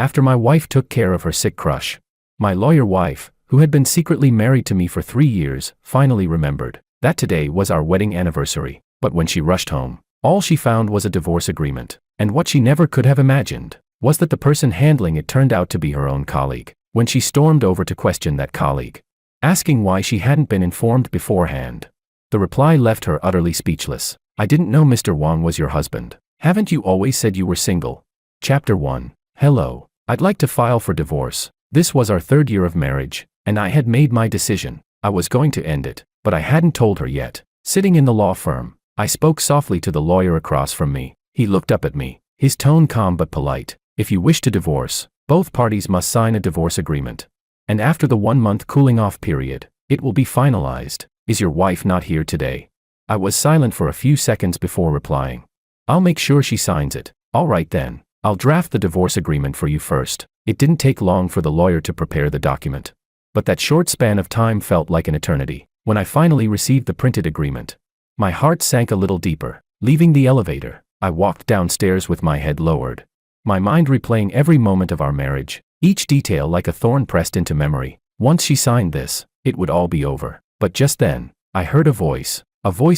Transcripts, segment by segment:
after my wife took care of her sick crush. My lawyer wife, who had been secretly married to me for 3 years, finally remembered that today was our wedding anniversary. But when she rushed home, all she found was a divorce agreement. And what she never could have imagined was that the person handling it turned out to be her own colleague. When she stormed over to question that colleague, asking why she hadn't been informed beforehand, the reply left her utterly speechless. "I didn't know Mr. Wang was your husband. Haven't you always said you were single?" Chapter 1. Hello. I'd like to file for divorce. This was our 3rd year of marriage, and I had made my decision. I was going to end it, but I hadn't told her yet. Sitting in the law firm, I spoke softly to the lawyer across from me. He looked up at me, his tone calm but polite. "If you wish to divorce, both parties must sign a divorce agreement. And after the 1-month cooling-off period, it will be finalized. Is your wife not here today?" I was silent for a few seconds before replying. "I'll make sure she signs it." "All right then. I'll draft the divorce agreement for you first." It didn't take long for the lawyer to prepare the document. But that short span of time felt like an eternity. When I finally received the printed agreement, my heart sank a little deeper. Leaving the elevator, I walked downstairs with my head lowered, my mind replaying every moment of our marriage, each detail like a thorn pressed into memory. Once she signed this, it would all be over. But just then, I heard a voice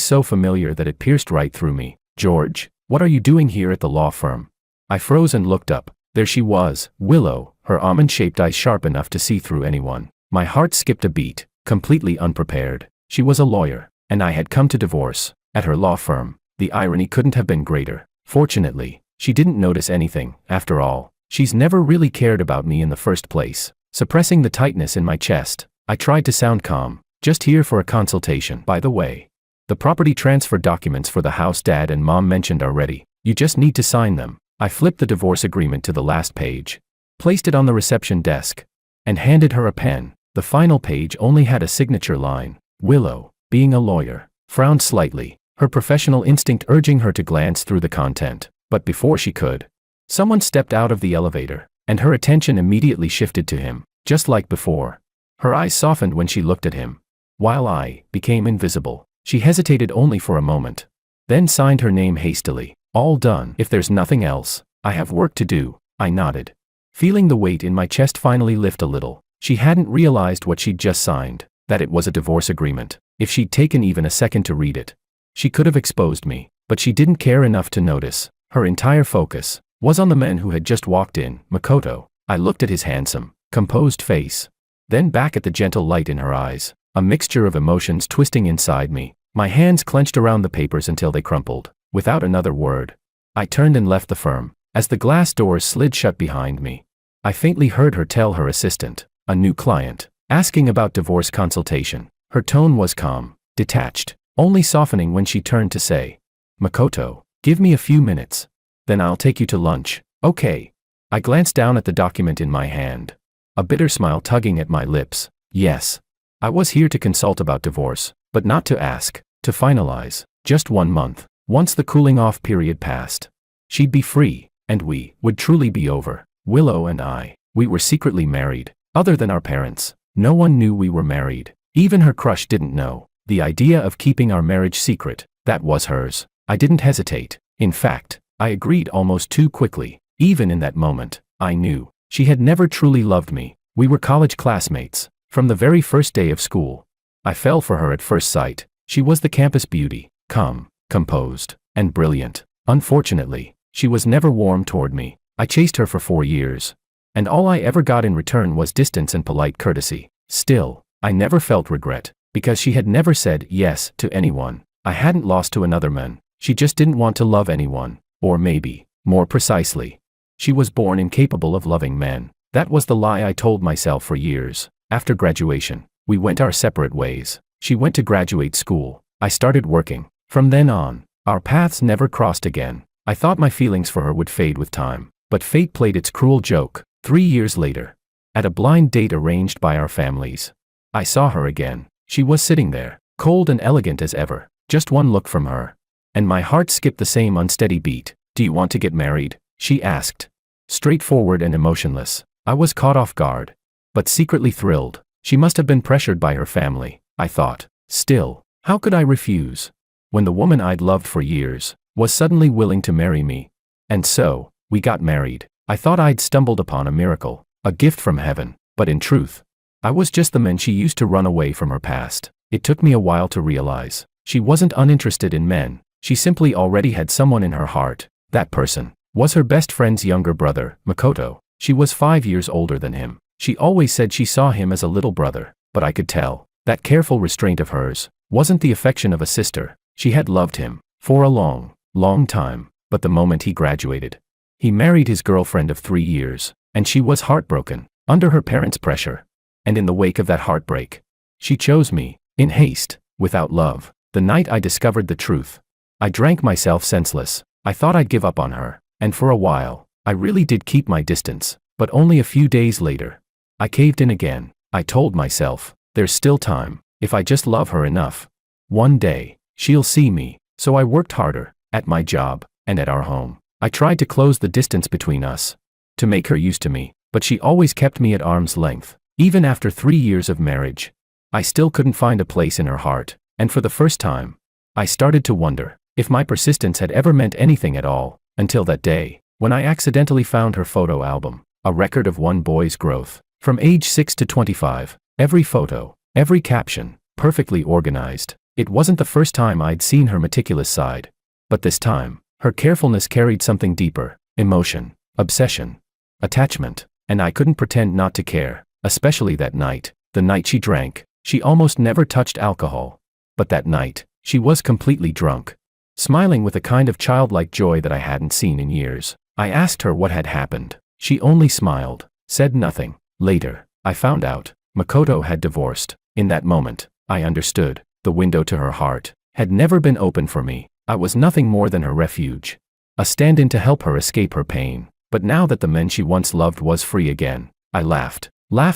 so familiar that it pierced right through me. "George, what are you doing here at the law firm?" I froze and looked up. There she was, Willow, her almond-shaped eyes sharp enough to see through anyone. My heart skipped a beat, completely unprepared. She was a lawyer, and I had come to divorce, at her law firm. The irony couldn't have been greater. Fortunately, she didn't notice anything. After all, she's never really cared about me in the first place. Suppressing the tightness in my chest, I tried to sound calm. "Just here for a consultation, by the way. The property transfer documents for the house Dad and Mom mentioned are ready. You just need to sign them." I flipped the divorce agreement to the last page, placed it on the reception desk, and handed her a pen. The final page only had a signature line. Willow, being a lawyer, frowned slightly, her professional instinct urging her to glance through the content. But before she could, someone stepped out of the elevator, and her attention immediately shifted to him, just like before. Her eyes softened when she looked at him, while I became invisible. She hesitated only for a moment, then signed her name hastily. "All done. If there's nothing else, I have work to do." I nodded, feeling the weight in my chest finally lift a little. She hadn't realized what she'd just signed, that it was a divorce agreement. If she'd taken even a second to read it, she could have exposed me, but she didn't care enough to notice. Her entire focus was on the man who had just walked in, Makoto. I looked at his handsome, composed face, then back at the gentle light in her eyes, a mixture of emotions twisting inside me. My hands clenched around the papers until they crumpled. Without another word, I turned and left the firm. As the glass doors slid shut behind me, I faintly heard her tell her assistant, a new client, asking about divorce consultation. Her tone was calm, detached, only softening when she turned to say, "Makoto, give me a few minutes. Then I'll take you to lunch." "Okay." I glanced down at the document in my hand, a bitter smile tugging at my lips. Yes, I was here to consult about divorce, but not to ask, to finalize. Just 1 month. Once the cooling-off period passed, she'd be free, and we would truly be over. Willow and I, we were secretly married. Other than our parents, no one knew we were married. Even her crush didn't know. The idea of keeping our marriage secret, that was hers. I didn't hesitate. In fact, I agreed almost too quickly. Even in that moment, I knew she had never truly loved me. We were college classmates. From the very first day of school, I fell for her at first sight. She was the campus beauty, calm, composed, and brilliant. Unfortunately, she was never warm toward me. I chased her for 4 years, and all I ever got in return was distance and polite courtesy. Still, I never felt regret, because she had never said yes to anyone. I hadn't lost to another man. She just didn't want to love anyone. Or maybe, more precisely, she was born incapable of loving men. That was the lie I told myself for years. After graduation, we went our separate ways. She went to graduate school. I started working. From then on, our paths never crossed again. I thought my feelings for her would fade with time, but fate played its cruel joke. 3 years later, at a blind date arranged by our families, I saw her again. She was sitting there, cold and elegant as ever. Just one look from her, and my heart skipped the same unsteady beat. "Do you want to get married?" she asked. Straightforward and emotionless. I was caught off guard, but secretly thrilled. She must have been pressured by her family, I thought. Still, how could I refuse, when the woman I'd loved for years was suddenly willing to marry me? And so, we got married. I thought I'd stumbled upon a miracle, a gift from heaven, but in truth, I was just the man she used to run away from her past. It took me a while to realize. She wasn't uninterested in men, she simply already had someone in her heart. That person was her best friend's younger brother, Makoto. She was 5 years older than him. She always said she saw him as a little brother, but I could tell. That careful restraint of hers wasn't the affection of a sister. She had loved him for a long, long time, but the moment he graduated, he married his girlfriend of 3 years, and she was heartbroken, under her parents' pressure. And in the wake of that heartbreak, she chose me, in haste, without love. The night I discovered the truth, I drank myself senseless. I thought I'd give up on her, and for a while, I really did keep my distance, but only a few days later, I caved in again. I told myself, there's still time, if I just love her enough. One day, she'll see me. So I worked harder, at my job, and at our home. I tried to close the distance between us, to make her used to me, but she always kept me at arm's length. Even after 3 years of marriage, I still couldn't find a place in her heart, and for the first time, I started to wonder if my persistence had ever meant anything at all, until that day, when I accidentally found her photo album, a record of one boy's growth, from age 6 to 25, every photo, every caption, perfectly organized. It wasn't the first time I'd seen her meticulous side, but this time, her carefulness carried something deeper: emotion, obsession, attachment, and I couldn't pretend not to care, especially that night, the night she drank. She almost never touched alcohol, but that night, she was completely drunk, smiling with a kind of childlike joy that I hadn't seen in years. I asked her what had happened. She only smiled, said nothing. Later, I found out Makoto had divorced. In that moment, I understood. The window to her heart had never been open for me. I was nothing more than her refuge, a stand-in to help her escape her pain. But now that the man she once loved was free again, I laughed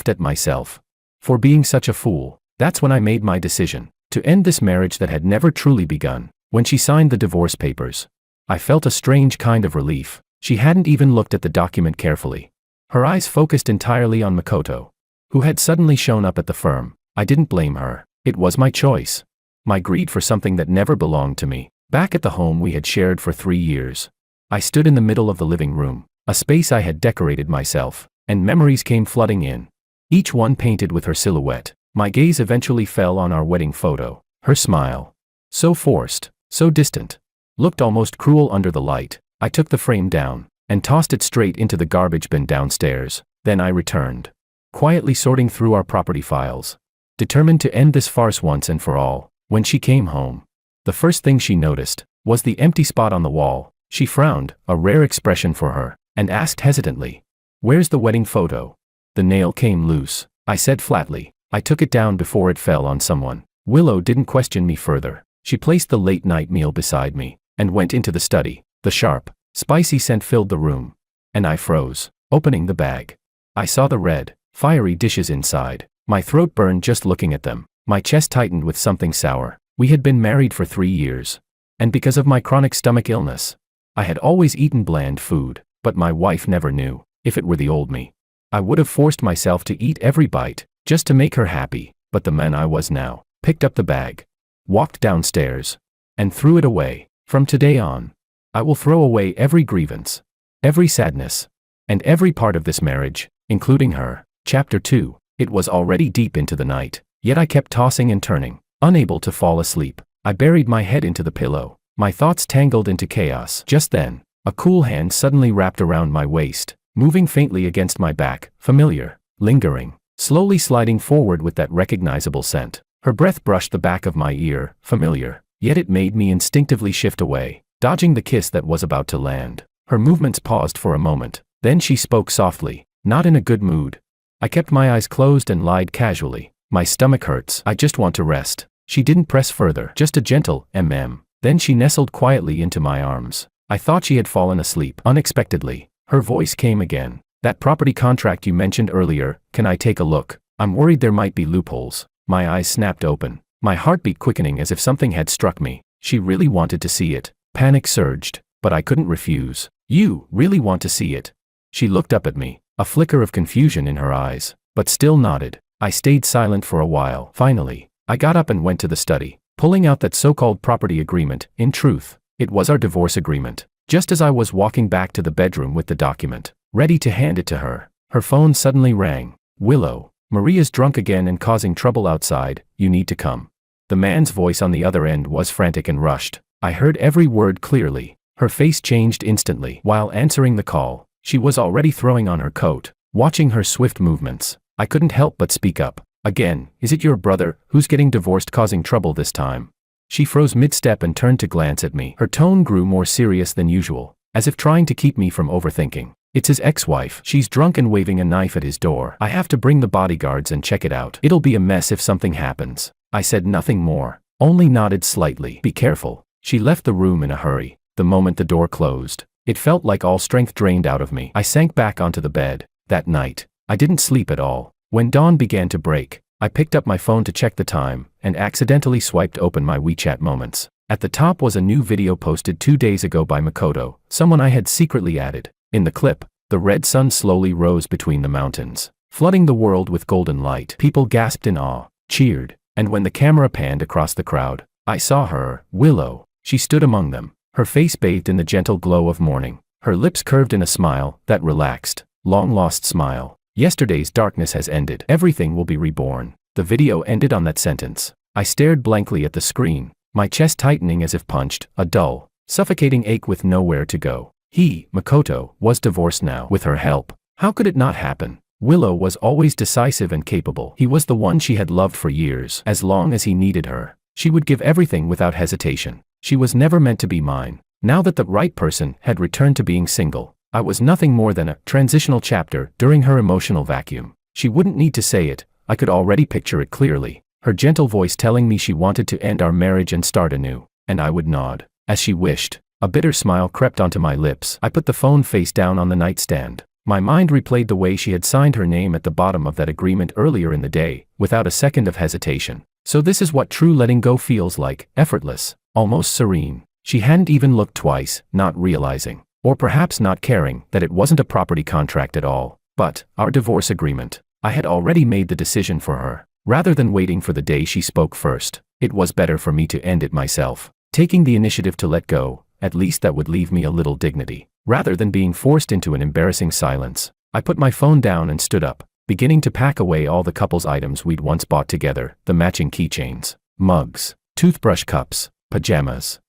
at myself for being such a fool. That's when I made my decision to end this marriage that had never truly begun. When she signed the divorce papers, I felt a strange kind of relief. She hadn't even looked at the document carefully. Her eyes focused entirely on Makoto, who had suddenly shown up at the firm. I didn't blame her. It was my choice. My greed for something that never belonged to me. Back at the home we had shared for 3 years, I stood in the middle of the living room, a space I had decorated myself, and memories came flooding in, each one painted with her silhouette. My gaze eventually fell on our wedding photo. Her smile, so forced, so distant, looked almost cruel under the light. I took the frame down and tossed it straight into the garbage bin downstairs. Then I returned, quietly sorting through our property files, determined to end this farce once and for all. When she came home, the first thing she noticed was the empty spot on the wall. She frowned, a rare expression for her, and asked hesitantly, "Where's the wedding photo?" "The nail came loose," I said flatly. I took it down before it fell on someone. Willow didn't question me further. She placed the late-night meal beside me and went into the study. The sharp, spicy scent filled the room, and I froze. Opening the bag, I saw the red, fiery dishes inside. My throat burned just looking at them. My chest tightened with something sour. We had been married for 3 years, and because of my chronic stomach illness, I had always eaten bland food, but my wife never knew. If it were the old me, I would have forced myself to eat every bite, just to make her happy. But the man I was now picked up the bag, walked downstairs, and threw it away. From today on, I will throw away every grievance, every sadness, and every part of this marriage, including her. Chapter 2. It was already deep into the night, yet I kept tossing and turning, unable to fall asleep. I buried my head into the pillow, my thoughts tangled into chaos. Just then, a cool hand suddenly wrapped around my waist, moving faintly against my back, familiar, lingering, slowly sliding forward with that recognizable scent. Her breath brushed the back of my ear, familiar, yet it made me instinctively shift away, dodging the kiss that was about to land. Her movements paused for a moment, then she spoke softly, not in a good mood. I kept my eyes closed and lied casually. "My stomach hurts. I just want to rest." She didn't press further, just a gentle mm. Then she nestled quietly into my arms. I thought she had fallen asleep. Unexpectedly, her voice came again. "That property contract you mentioned earlier, can I take a look? I'm worried there might be loopholes." My eyes snapped open, my heartbeat quickening as if something had struck me. She really wanted to see it. Panic surged, but I couldn't refuse. "You really want to see it?" She looked up at me, a flicker of confusion in her eyes, but still nodded. I stayed silent for a while. Finally, I got up and went to the study, pulling out that so-called property agreement. In truth, it was our divorce agreement. Just as I was walking back to the bedroom with the document, ready to hand it to her. Her phone suddenly rang. Willow, Maria's drunk again and causing trouble outside, you need to come. The man's voice on the other end was frantic and rushed. I heard every word clearly. Her face changed instantly. While answering the call, she was already throwing on her coat. Watching her swift movements, I couldn't help but speak up. Again, is it your brother who's getting divorced causing trouble this time? She froze mid-step and turned to glance at me. Her tone grew more serious than usual, as if trying to keep me from overthinking. It's his ex-wife. She's drunk and waving a knife at his door. I have to bring the bodyguards and check it out. It'll be a mess if something happens. I said nothing more, only nodded slightly. Be careful. She left the room in a hurry. The moment the door closed, it felt like all strength drained out of me. I sank back onto the bed. That night, I didn't sleep at all. When dawn began to break, I picked up my phone to check the time, and accidentally swiped open my WeChat moments. At the top was a new video posted 2 days ago by Makoto, someone I had secretly added. In the clip, the red sun slowly rose between the mountains, flooding the world with golden light. People gasped in awe, cheered, and when the camera panned across the crowd, I saw her, Willow. She stood among them, her face bathed in the gentle glow of morning, her lips curved in a smile that relaxed, long-lost smile. Yesterday's darkness has ended. Everything will be reborn. The video ended on that sentence. I stared blankly at the screen, my chest tightening as if punched, a dull, suffocating ache with nowhere to go. He, Makoto, was divorced now. With her help. How could it not happen? Willow was always decisive and capable. He was the one she had loved for years. As long as he needed her, she would give everything without hesitation. She was never meant to be mine. Now that the right person had returned to being single, I was nothing more than a transitional chapter during her emotional vacuum. She wouldn't need to say it, I could already picture it clearly. Her gentle voice telling me she wanted to end our marriage and start anew, and I would nod, as she wished. A bitter smile crept onto my lips. I put the phone face down on the nightstand. My mind replayed the way she had signed her name at the bottom of that agreement earlier in the day, without a second of hesitation. So this is what true letting go feels like, effortless, almost serene. She hadn't even looked twice, not realizing, or perhaps not caring, that it wasn't a property contract at all, but our divorce agreement. I had already made the decision for her. Rather than waiting for the day she spoke first, it was better for me to end it myself. Taking the initiative to let go, at least that would leave me a little dignity. Rather than being forced into an embarrassing silence, I put my phone down and stood up, beginning to pack away all the couple's items we'd once bought together, the matching keychains, mugs, toothbrush cups, pajamas.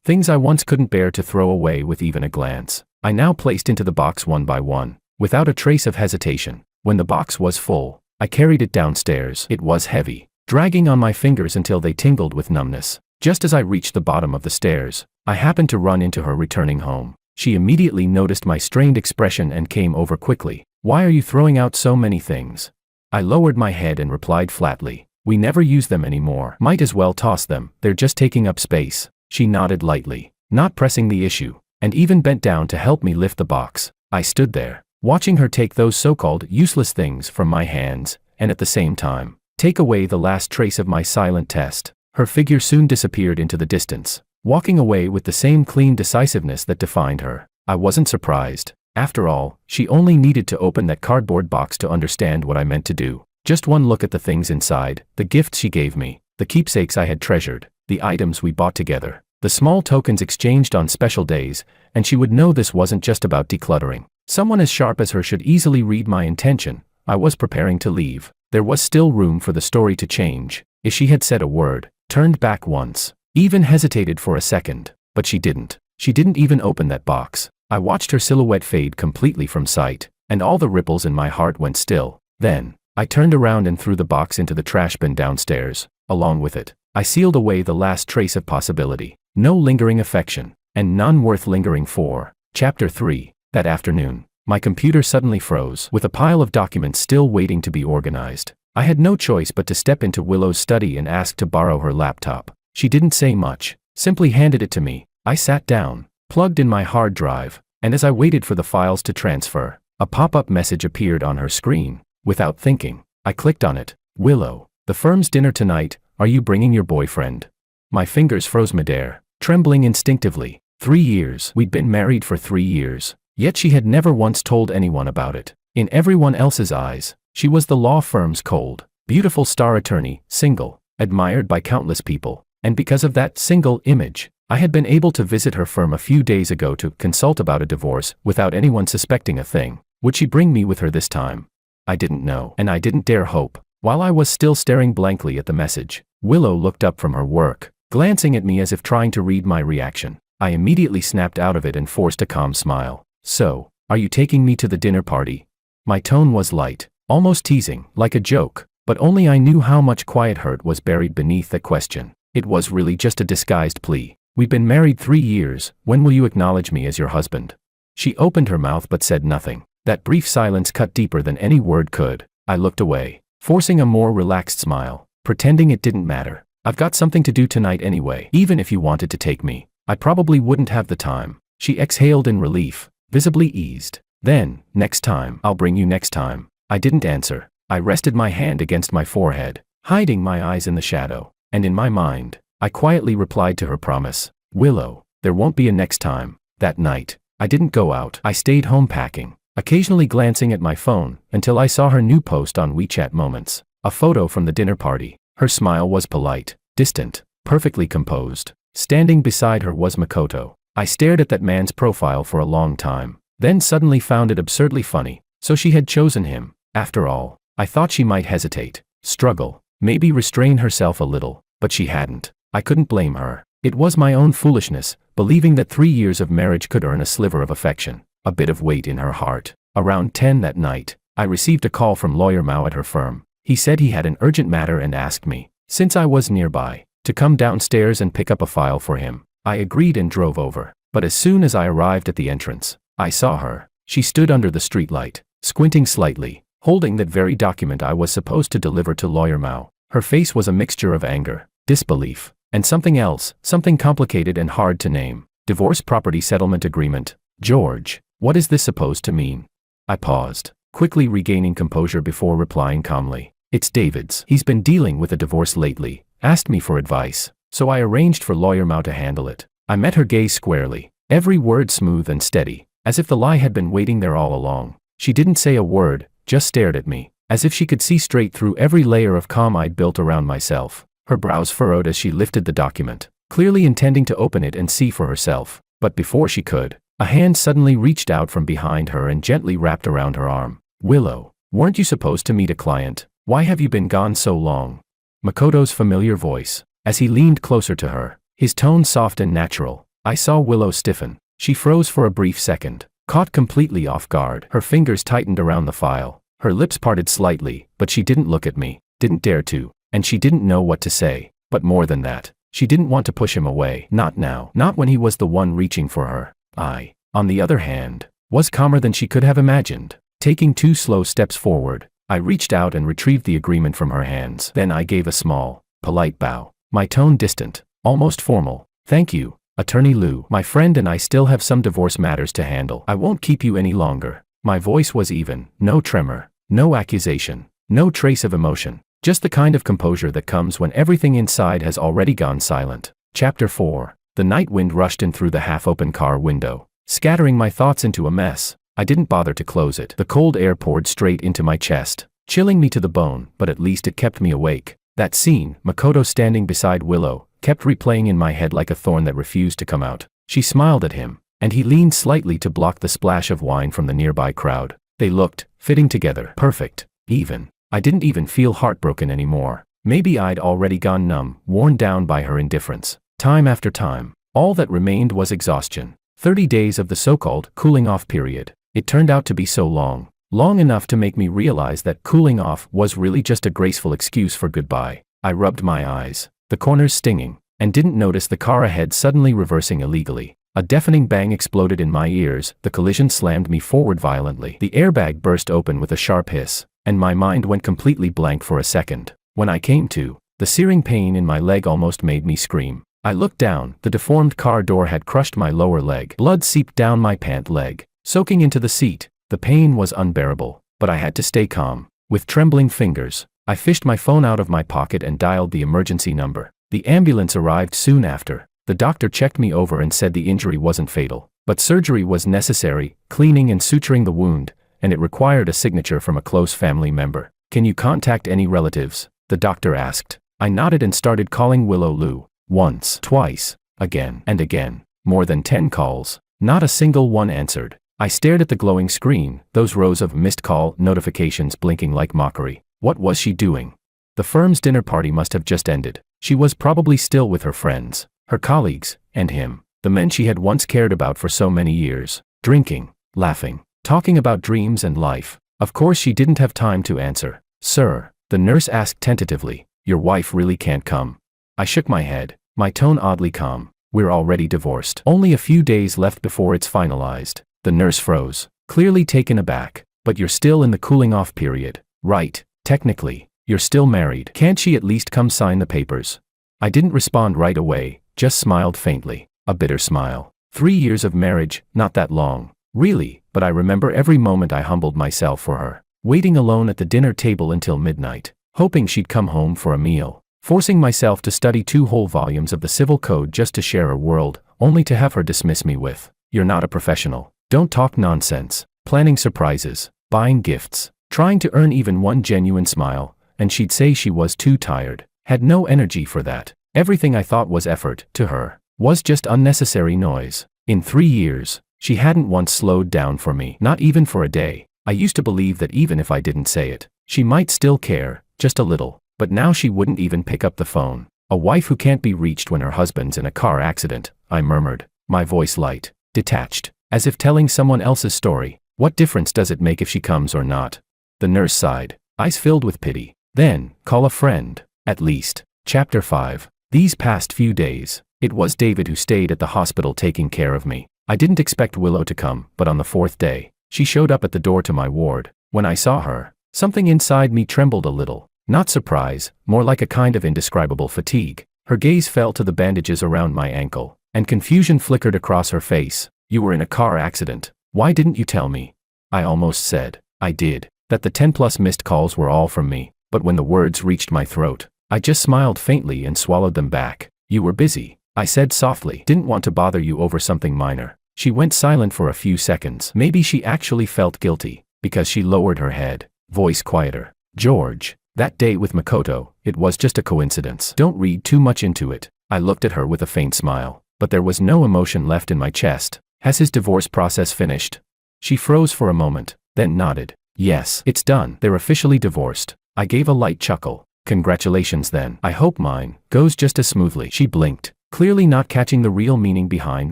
Things I once couldn't bear to throw away with even a glance, I now placed into the box one by one, without a trace of hesitation. When the box was full, I carried it downstairs. It was heavy, dragging on my fingers until they tingled with numbness. Just as I reached the bottom of the stairs, I happened to run into her returning home. She immediately noticed my strained expression and came over quickly. Why are you throwing out so many things? I lowered my head and replied flatly, we never use them anymore. Might as well toss them, they're just taking up space. She nodded lightly, not pressing the issue, and even bent down to help me lift the box. I stood there, watching her take those so-called useless things from my hands, and at the same time, take away the last trace of my silent test. Her figure soon disappeared into the distance, walking away with the same clean decisiveness that defined her. I wasn't surprised. After all, she only needed to open that cardboard box to understand what I meant to do. Just one look at the things inside, the gifts she gave me, the keepsakes I had treasured, the items we bought together, the small tokens exchanged on special days, and she would know this wasn't just about decluttering. Someone as sharp as her should easily read my intention. I was preparing to leave. There was still room for the story to change. If she had said a word, turned back once, even hesitated for a second, but she didn't. She didn't even open that box. I watched her silhouette fade completely from sight, and all the ripples in my heart went still. Then, I turned around and threw the box into the trash bin downstairs. Along with it, I sealed away the last trace of possibility. No lingering affection, and none worth lingering for. Chapter 3. That afternoon, my computer suddenly froze, with a pile of documents still waiting to be organized. I had no choice but to step into Willow's study and ask to borrow her laptop. She didn't say much, simply handed it to me. I sat down, plugged in my hard drive, and as I waited for the files to transfer, a pop-up message appeared on her screen. Without thinking, I clicked on it. Willow, the firm's dinner tonight, are you bringing your boyfriend? My fingers froze midair, trembling instinctively. 3 years. We'd been married for 3 years. Yet she had never once told anyone about it. In everyone else's eyes, she was the law firm's cold, beautiful star attorney, single, admired by countless people, and because of that single image, I had been able to visit her firm a few days ago to consult about a divorce without anyone suspecting a thing. Would she bring me with her this time? I didn't know, and I didn't dare hope. While I was still staring blankly at the message, Willow looked up from her work, glancing at me as if trying to read my reaction. I immediately snapped out of it and forced a calm smile. So, are you taking me to the dinner party? My tone was light, almost teasing, like a joke, but only I knew how much quiet hurt was buried beneath the question. It was really just a disguised plea. We've been married 3 years, when will you acknowledge me as your husband? She opened her mouth but said nothing. That brief silence cut deeper than any word could. I looked away, forcing a more relaxed smile, pretending it didn't matter. I've got something to do tonight anyway. Even if you wanted to take me, I probably wouldn't have the time. She exhaled in relief, visibly eased. Then, next time, I'll bring you next time. I didn't answer. I rested my hand against my forehead, hiding my eyes in the shadow, and in my mind, I quietly replied to her promise. Willow, there won't be a next time. That night, I didn't go out. I stayed home packing, occasionally glancing at my phone, until I saw her new post on WeChat Moments. A photo from the dinner party. Her smile was polite, distant, perfectly composed. Standing beside her was Makoto. I stared at that man's profile for a long time, then suddenly found it absurdly funny. So she had chosen him, after all. I thought she might hesitate, struggle, maybe restrain herself a little, but she hadn't. I couldn't blame her. It was my own foolishness, believing that 3 years of marriage could earn a sliver of affection, a bit of weight in her heart. Around 10 that night, I received a call from Lawyer Mao at her firm. He said he had an urgent matter and asked me, since I was nearby, to come downstairs and pick up a file for him. I agreed and drove over, but as soon as I arrived at the entrance, I saw her. She stood under the streetlight, squinting slightly, holding that very document I was supposed to deliver to Lawyer Mao. Her face was a mixture of anger, disbelief, and something else, something complicated and hard to name. Divorce property settlement agreement. George, what is this supposed to mean? I paused, quickly regaining composure before replying calmly. It's David's. He's been dealing with a divorce lately, asked me for advice, so I arranged for Lawyer Mao to handle it. I met her gaze squarely, every word smooth and steady, as if the lie had been waiting there all along. She didn't say a word, just stared at me, as if she could see straight through every layer of calm I'd built around myself. Her brows furrowed as she lifted the document, clearly intending to open it and see for herself. But before she could, a hand suddenly reached out from behind her and gently wrapped around her arm. Willow, weren't you supposed to meet a client? Why have you been gone so long? Makoto's familiar voice, as he leaned closer to her, his tone soft and natural. I saw Willow stiffen. She froze for a brief second, caught completely off guard. Her fingers tightened around the file. Her lips parted slightly, but she didn't look at me, didn't dare to, and she didn't know what to say. But more than that, she didn't want to push him away. Not now. Not when he was the one reaching for her. I, on the other hand, was calmer than she could have imagined. Taking 2 slow steps forward, I reached out and retrieved the agreement from her hands. Then I gave a small, polite bow, my tone distant, almost formal. Thank you, Attorney Liu. My friend and I still have some divorce matters to handle. I won't keep you any longer. My voice was even, no tremor, no accusation, no trace of emotion. Just the kind of composure that comes when everything inside has already gone silent. Chapter 4. The night wind rushed in through the half-open car window, scattering my thoughts into a mess. I didn't bother to close it. The cold air poured straight into my chest, chilling me to the bone, but at least it kept me awake. That scene, Makoto standing beside Willow, kept replaying in my head like a thorn that refused to come out. She smiled at him, and he leaned slightly to block the splash of wine from the nearby crowd. They looked, fitting together, perfect, even. I didn't even feel heartbroken anymore. Maybe I'd already gone numb, worn down by her indifference. Time after time, all that remained was exhaustion. 30 days of the so-called cooling-off period. It turned out to be so long, long enough to make me realize that cooling off was really just a graceful excuse for goodbye. I rubbed my eyes, the corners stinging, and didn't notice the car ahead suddenly reversing illegally. A deafening bang exploded in my ears. The collision slammed me forward violently. The airbag burst open with a sharp hiss, and my mind went completely blank for a second. When I came to, the searing pain in my leg almost made me scream. I looked down. The deformed car door had crushed my lower leg. Blood seeped down my pant leg, soaking into the seat. The pain was unbearable, but I had to stay calm. With trembling fingers, I fished my phone out of my pocket and dialed the emergency number. The ambulance arrived soon after. The doctor checked me over and said the injury wasn't fatal, but surgery was necessary, cleaning and suturing the wound, and it required a signature from a close family member. Can you contact any relatives? The doctor asked. I nodded and started calling Willow Liu. Once, twice, Again and again. More than 10 calls. Not a single one answered. I stared at the glowing screen, those rows of missed call notifications blinking like mockery. What was she doing? The firm's dinner party must have just ended. She was probably still with her friends, her colleagues, and him, the men she had once cared about for so many years, drinking, laughing, talking about dreams and life. Of course she didn't have time to answer. Sir, the nurse asked tentatively, your wife really can't come? I shook my head, my tone oddly calm. We're already divorced. Only a few days left before it's finalized. The nurse froze, clearly taken aback. But you're still in the cooling off period, right? Technically, you're still married. Can't she at least come sign the papers? I didn't respond right away, just smiled faintly, a bitter smile. 3 years of marriage, not that long. Really, but I remember every moment I humbled myself for her, waiting alone at the dinner table until midnight, hoping she'd come home for a meal, forcing myself to study 2 whole volumes of the Civil Code just to share a world, only to have her dismiss me with, you're not a professional, don't talk nonsense, planning surprises, buying gifts, trying to earn even one genuine smile, and she'd say she was too tired, had no energy for that. Everything I thought was effort, to her, was just unnecessary noise. In 3 years, she hadn't once slowed down for me, not even for a day. I used to believe that even if I didn't say it, she might still care, just a little, but now she wouldn't even pick up the phone. A wife who can't be reached when her husband's in a car accident, I murmured, my voice light, detached, as if telling someone else's story. What difference does it make if she comes or not? The nurse sighed, eyes filled with pity. Then, call a friend, at least. Chapter 5. These past few days, it was David who stayed at the hospital taking care of me. I didn't expect Willow to come, but on the 4th day, she showed up at the door to my ward. When I saw her, something inside me trembled a little. Not surprise, more like a kind of indescribable fatigue. Her gaze fell to the bandages around my ankle, and confusion flickered across her face. You were in a car accident. Why didn't you tell me? I almost said, I did, that the 10+ missed calls were all from me, but when the words reached my throat, I just smiled faintly and swallowed them back. You were busy, I said softly. Didn't want to bother you over something minor. She went silent for a few seconds. Maybe she actually felt guilty, because she lowered her head, voice quieter. George, that date with Makoto, it was just a coincidence. Don't read too much into it. I looked at her with a faint smile, but there was no emotion left in my chest. Has his divorce process finished? She froze for a moment, then nodded. Yes, it's done. They're officially divorced. I gave a light chuckle. Congratulations then. I hope mine goes just as smoothly. She blinked, clearly not catching the real meaning behind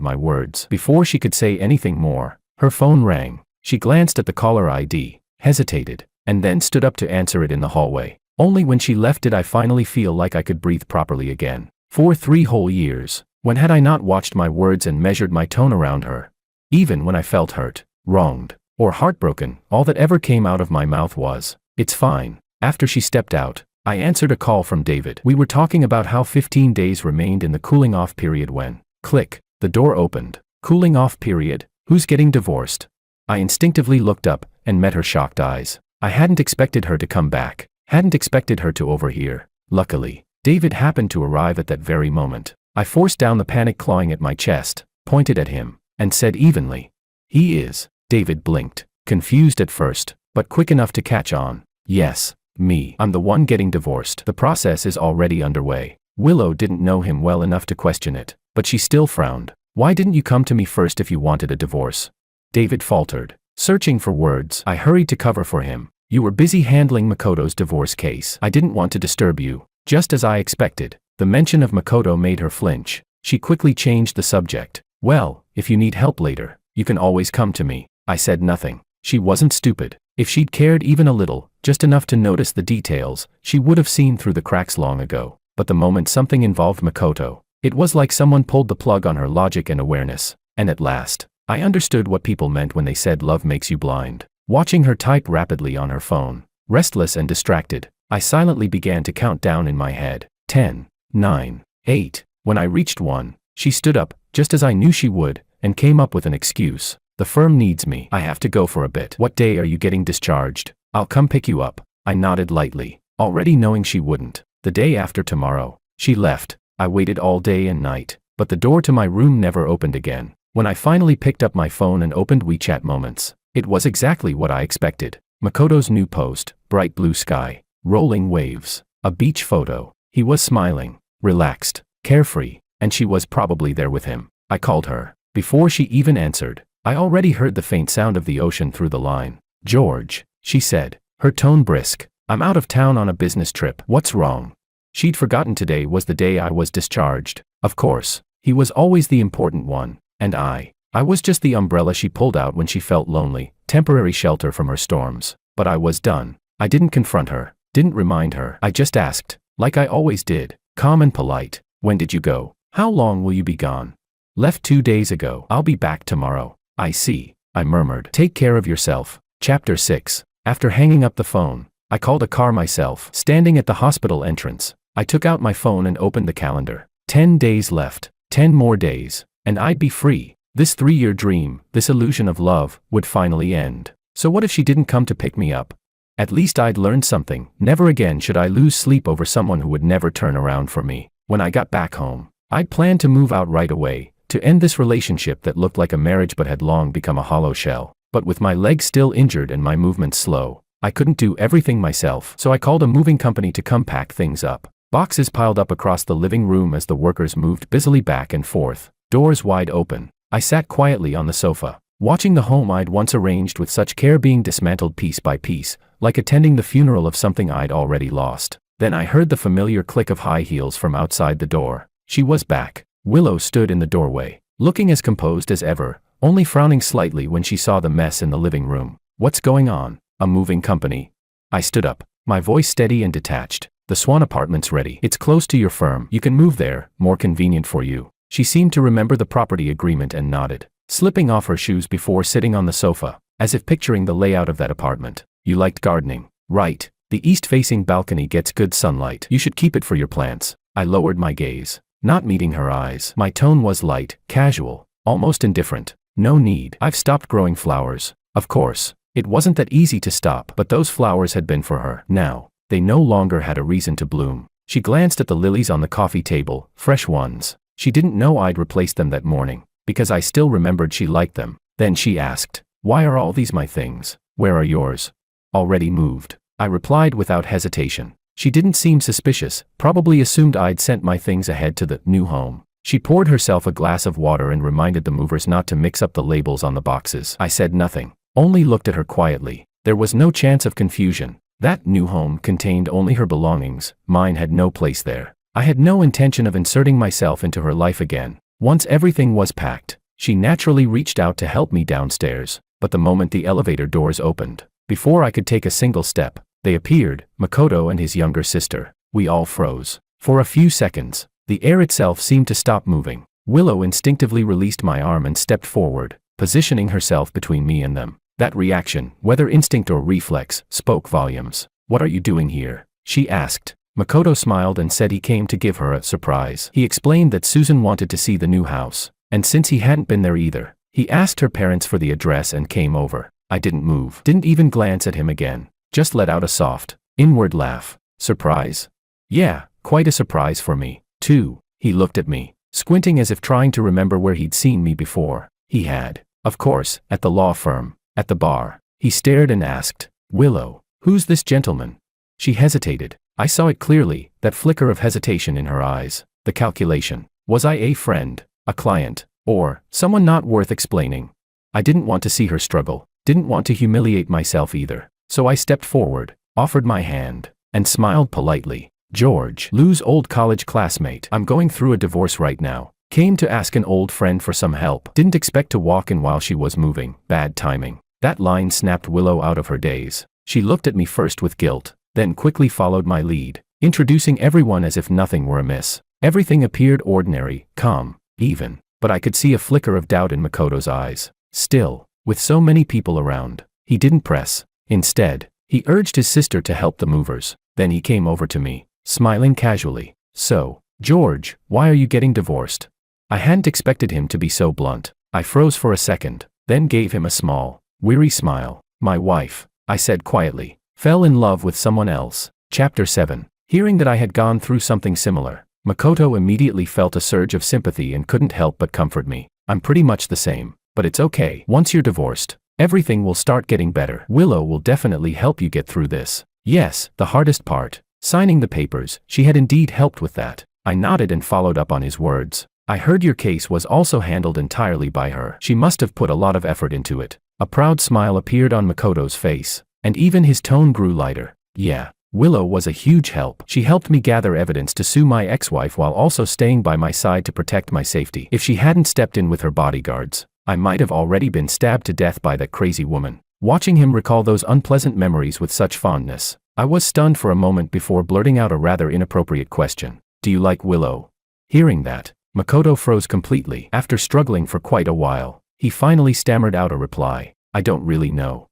my words. Before she could say anything more, her phone rang. She glanced at the caller ID, hesitated, and then stood up to answer it in the hallway. Only when she left did I finally feel like I could breathe properly again. For 3 whole years, when had I not watched my words and measured my tone around her? Even when I felt hurt, wronged, or heartbroken, all that ever came out of my mouth was, it's fine. After she stepped out, I answered a call from David. We were talking about how 15 days remained in the cooling off period when, click, the door opened. Cooling off period? Who's getting divorced? I instinctively looked up and met her shocked eyes. I hadn't expected her to come back, hadn't expected her to overhear. Luckily, David happened to arrive at that very moment. I forced down the panic clawing at my chest, pointed at him, and said evenly, he is. David blinked, confused at first, but quick enough to catch on. Yes. Me. I'm the one getting divorced. The process is already underway. Willow didn't know him well enough to question it, but she still frowned. Why didn't you come to me first if you wanted a divorce? David faltered, searching for words. I hurried to cover for him. You were busy handling Makoto's divorce case. I didn't want to disturb you. Just as I expected, the mention of Makoto made her flinch. She quickly changed the subject. Well, if you need help later, you can always come to me. I said nothing. She wasn't stupid. If she'd cared even a little, just enough to notice the details, she would have seen through the cracks long ago. But the moment something involved Makoto, it was like someone pulled the plug on her logic and awareness. And at last, I understood what people meant when they said love makes you blind. Watching her type rapidly on her phone, restless and distracted, I silently began to count down in my head. 10, 9, 8. When I reached 1, she stood up, just as I knew she would, and came up with an excuse. The firm needs me. I have to go for a bit. What day are you getting discharged? I'll come pick you up. I nodded lightly, already knowing she wouldn't. The day after tomorrow. She left. I waited all day and night, but the door to my room never opened again. When I finally picked up my phone and opened WeChat Moments, it was exactly what I expected. Makoto's new post, bright blue sky, rolling waves, a beach photo. He was smiling, relaxed, carefree, and she was probably there with him. I called her. Before she even answered, I already heard the faint sound of the ocean through the line. "George," she said, her tone brisk. "I'm out of town on a business trip. What's wrong?" She'd forgotten today was the day I was discharged. Of course, he was always the important one, and I was just the umbrella she pulled out when she felt lonely, temporary shelter from her storms. But I was done. I didn't confront her, didn't remind her. I just asked, like I always did, calm and polite, "When did you go? How long will you be gone?" "Left 2 days ago. I'll be back tomorrow." "I see," I murmured. "Take care of yourself." Chapter 6. After hanging up the phone, I called a car myself. Standing at the hospital entrance, I took out my phone and opened the calendar. 10 days left. 10 more days, and I'd be free. This 3-year dream, this illusion of love, would finally end. So what if she didn't come to pick me up? At least I'd learned something. Never again should I lose sleep over someone who would never turn around for me. When I got back home, I'd planned to move out right away, to end this relationship that looked like a marriage but had long become a hollow shell. But with my legs still injured and my movements slow, I couldn't do everything myself, so I called a moving company to come pack things up. Boxes piled up across the living room as the workers moved busily back and forth, doors wide open. I sat quietly on the sofa, watching the home I'd once arranged with such care being dismantled piece by piece, like attending the funeral of something I'd already lost. Then I heard the familiar click of high heels from outside the door. She was back. Willow stood in the doorway, looking as composed as ever, only frowning slightly when she saw the mess in the living room. "What's going on? A moving company?" I stood up, my voice steady and detached. "The Swan Apartment's ready. It's close to your firm. You can move there, more convenient for you." She seemed to remember the property agreement and nodded, slipping off her shoes before sitting on the sofa, as if picturing the layout of that apartment. "You liked gardening, right? The east-facing balcony gets good sunlight. You should keep it for your plants." I lowered my gaze, not meeting her eyes. My tone was light, casual, almost indifferent. "No need. I've stopped growing flowers." Of course, it wasn't that easy to stop, but those flowers had been for her. Now, they no longer had a reason to bloom. She glanced at the lilies on the coffee table, fresh ones. She didn't know I'd replaced them that morning, because I still remembered she liked them. Then she asked, "Why are all these my things? Where are yours?" "Already moved," I replied without hesitation. She didn't seem suspicious, probably assumed I'd sent my things ahead to the new home. She poured herself a glass of water and reminded the movers not to mix up the labels on the boxes. I said nothing, only looked at her quietly. There was no chance of confusion. That new home contained only her belongings. Mine had no place there. I had no intention of inserting myself into her life again. Once everything was packed, she naturally reached out to help me downstairs. But the moment the elevator doors opened, before I could take a single step, they appeared, Makoto and his younger sister. We all froze. For a few seconds, the air itself seemed to stop moving. Willow instinctively released my arm and stepped forward, positioning herself between me and them. That reaction, whether instinct or reflex, spoke volumes. "What are you doing here?" she asked. Makoto smiled and said he came to give her a surprise. He explained that Susan wanted to see the new house, and since he hadn't been there either, he asked her parents for the address and came over. I didn't move, didn't even glance at him again, just let out a soft, inward laugh. Surprise? Yeah, quite a surprise for me, too. He looked at me, squinting as if trying to remember where he'd seen me before. He had, of course, at the law firm, at the bar. He stared and asked, "Willow, who's this gentleman?" She hesitated. I saw it clearly, that flicker of hesitation in her eyes, the calculation. Was I a friend, a client, or someone not worth explaining? I didn't want to see her struggle, didn't want to humiliate myself either. So I stepped forward, offered my hand, and smiled politely. "George, Lou's old college classmate. I'm going through a divorce right now. Came to ask an old friend for some help. Didn't expect to walk in while she was moving. Bad timing." That line snapped Willow out of her daze. She looked at me first with guilt, then quickly followed my lead, introducing everyone as if nothing were amiss. Everything appeared ordinary, calm, even, but I could see a flicker of doubt in Makoto's eyes. Still, with so many people around, he didn't press. Instead, he urged his sister to help the movers. Then he came over to me, smiling casually. "So, George, why are you getting divorced?" I hadn't expected him to be so blunt. I froze for a second, then gave him a small, weary smile. "My wife," I said quietly, "fell in love with someone else." Chapter 7. Hearing that I had gone through something similar, Makoto immediately felt a surge of sympathy and couldn't help but comfort me. "I'm pretty much the same, but it's okay. Once you're divorced, everything will start getting better. Willow will definitely help you get through this." Yes, the hardest part, signing the papers, she had indeed helped with that. I nodded and followed up on his words. I heard your case was also handled entirely by her. She must have put a lot of effort into it. A proud smile appeared on Makoto's face, and even his tone grew lighter. Yeah, Willow was a huge help. She helped me gather evidence to sue my ex-wife while also staying by my side to protect my safety. If she hadn't stepped in with her bodyguards, I might have already been stabbed to death by that crazy woman. Watching him recall those unpleasant memories with such fondness, I was stunned for a moment before blurting out a rather inappropriate question. Do you like Willow? Hearing that, Makoto froze completely. After struggling for quite a while, he finally stammered out a reply. I don't really know.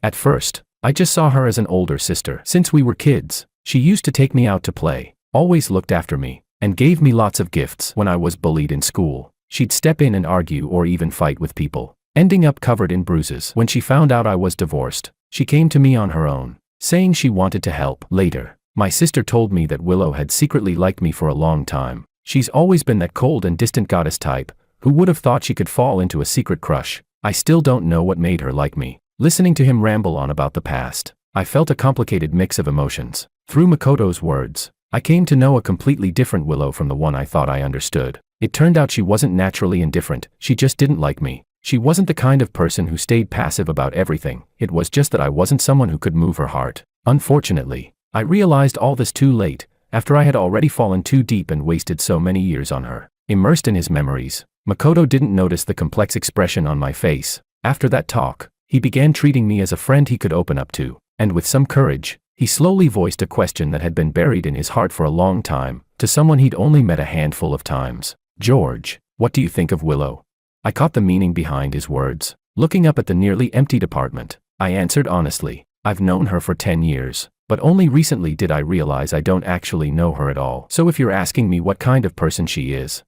At first, I just saw her as an older sister. Since we were kids, she used to take me out to play, always looked after me, and gave me lots of gifts. When I was bullied in school, she'd step in and argue or even fight with people, ending up covered in bruises. When she found out I was divorced, she came to me on her own, saying she wanted to help. Later, my sister told me that Willow had secretly liked me for a long time. She's always been that cold and distant goddess type. Who would have thought she could fall into a secret crush? I still don't know what made her like me. Listening to him ramble on about the past, I felt a complicated mix of emotions. Through Makoto's words, I came to know a completely different Willow from the one I thought I understood. It turned out she wasn't naturally indifferent, she just didn't like me. She wasn't the kind of person who stayed passive about everything. It was just that I wasn't someone who could move her heart. Unfortunately, I realized all this too late, after I had already fallen too deep and wasted so many years on her. Immersed in his memories, Makoto didn't notice the complex expression on my face. After that talk, he began treating me as a friend he could open up to, and with some courage, he slowly voiced a question that had been buried in his heart for a long time, to someone he'd only met a handful of times. George, what do you think of Willow? I caught the meaning behind his words. Looking up at the nearly emptied apartment, I answered honestly, I've known her for 10 years, but only recently did I realize I don't actually know her at all. So if you're asking me what kind of person she is,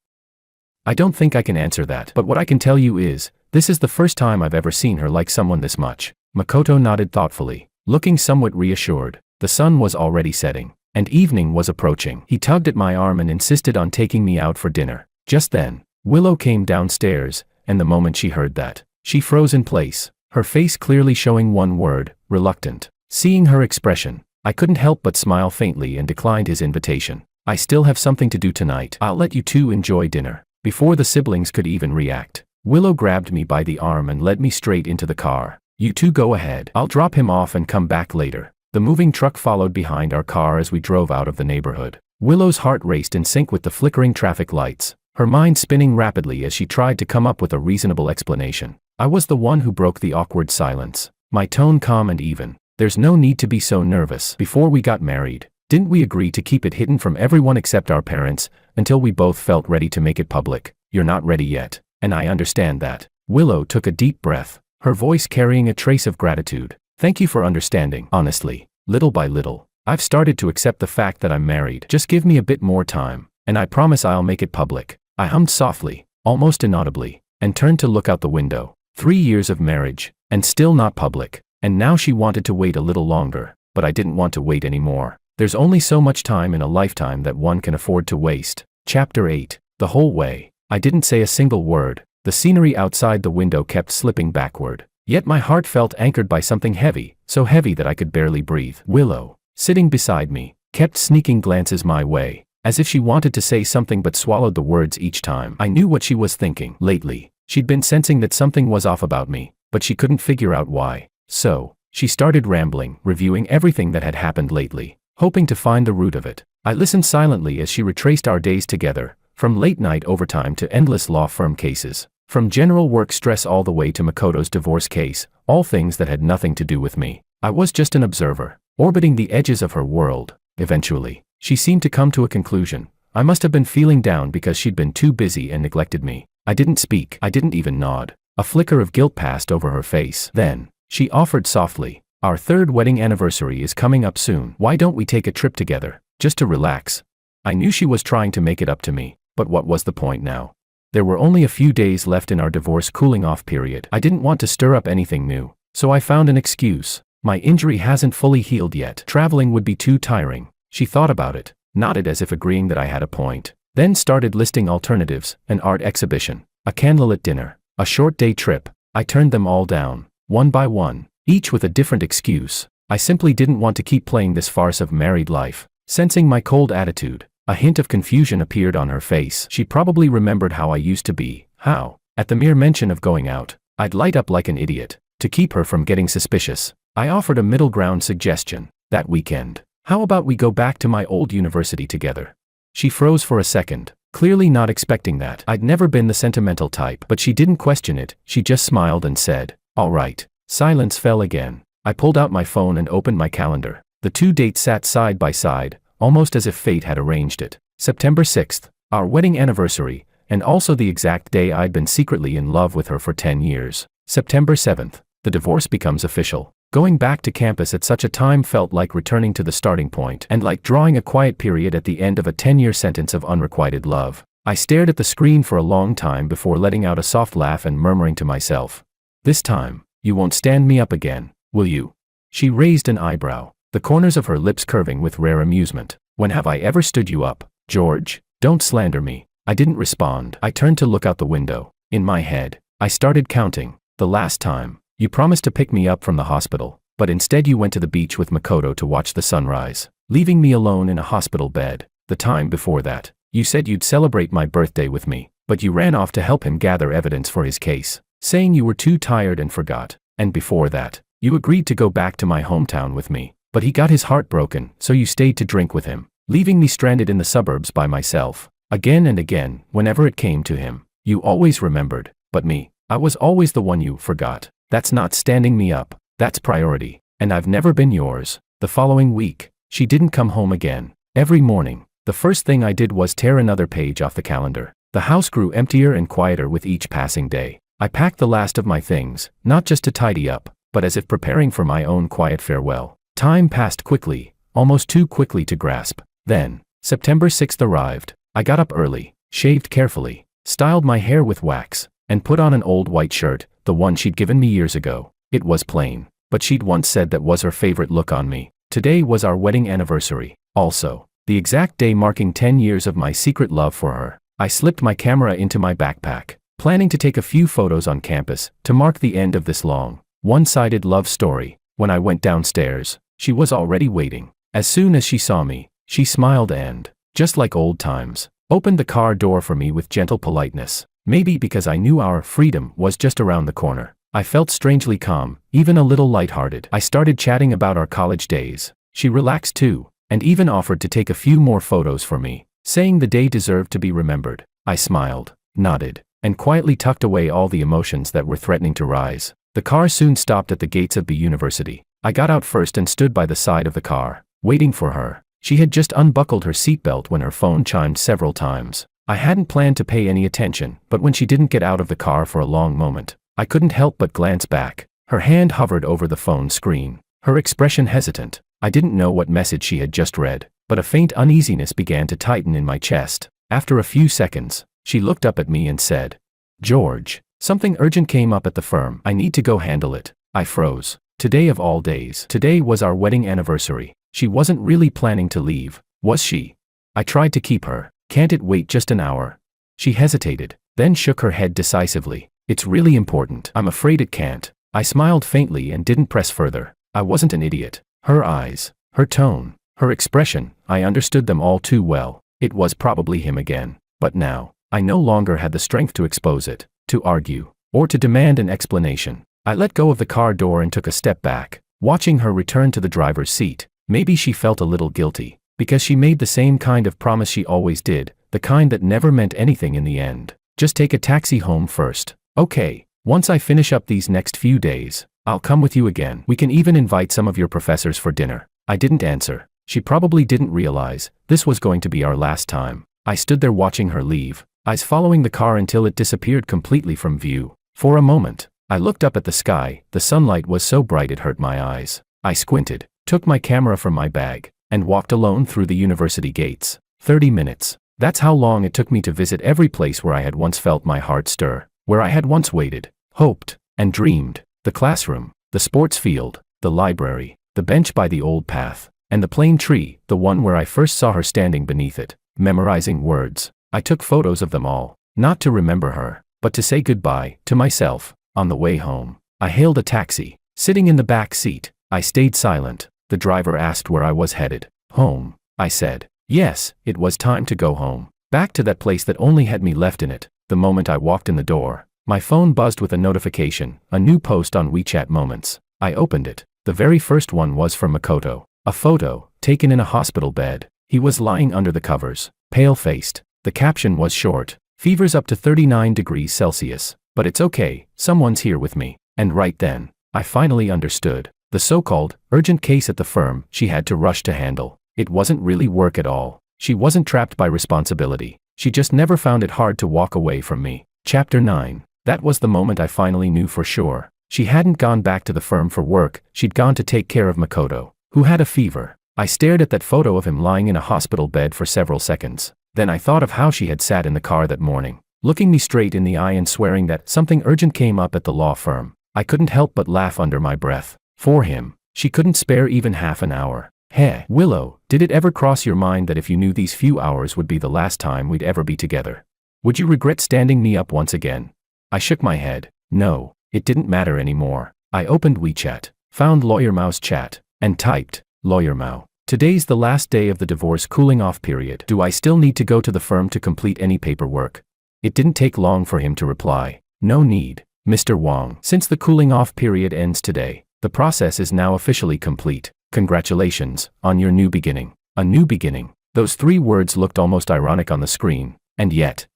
I don't think I can answer that. But what I can tell you is, this is the first time I've ever seen her like someone this much. Makoto nodded thoughtfully, looking somewhat reassured. The sun was already setting, and evening was approaching. He tugged at my arm and insisted on taking me out for dinner. Just then, Willow came downstairs, and the moment she heard that, she froze in place, her face clearly showing one word, reluctant. Seeing her expression, I couldn't help but smile faintly and declined his invitation. I still have something to do tonight. I'll let you two enjoy dinner. Before the siblings could even react, Willow grabbed me by the arm and led me straight into the car. You two go ahead. I'll drop him off and come back later. The moving truck followed behind our car as we drove out of the neighborhood. Willow's heart raced in sync with the flickering traffic lights, her mind spinning rapidly as she tried to come up with a reasonable explanation. I was the one who broke the awkward silence, my tone calm and even. There's no need to be so nervous. Before we got married, didn't we agree to keep it hidden from everyone except our parents, until we both felt ready to make it public? You're not ready yet, and I understand that. Willow took a deep breath, her voice carrying a trace of gratitude. Thank you for understanding. Honestly, little by little, I've started to accept the fact that I'm married. Just give me a bit more time, and I promise I'll make it public. I hummed softly, almost inaudibly, and turned to look out the window. 3 years of marriage, and still not public. And now she wanted to wait a little longer, but I didn't want to wait anymore. There's only so much time in a lifetime that one can afford to waste. Chapter 8. The whole way, I didn't say a single word. The scenery outside the window kept slipping backward. Yet my heart felt anchored by something heavy, so heavy that I could barely breathe. Willow, sitting beside me, kept sneaking glances my way, as if she wanted to say something but swallowed the words each time. I knew what she was thinking. Lately, she'd been sensing that something was off about me, but she couldn't figure out why. So, she started rambling, reviewing everything that had happened lately, hoping to find the root of it. I listened silently as she retraced our days together, from late-night overtime to endless law firm cases, from general work stress all the way to Makoto's divorce case, all things that had nothing to do with me. I was just an observer, orbiting the edges of her world. Eventually, she seemed to come to a conclusion. I must have been feeling down because she'd been too busy and neglected me. I didn't speak, I didn't even nod. A flicker of guilt passed over her face. Then, she offered softly, our 3rd wedding anniversary is coming up soon. Why don't we take a trip together, just to relax? I knew she was trying to make it up to me, but what was the point now? There were only a few days left in our divorce cooling off period. I didn't want to stir up anything new, so I found an excuse. My injury hasn't fully healed yet. Traveling would be too tiring. She thought about it, nodded as if agreeing that I had a point, then started listing alternatives: an art exhibition, a candlelit dinner, a short day trip. I turned them all down, one by one, each with a different excuse. I simply didn't want to keep playing this farce of married life. Sensing my cold attitude, A hint of confusion appeared on her face. She probably remembered how I used to be. How? At the mere mention of going out, I'd light up like an idiot. To keep her from getting suspicious, I offered a middle ground suggestion. That weekend, how about we go back to my old university together? She froze for a second, clearly not expecting that. I'd never been the sentimental type, but she didn't question it. She just smiled and said, "All right." Silence fell again. I pulled out my phone and opened my calendar. The two dates sat side by side, almost as if fate had arranged it. September 6th, our wedding anniversary, and also the exact day I'd been secretly in love with her for 10 years. September 7th, the divorce becomes official. Going back to campus at such a time felt like returning to the starting point and like drawing a quiet period at the end of a 10-year sentence of unrequited love. I stared at the screen for a long time before letting out a soft laugh and murmuring to myself, "This time, you won't stand me up again, will you?" She raised an eyebrow, the corners of her lips curving with rare amusement. "When have I ever stood you up, George? Don't slander me." I didn't respond. I turned to look out the window. In my head, I started counting. The last time, you promised to pick me up from the hospital, but instead you went to the beach with Makoto to watch the sunrise, leaving me alone in a hospital bed. The time before that, you said you'd celebrate my birthday with me, but you ran off to help him gather evidence for his case, saying you were too tired and forgot. And before that, you agreed to go back to my hometown with me, but he got his heart broken, so you stayed to drink with him, leaving me stranded in the suburbs by myself. Again and again, whenever it came to him, you always remembered, but me, I was always the one you forgot. That's not standing me up, that's priority, and I've never been yours. The following week, she didn't come home again. Every morning, the first thing I did was tear another page off the calendar. The house grew emptier and quieter with each passing day. I packed the last of my things, not just to tidy up, but as if preparing for my own quiet farewell. Time passed quickly, almost too quickly to grasp. Then, September 6th arrived. I got up early, shaved carefully, styled my hair with wax, and put on an old white shirt, the one she'd given me years ago. It was plain, but she'd once said that was her favorite look on me. Today was our wedding anniversary, also, the exact day marking 10 years of my secret love for her. I slipped my camera into my backpack, planning to take a few photos on campus to mark the end of this long, one-sided love story. When I went downstairs, she was already waiting. As soon as she saw me, she smiled and, just like old times, opened the car door for me with gentle politeness. Maybe because I knew our freedom was just around the corner, I felt strangely calm, even a little lighthearted. I started chatting about our college days. She relaxed too, and even offered to take a few more photos for me, saying the day deserved to be remembered. I smiled, nodded, and quietly tucked away all the emotions that were threatening to rise. The car soon stopped at the gates of the university. I got out first and stood by the side of the car, waiting for her. She had just unbuckled her seatbelt when her phone chimed several times. I hadn't planned to pay any attention, but when she didn't get out of the car for a long moment, I couldn't help but glance back. Her hand hovered over the phone screen, her expression hesitant. I didn't know what message she had just read, but a faint uneasiness began to tighten in my chest. After a few seconds, she looked up at me and said, "George, something urgent came up at the firm. I need to go handle it." I froze. Today of all days. Today was our wedding anniversary. She wasn't really planning to leave, was she? I tried to keep her. "Can't it wait just an hour?" She hesitated, then shook her head decisively. "It's really important." "I'm afraid it can't." I smiled faintly and didn't press further. I wasn't an idiot. Her eyes, her tone, her expression, I understood them all too well. It was probably him again. But now, I no longer had the strength to expose it, to argue, or to demand an explanation. I let go of the car door and took a step back, watching her return to the driver's seat. Maybe she felt a little guilty, because she made the same kind of promise she always did, the kind that never meant anything in the end. "Just take a taxi home first." "Okay, once I finish up these next few days, I'll come with you again. We can even invite some of your professors for dinner." I didn't answer. She probably didn't realize this was going to be our last time. I stood there watching her leave, eyes following the car until it disappeared completely from view. For a moment, I looked up at the sky. The sunlight was so bright it hurt my eyes. I squinted, took my camera from my bag, and walked alone through the university gates. 30 minutes. That's how long it took me to visit every place where I had once felt my heart stir, where I had once waited, hoped, and dreamed. The classroom, the sports field, the library, the bench by the old path, and the plane tree, the one where I first saw her standing beneath it, memorizing words. I took photos of them all, not to remember her, but to say goodbye to myself. On the way home, I hailed a taxi. Sitting in the back seat, I stayed silent. The driver asked where I was headed. "Home," I said. Yes, it was time to go home. Back to that place that only had me left in it. The moment I walked in the door, my phone buzzed with a notification, a new post on WeChat Moments. I opened it. The very first one was from Makoto. A photo, taken in a hospital bed. He was lying under the covers, pale-faced. The caption was short. Fever's up to 39 degrees Celsius. But it's okay, someone's here with me. And right then, I finally understood. The so-called urgent case at the firm she had to rush to handle. It wasn't really work at all. She wasn't trapped by responsibility. She just never found it hard to walk away from me. Chapter 9. That was the moment I finally knew for sure. She hadn't gone back to the firm for work, she'd gone to take care of Makoto, who had a fever. I stared at that photo of him lying in a hospital bed for several seconds. Then I thought of how she had sat in the car that morning, looking me straight in the eye and swearing that something urgent came up at the law firm. I couldn't help but laugh under my breath. For him, she couldn't spare even half an hour. Hey, Willow, did it ever cross your mind that if you knew these few hours would be the last time we'd ever be together, would you regret standing me up once again? I shook my head. No, it didn't matter anymore. I opened WeChat, found Lawyer Mao's chat, and typed, Lawyer Mao, today's the last day of the divorce cooling off period. Do I still need to go to the firm to complete any paperwork? It didn't take long for him to reply. No need, Mr. Wong. Since the cooling off period ends today, the process is now officially complete. Congratulations on your new beginning. A new beginning. Those 3 words looked almost ironic on the screen, and yet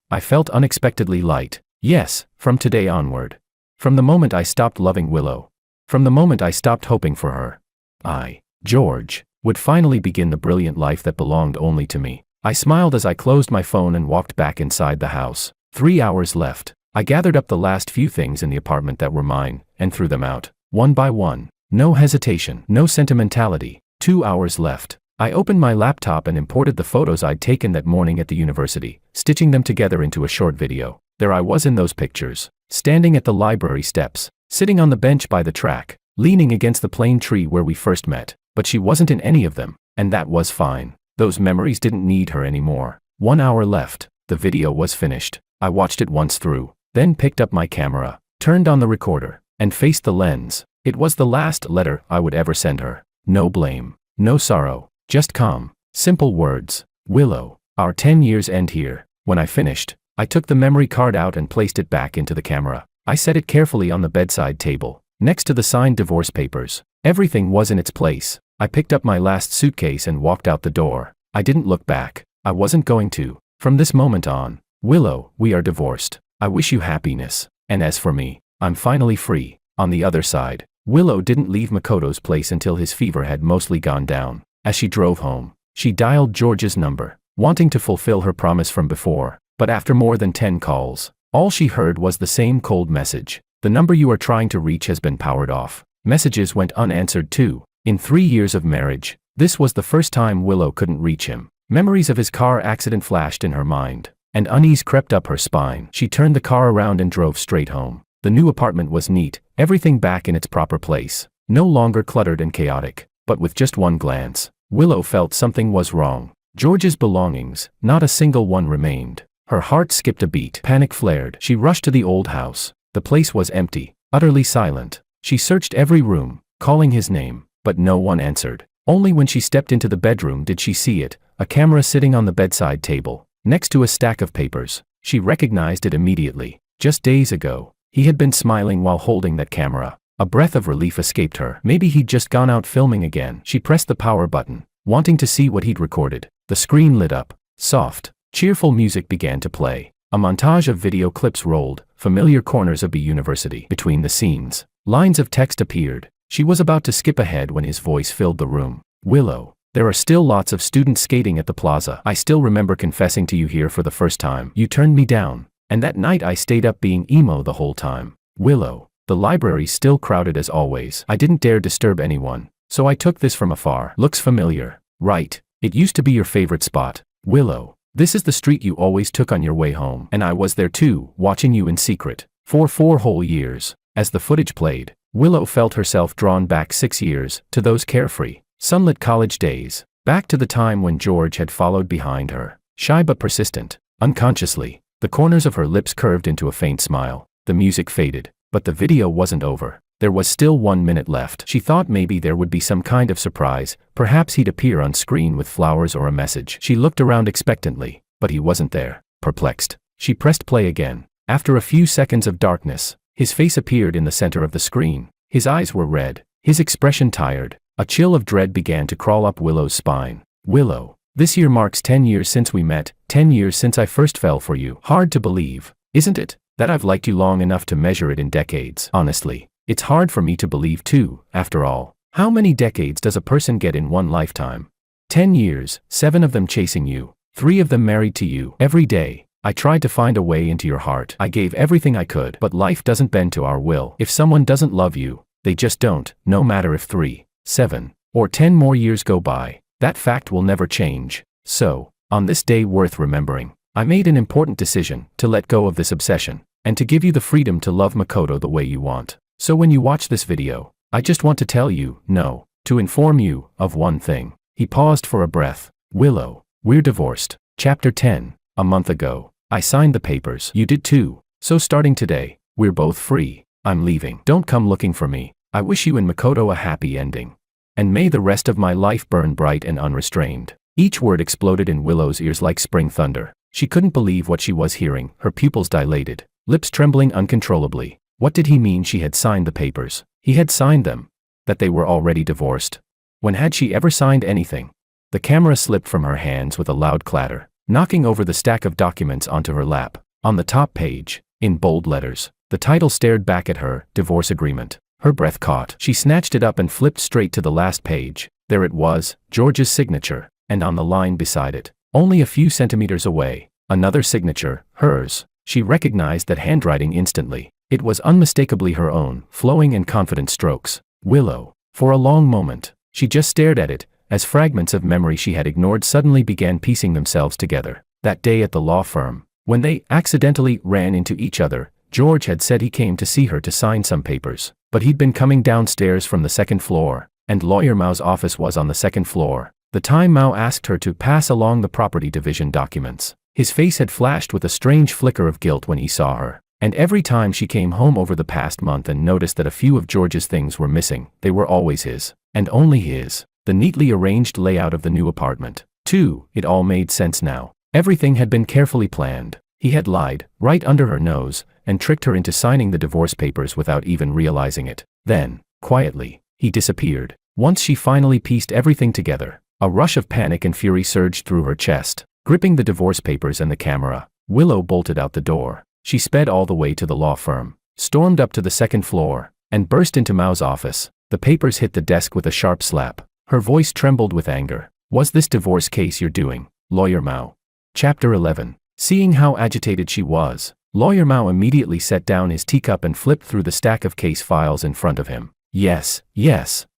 I felt unexpectedly light. Yes, from today onward. From the moment I stopped loving Willow. From the moment I stopped hoping for her. I, George, would finally begin the brilliant life that belonged only to me. I smiled as I closed my phone and walked back inside the house. 3 hours left. I gathered up the last few things in the apartment that were mine, and threw them out, one by one. No hesitation, no sentimentality. 2 hours left. I opened my laptop and imported the photos I'd taken that morning at the university, stitching them together into a short video. There I was in those pictures, standing at the library steps, sitting on the bench by the track, leaning against the plane tree where we first met. But she wasn't in any of them, and that was fine. Those memories didn't need her anymore. 1 hour left. The video was finished. I watched it once through, then picked up my camera, turned on the recorder, and faced the lens. It was the last letter I would ever send her. No blame, no sorrow, just calm, simple words. Willow, our 10 years end here. When I finished, I took the memory card out and placed it back into the camera. I set it carefully on the bedside table, next to the signed divorce papers. Everything was in its place. I picked up my last suitcase and walked out the door. I didn't look back. I wasn't going to. From this moment on, Willow, we are divorced. I wish you happiness. And as for me, I'm finally free. On the other side, Willow didn't leave Makoto's place until his fever had mostly gone down. As she drove home, she dialed George's number, wanting to fulfill her promise from before. But after more than 10 calls, all she heard was the same cold message. The number you are trying to reach has been powered off. Messages went unanswered too. In 3 years of marriage, this was the first time Willow couldn't reach him. Memories of his car accident flashed in her mind, and unease crept up her spine. She turned the car around and drove straight home. The new apartment was neat, everything back in its proper place, no longer cluttered and chaotic. But with just one glance, Willow felt something was wrong. George's belongings, not a single one remained. Her heart skipped a beat. Panic flared. She rushed to the old house. The place was empty, utterly silent. She searched every room, calling his name, but no one answered. Only when she stepped into the bedroom did she see it, a camera sitting on the bedside table, next to a stack of papers. She recognized it immediately. Just days ago, he had been smiling while holding that camera. A breath of relief escaped her. Maybe he'd just gone out filming again. She pressed the power button, wanting to see what he'd recorded. The screen lit up. Soft, cheerful music began to play. A montage of video clips rolled, familiar corners of the university. Between the scenes, lines of text appeared. She was about to skip ahead when his voice filled the room. Willow, there are still lots of students skating at the plaza. I still remember confessing to you here for the first time. You turned me down, and that night I stayed up being emo the whole time. Willow, the library's still crowded as always. I didn't dare disturb anyone, so I took this from afar. Looks familiar, right? It used to be your favorite spot. Willow, this is the street you always took on your way home. And I was there too, watching you in secret, for 4 whole years. As the footage played, Willow felt herself drawn back 6 years, to those carefree, sunlit college days, back to the time when George had followed behind her, shy but persistent. Unconsciously, the corners of her lips curved into a faint smile. The music faded, but the video wasn't over. There was still 1 minute left. She thought maybe there would be some kind of surprise, perhaps he'd appear on screen with flowers or a message. She looked around expectantly, but he wasn't there. Perplexed, she pressed play again. After a few seconds of darkness, his face appeared in the center of the screen. His eyes were red, his expression tired. A chill of dread began to crawl up Willow's spine. Willow, this year marks 10 years since we met, 10 years since I first fell for you. Hard to believe, isn't it, that I've liked you long enough to measure it in decades? Honestly, it's hard for me to believe too, after all. How many decades does a person get in one lifetime? 10 years, 7 of them chasing you, 3 of them married to you. Every day, I tried to find a way into your heart. I gave everything I could, but life doesn't bend to our will. If someone doesn't love you, they just don't, no matter if 3, 7, or 10 more years go by. That fact will never change. So, on this day worth remembering, I made an important decision to let go of this obsession, and to give you the freedom to love Makoto the way you want. So when you watch this video, I just want to tell you, no, to inform you of one thing. He paused for a breath. Willow, we're divorced. Chapter 10. A month ago, I signed the papers. You did too. So starting today, we're both free. I'm leaving. Don't come looking for me. I wish you and Makoto a happy ending. And may the rest of my life burn bright and unrestrained. Each word exploded in Willow's ears like spring thunder. She couldn't believe what she was hearing, her pupils dilated, lips trembling uncontrollably. What did he mean she had signed the papers? He had signed them. That they were already divorced. When had she ever signed anything? The camera slipped from her hands with a loud clatter, knocking over the stack of documents onto her lap. On the top page, in bold letters, the title stared back at her, Divorce Agreement. Her breath caught. She snatched it up and flipped straight to the last page. There it was, George's signature, and on the line beside it, only a few centimeters away, another signature, hers. She recognized that handwriting instantly. It was unmistakably her own, flowing and confident strokes. Willow. For a long moment, she just stared at it, as fragments of memory she had ignored suddenly began piecing themselves together. That day at the law firm, when they accidentally ran into each other, George had said he came to see her to sign some papers, but he'd been coming downstairs from the second floor, and Lawyer Mao's office was on the second floor. The time Mao asked her to pass along the property division documents, his face had flashed with a strange flicker of guilt when he saw her. And every time she came home over the past month and noticed that a few of George's things were missing, they were always his, and only his. The neatly arranged layout of the new apartment, too, it all made sense now. Everything had been carefully planned. He had lied, right under her nose, and tricked her into signing the divorce papers without even realizing it. Then, quietly, he disappeared. Once she finally pieced everything together, a rush of panic and fury surged through her chest. Gripping the divorce papers and the camera, Willow bolted out the door. She sped all the way to the law firm, stormed up to the second floor, and burst into Mao's office. The papers hit the desk with a sharp slap. Her voice trembled with anger. "What's this divorce case you're doing, Lawyer Mao?" Chapter 11. Seeing how agitated she was, Lawyer Mao immediately set down his teacup and flipped through the stack of case files in front of him. Yes,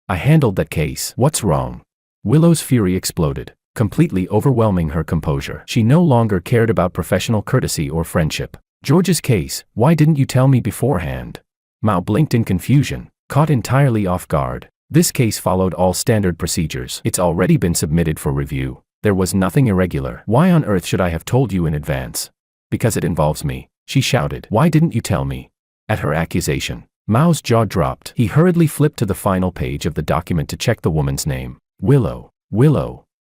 I handled that case. What's wrong?" Willow's fury exploded, completely overwhelming her composure. She no longer cared about professional courtesy or friendship. "George's case, why didn't you tell me beforehand?" Mao blinked in confusion, caught entirely off guard. This case followed all standard procedures. It's already been submitted for review. There was nothing irregular. "Why on earth should I have told you in advance?" "Because it involves me," she shouted. "Why didn't you tell me?" At her accusation, Mao's jaw dropped. He hurriedly flipped to the final page of the document to check the woman's name. Willow.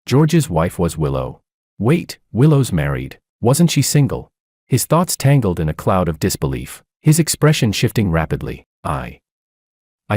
George's wife was Willow. Wait, Willow's married. Wasn't she single? His thoughts tangled in a cloud of disbelief, his expression shifting rapidly. I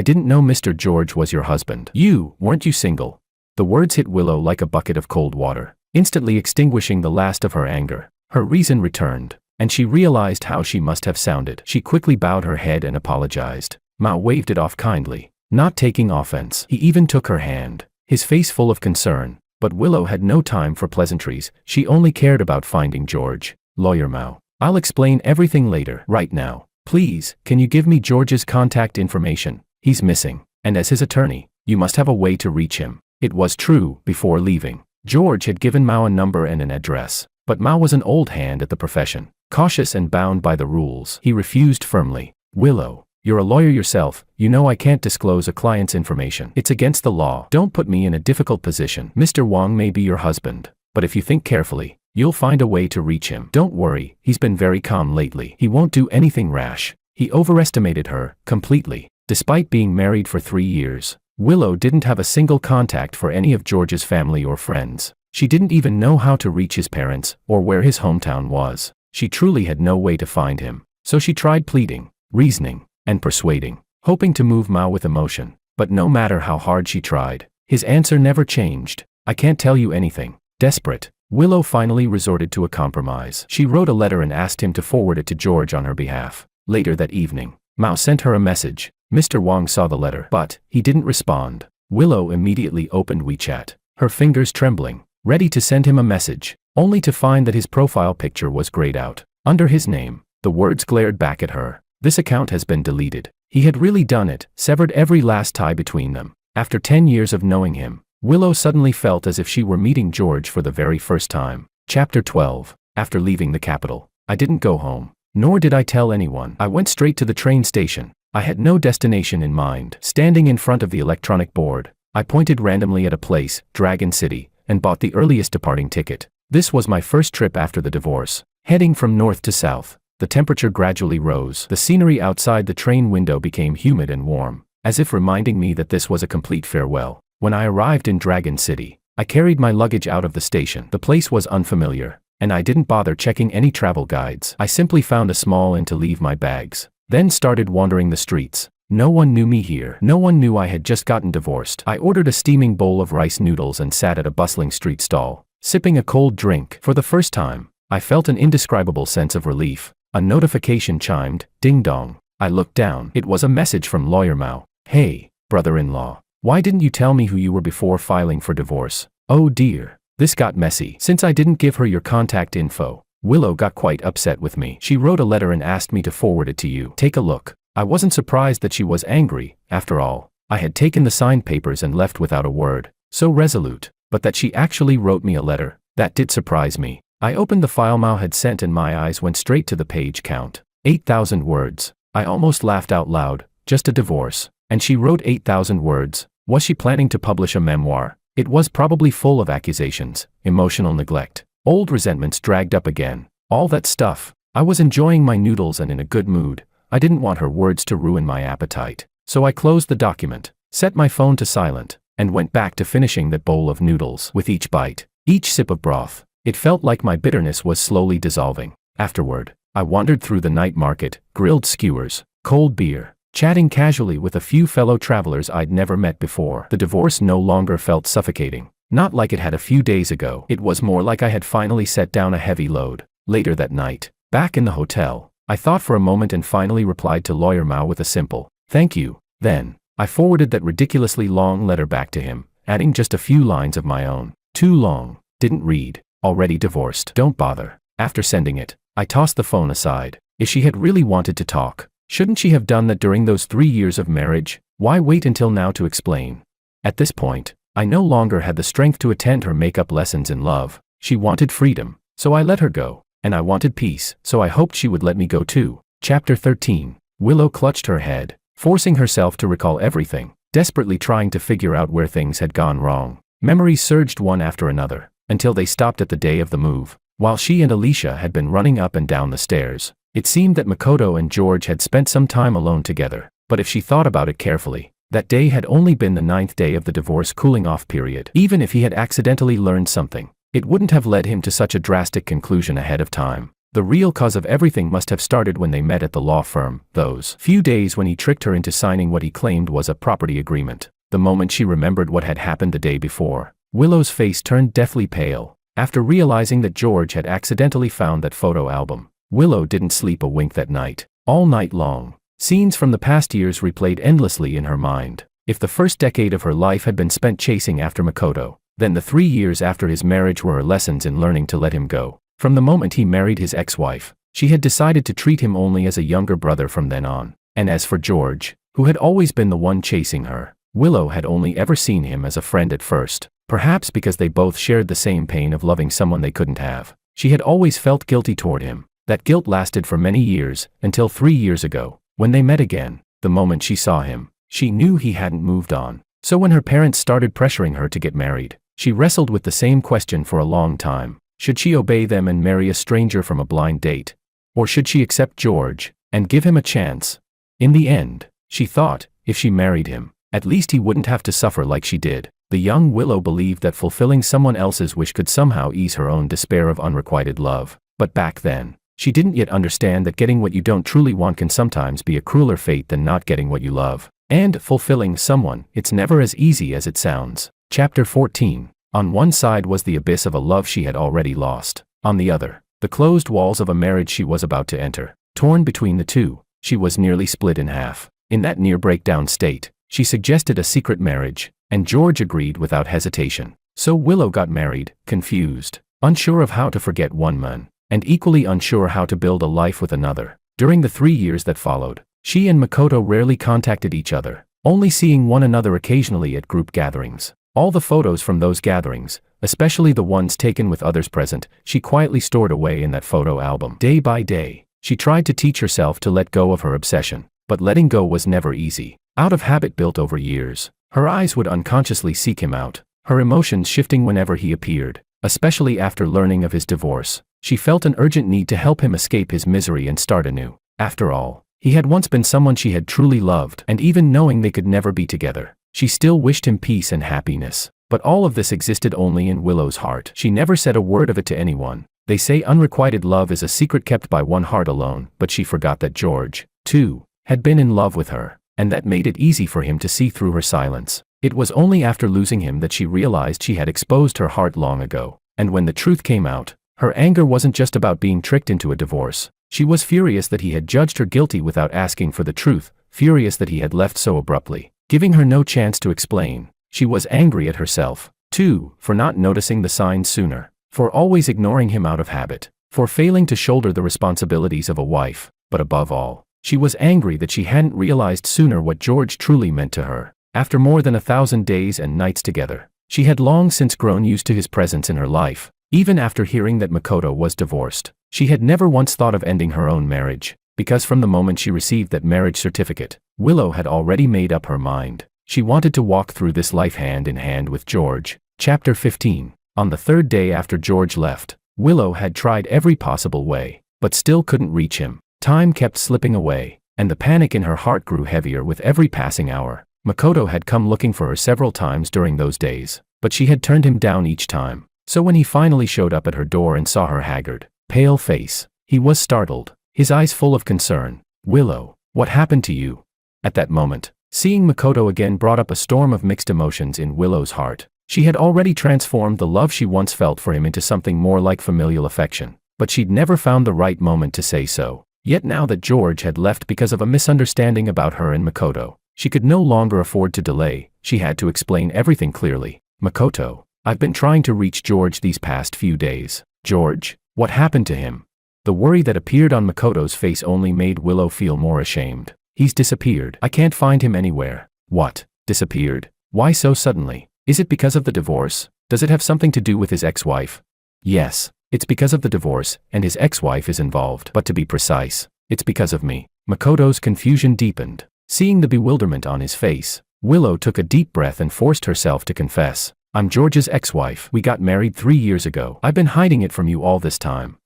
didn't know Mr. George was your husband. Weren't you single?" The words hit Willow like a bucket of cold water, instantly extinguishing the last of her anger. Her reason returned, and she realized how she must have sounded. She quickly bowed her head and apologized. Mao waved it off kindly, not taking offense. He even took her hand, his face full of concern. But Willow had no time for pleasantries. She only cared about finding George. "Lawyer Mao, I'll explain everything later. Right now, please, can you give me George's contact information? He's missing, and as his attorney, you must have a way to reach him." It was true, before leaving, George had given Mao a number and an address, but Mao was an old hand at the profession, cautious and bound by the rules. He refused firmly. "Willow, you're a lawyer yourself, you know I can't disclose a client's information. It's against the law. Don't put me in a difficult position. Mr. Wang may be your husband, but if you think carefully, you'll find a way to reach him. Don't worry, he's been very calm lately. He won't do anything rash." He overestimated her, completely. Despite being married for 3 years, Willow didn't have a single contact for any of George's family or friends. She didn't even know how to reach his parents or where his hometown was. She truly had no way to find him. So she tried pleading, reasoning, and persuading, hoping to move Mao with emotion. But no matter how hard she tried, his answer never changed. "I can't tell you anything." Desperate, Willow finally resorted to a compromise. She wrote a letter and asked him to forward it to George on her behalf. Later that evening, Mao sent her a message. Mr. Wang saw the letter, but he didn't respond. Willow immediately opened WeChat, her fingers trembling, ready to send him a message, only to find that his profile picture was grayed out. Under his name, the words glared back at her. "This account has been deleted." He had really done it, severed every last tie between them. After 10 years of knowing him, Willow suddenly felt as if she were meeting George for the very first time. Chapter 12. After leaving the capital, I didn't go home, nor did I tell anyone. I went straight to the train station. I had no destination in mind. Standing in front of the electronic board, I pointed randomly at a place, Dragon City, and bought the earliest departing ticket. This was my first trip after the divorce. Heading from north to south, the temperature gradually rose. The scenery outside the train window became humid and warm, as if reminding me that this was a complete farewell. When I arrived in Dragon City, I carried my luggage out of the station. The place was unfamiliar, and I didn't bother checking any travel guides. I simply found a small inn to leave my bags, then started wandering the streets. No one knew me here. No one knew I had just gotten divorced. I ordered a steaming bowl of rice noodles and sat at a bustling street stall, sipping a cold drink. For the first time, I felt an indescribable sense of relief. A notification chimed, ding dong. I looked down. It was a message from Lawyer Mao. "Hey, brother-in-law. Why didn't you tell me who you were before filing for divorce?" Oh dear. This got messy. Since I didn't give her your contact info, Willow got quite upset with me. She wrote a letter and asked me to forward it to you. Take a look. I wasn't surprised that she was angry. After all, I had taken the signed papers and left without a word. So resolute. But that she actually wrote me a letter, that did surprise me. I opened the file Mao had sent and my eyes went straight to the page count. 8,000 words. I almost laughed out loud. Just a divorce. And she wrote 8,000 words. Was she planning to publish a memoir? It was probably full of accusations, emotional neglect, old resentments dragged up again. All that stuff. I was enjoying my noodles and in a good mood. I didn't want her words to ruin my appetite. So I closed the document, set my phone to silent, and went back to finishing that bowl of noodles. With each bite, each sip of broth, it felt like my bitterness was slowly dissolving. Afterward, I wandered through the night market, grilled skewers, cold beer, chatting casually with a few fellow travelers I'd never met before. The divorce no longer felt suffocating. Not like it had a few days ago. It was more like I had finally set down a heavy load. Later that night, back in the hotel, I thought for a moment and finally replied to Lawyer Mao with a simple, "Thank you." Then, I forwarded that ridiculously long letter back to him, adding just a few lines of my own. Too long. Didn't read. Already divorced. Don't bother. After sending it, I tossed the phone aside. If she had really wanted to talk, shouldn't she have done that during those 3 years of marriage? Why wait until now to explain? At this point, I no longer had the strength to attend her makeup lessons in love. She wanted freedom, so I let her go. And I wanted peace, so I hoped she would let me go too. Chapter 13. Willow clutched her head, forcing herself to recall everything, desperately trying to figure out where things had gone wrong. Memories surged one after another, until they stopped at the day of the move. While she and Alicia had been running up and down the stairs, it seemed that Makoto and George had spent some time alone together. But if she thought about it carefully, that day had only been the 9th day of the divorce cooling-off period. Even if he had accidentally learned something, it wouldn't have led him to such a drastic conclusion ahead of time. The real cause of everything must have started when they met at the law firm, those few days when he tricked her into signing what he claimed was a property agreement. The moment she remembered what had happened the day before, Willow's face turned deathly pale. After realizing that George had accidentally found that photo album, Willow didn't sleep a wink that night. All night long, scenes from the past years replayed endlessly in her mind. If the first decade of her life had been spent chasing after Makoto, then the 3 years after his marriage were her lessons in learning to let him go. From the moment he married his ex-wife, she had decided to treat him only as a younger brother from then on. And as for George, who had always been the one chasing her, Willow had only ever seen him as a friend at first. Perhaps because they both shared the same pain of loving someone they couldn't have. She had always felt guilty toward him. That guilt lasted for many years, until 3 years ago, when they met again. The moment she saw him, she knew he hadn't moved on. So when her parents started pressuring her to get married, she wrestled with the same question for a long time. Should she obey them and marry a stranger from a blind date? Or should she accept George, and give him a chance? In the end, she thought, if she married him, at least he wouldn't have to suffer like she did. The young Willow believed that fulfilling someone else's wish could somehow ease her own despair of unrequited love. But back then, she didn't yet understand that getting what you don't truly want can sometimes be a crueler fate than not getting what you love. And fulfilling someone, it's never as easy as it sounds. Chapter 14. On one side was the abyss of a love she had already lost. On the other, the closed walls of a marriage she was about to enter. Torn between the two, she was nearly split in half. In that near breakdown state, she suggested a secret marriage, and George agreed without hesitation. So Willow got married, confused, unsure of how to forget one man, and equally unsure how to build a life with another. During the 3 years that followed, she and Makoto rarely contacted each other, only seeing one another occasionally at group gatherings. All the photos from those gatherings, especially the ones taken with others present, she quietly stored away in that photo album. Day by day, she tried to teach herself to let go of her obsession, but letting go was never easy. Out of habit built over years, her eyes would unconsciously seek him out, her emotions shifting whenever he appeared. Especially after learning of his divorce, she felt an urgent need to help him escape his misery and start anew. After all, he had once been someone she had truly loved, and even knowing they could never be together, she still wished him peace and happiness. But all of this existed only in Willow's heart. She never said a word of it to anyone. They say unrequited love is a secret kept by one heart alone, but she forgot that George, too, had been in love with her, and that made it easy for him to see through her silence. It was only after losing him that she realized she had exposed her heart long ago. And when the truth came out, her anger wasn't just about being tricked into a divorce. She was furious that he had judged her guilty without asking for the truth, furious that he had left so abruptly, giving her no chance to explain. She was angry at herself, too, for not noticing the signs sooner, for always ignoring him out of habit, for failing to shoulder the responsibilities of a wife. But above all, she was angry that she hadn't realized sooner what George truly meant to her. After more than 1,000 days and nights together, she had long since grown used to his presence in her life. Even after hearing that Makoto was divorced, she had never once thought of ending her own marriage, because from the moment she received that marriage certificate, Willow had already made up her mind. She wanted to walk through this life hand in hand with George. Chapter 15. On the third day after George left, Willow had tried every possible way, but still couldn't reach him. Time kept slipping away, and the panic in her heart grew heavier with every passing hour. Makoto had come looking for her several times during those days, but she had turned him down each time. So when he finally showed up at her door and saw her haggard, pale face, he was startled, his eyes full of concern. "Willow, what happened to you?" At that moment, seeing Makoto again brought up a storm of mixed emotions in Willow's heart. She had already transformed the love she once felt for him into something more like familial affection, but she'd never found the right moment to say so. Yet now that George had left because of a misunderstanding about her and Makoto, she could no longer afford to delay. She had to explain everything clearly. "Makoto, I've been trying to reach George these past few days." "George? What happened to him?" The worry that appeared on Makoto's face only made Willow feel more ashamed. "He's disappeared. I can't find him anywhere." "What? Disappeared? Why so suddenly? Is it because of the divorce? Does it have something to do with his ex-wife?" "Yes, it's because of the divorce, and his ex-wife is involved. But to be precise, it's because of me." Makoto's confusion deepened. Seeing the bewilderment on his face, Willow took a deep breath and forced herself to confess. "I'm George's ex-wife. We got married 3 years ago. I've been hiding it from you all this time."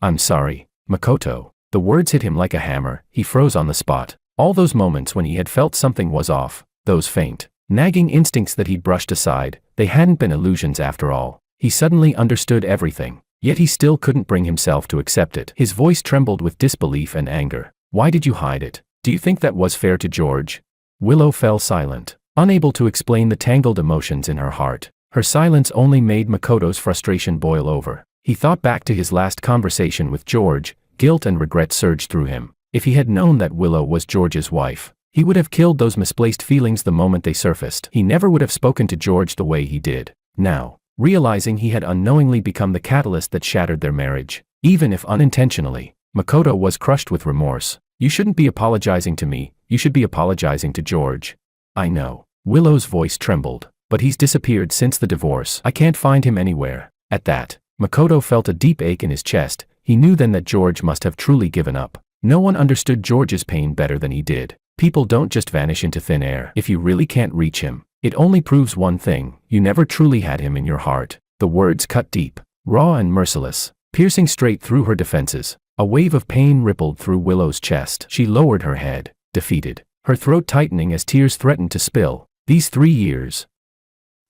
"I'm sorry, Makoto." The words hit him like a hammer. He froze on the spot. All those moments when he had felt something was off, those faint, nagging instincts that he'd brushed aside, they hadn't been illusions after all. He suddenly understood everything, yet he still couldn't bring himself to accept it. His voice trembled with disbelief and anger. "Why did you hide it? Do you think that was fair to George?" Willow fell silent, unable to explain the tangled emotions in her heart. Her silence only made Makoto's frustration boil over. He thought back to his last conversation with George. Guilt and regret surged through him. If he had known that Willow was George's wife, he would have killed those misplaced feelings the moment they surfaced. He never would have spoken to George the way he did. Now, realizing he had unknowingly become the catalyst that shattered their marriage, even if unintentionally, Makoto was crushed with remorse. "You shouldn't be apologizing to me, you should be apologizing to George." "I know." Willow's voice trembled. "But he's disappeared since the divorce. I can't find him anywhere." At that, Makoto felt a deep ache in his chest. He knew then that George must have truly given up. No one understood George's pain better than he did. People don't just vanish into thin air. If you really can't reach him, it only proves one thing: you never truly had him in your heart. The words cut deep, raw and merciless, piercing straight through her defenses. A wave of pain rippled through Willow's chest. She lowered her head, defeated, her throat tightening as tears threatened to spill. These 3 years.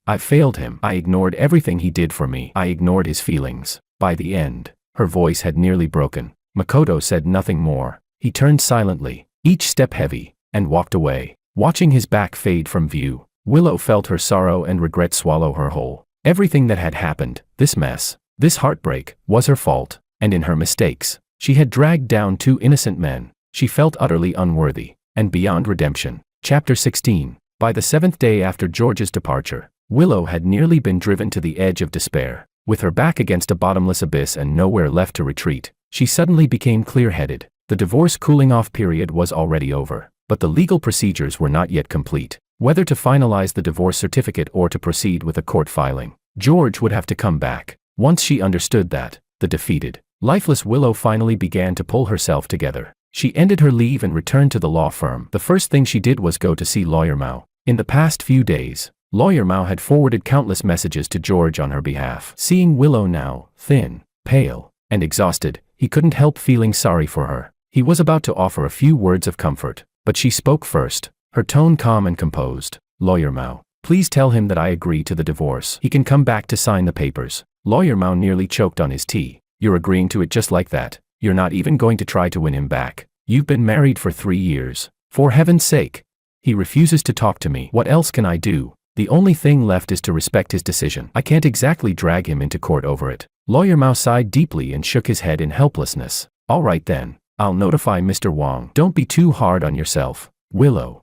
I failed him. I ignored everything he did for me. I ignored his feelings. By the end, her voice had nearly broken. Makoto said nothing more. He turned silently, each step heavy, and walked away. Watching his back fade from view, Willow felt her sorrow and regret swallow her whole. Everything that had happened, this mess, this heartbreak, was her fault, and in her mistakes, she had dragged down 2 innocent men. She felt utterly unworthy, and beyond redemption. Chapter 16. By the 7th day after George's departure, Willow had nearly been driven to the edge of despair. With her back against a bottomless abyss and nowhere left to retreat, she suddenly became clear-headed. The divorce cooling-off period was already over, but the legal procedures were not yet complete. Whether to finalize the divorce certificate or to proceed with a court filing, George would have to come back. Once she understood that, the defeated, lifeless Willow finally began to pull herself together. She ended her leave and returned to the law firm. The first thing she did was go to see Lawyer Mao. In the past few days, Lawyer Mao had forwarded countless messages to George on her behalf. Seeing Willow now, thin, pale, and exhausted, he couldn't help feeling sorry for her. He was about to offer a few words of comfort, but she spoke first, her tone calm and composed. Lawyer Mao, please tell him that I agree to the divorce. He can come back to sign the papers. Lawyer Mao nearly choked on his tea. You're agreeing to it just like that? You're not even going to try to win him back? You've been married for 3 years. For heaven's sake. He refuses to talk to me. What else can I do? The only thing left is to respect his decision. I can't exactly drag him into court over it. Lawyer Mao sighed deeply and shook his head in helplessness. All right then, I'll notify Mr. Wang. Don't be too hard on yourself. Willow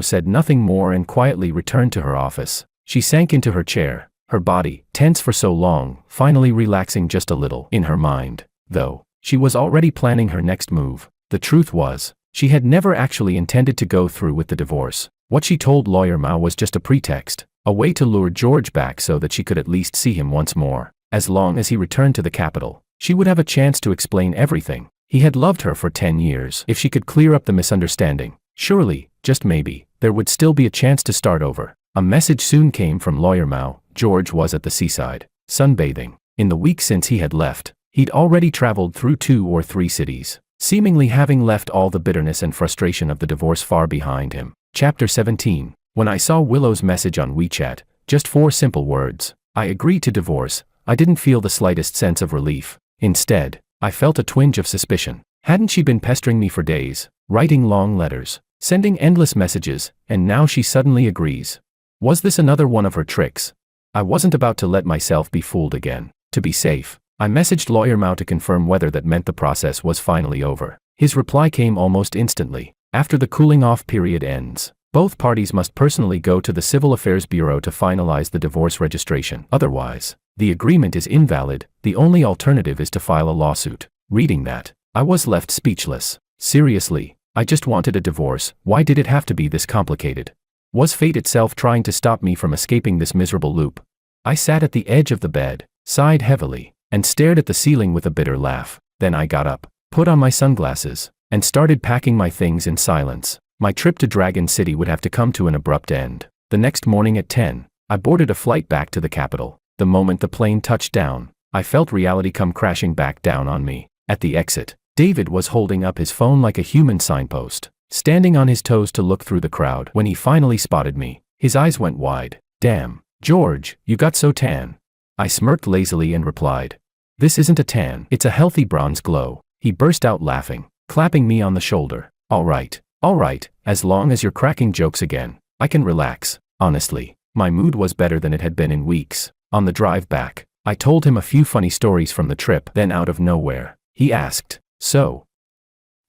said nothing more and quietly returned to her office. She sank into her chair, her body, tense for so long, finally relaxing just a little. In her mind, though, she was already planning her next move. The truth was, she had never actually intended to go through with the divorce. What she told Lawyer Mao was just a pretext, a way to lure George back so that she could at least see him once more. As long as he returned to the capital, she would have a chance to explain everything. He had loved her for 10 years. If she could clear up the misunderstanding, surely, just maybe, there would still be a chance to start over. A message soon came from Lawyer Mao. George was at the seaside, sunbathing. In the week since he had left, he'd already traveled through 2 or 3 cities, seemingly having left all the bitterness and frustration of the divorce far behind him. Chapter 17. When I saw Willow's message on WeChat, just 4 simple words, I agreed to divorce, I didn't feel the slightest sense of relief. Instead, I felt a twinge of suspicion. Hadn't she been pestering me for days, writing long letters, sending endless messages, and now she suddenly agrees? Was this another one of her tricks? I wasn't about to let myself be fooled again. To be safe, I messaged Lawyer Mao to confirm whether that meant the process was finally over. His reply came almost instantly. After the cooling-off period ends, both parties must personally go to the Civil Affairs Bureau to finalize the divorce registration. Otherwise, the agreement is invalid. The only alternative is to file a lawsuit. Reading that, I was left speechless. Seriously, I just wanted a divorce. Why did it have to be this complicated? Was fate itself trying to stop me from escaping this miserable loop? I sat at the edge of the bed, sighed heavily, and stared at the ceiling with a bitter laugh. Then I got up, put on my sunglasses, and started packing my things in silence. My trip to Dragon City would have to come to an abrupt end. The next morning at 10, I boarded a flight back to the capital. The moment the plane touched down, I felt reality come crashing back down on me. At the exit, David was holding up his phone like a human signpost, standing on his toes to look through the crowd. When he finally spotted me, his eyes went wide. Damn, George, you got so tan. I smirked lazily and replied, this isn't a tan, it's a healthy bronze glow. He burst out laughing, clapping me on the shoulder. All right, as long as you're cracking jokes again, I can relax. Honestly, my mood was better than it had been in weeks. On the drive back, I told him a few funny stories from the trip. Then out of nowhere, he asked, so,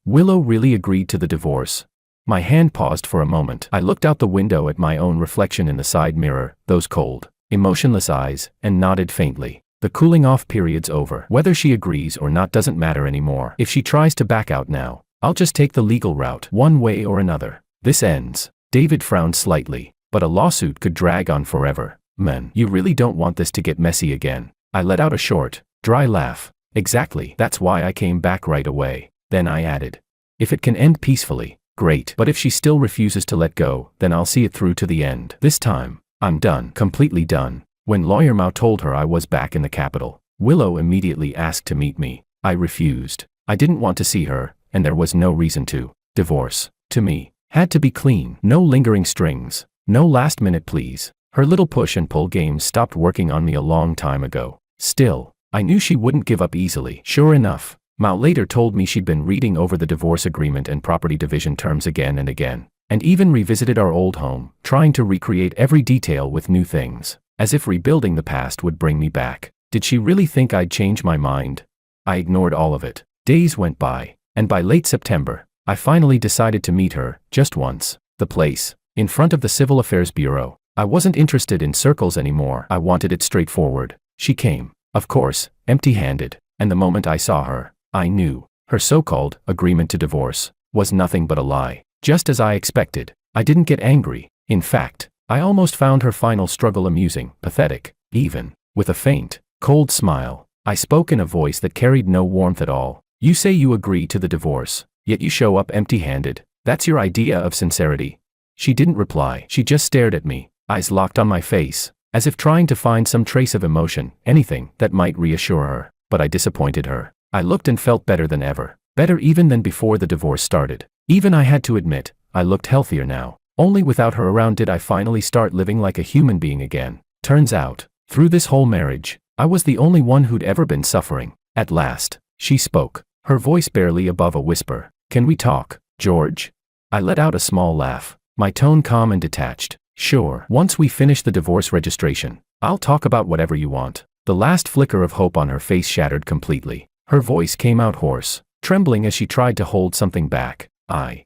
Willow really agreed to the divorce? My hand paused for a moment. I looked out the window at my own reflection in the side mirror, those cold, emotionless eyes, and nodded faintly. The cooling off period's over. Whether she agrees or not doesn't matter anymore. If she tries to back out now, I'll just take the legal route, one way or another. This ends. David frowned slightly, but a lawsuit could drag on forever. Man, you really don't want this to get messy again. I let out a short, dry laugh. Exactly. That's why I came back right away. Then I added, if it can end peacefully, great. But if she still refuses to let go, then I'll see it through to the end. This time, I'm done. Completely done. When Lawyer Mao told her I was back in the capital, Willow immediately asked to meet me. I refused. I didn't want to see her, and there was no reason to. Divorce, to me, Had to be clean, no lingering strings, no last minute please. Her little push and pull games stopped working on me a long time ago. Still, I knew she wouldn't give up easily. Sure enough, Mao later told me she'd been reading over the divorce agreement and property division terms again and again, and even revisited our old home, trying to recreate every detail with new things, as if rebuilding the past would bring me back. Did she really think I'd change my mind? I ignored all of it. Days went by, and by late September, I finally decided to meet her, just once. The place, in front of the Civil Affairs Bureau. I wasn't interested in circles anymore. I wanted it straightforward. She came, of course, empty-handed, and the moment I saw her, I knew her so-called agreement to divorce was nothing but a lie. Just as I expected, I didn't get angry. In fact, I almost found her final struggle amusing, pathetic, even. With a faint, cold smile, I spoke in a voice that carried no warmth at all. You say you agree to the divorce, yet you show up empty-handed. That's your idea of sincerity? She didn't reply. She just stared at me, eyes locked on my face, as if trying to find some trace of emotion, anything that might reassure her. But I disappointed her. I looked and felt better than ever. Better even than before the divorce started. Even I had to admit, I looked healthier now. Only without her around did I finally start living like a human being again. Turns out, through this whole marriage, I was the only one who'd ever been suffering. At last, she spoke, her voice barely above a whisper. Can we talk, George? I let out a small laugh, my tone calm and detached. Sure. Once we finish the divorce registration, I'll talk about whatever you want. The last flicker of hope on her face shattered completely. Her voice came out hoarse, trembling as she tried to hold something back. I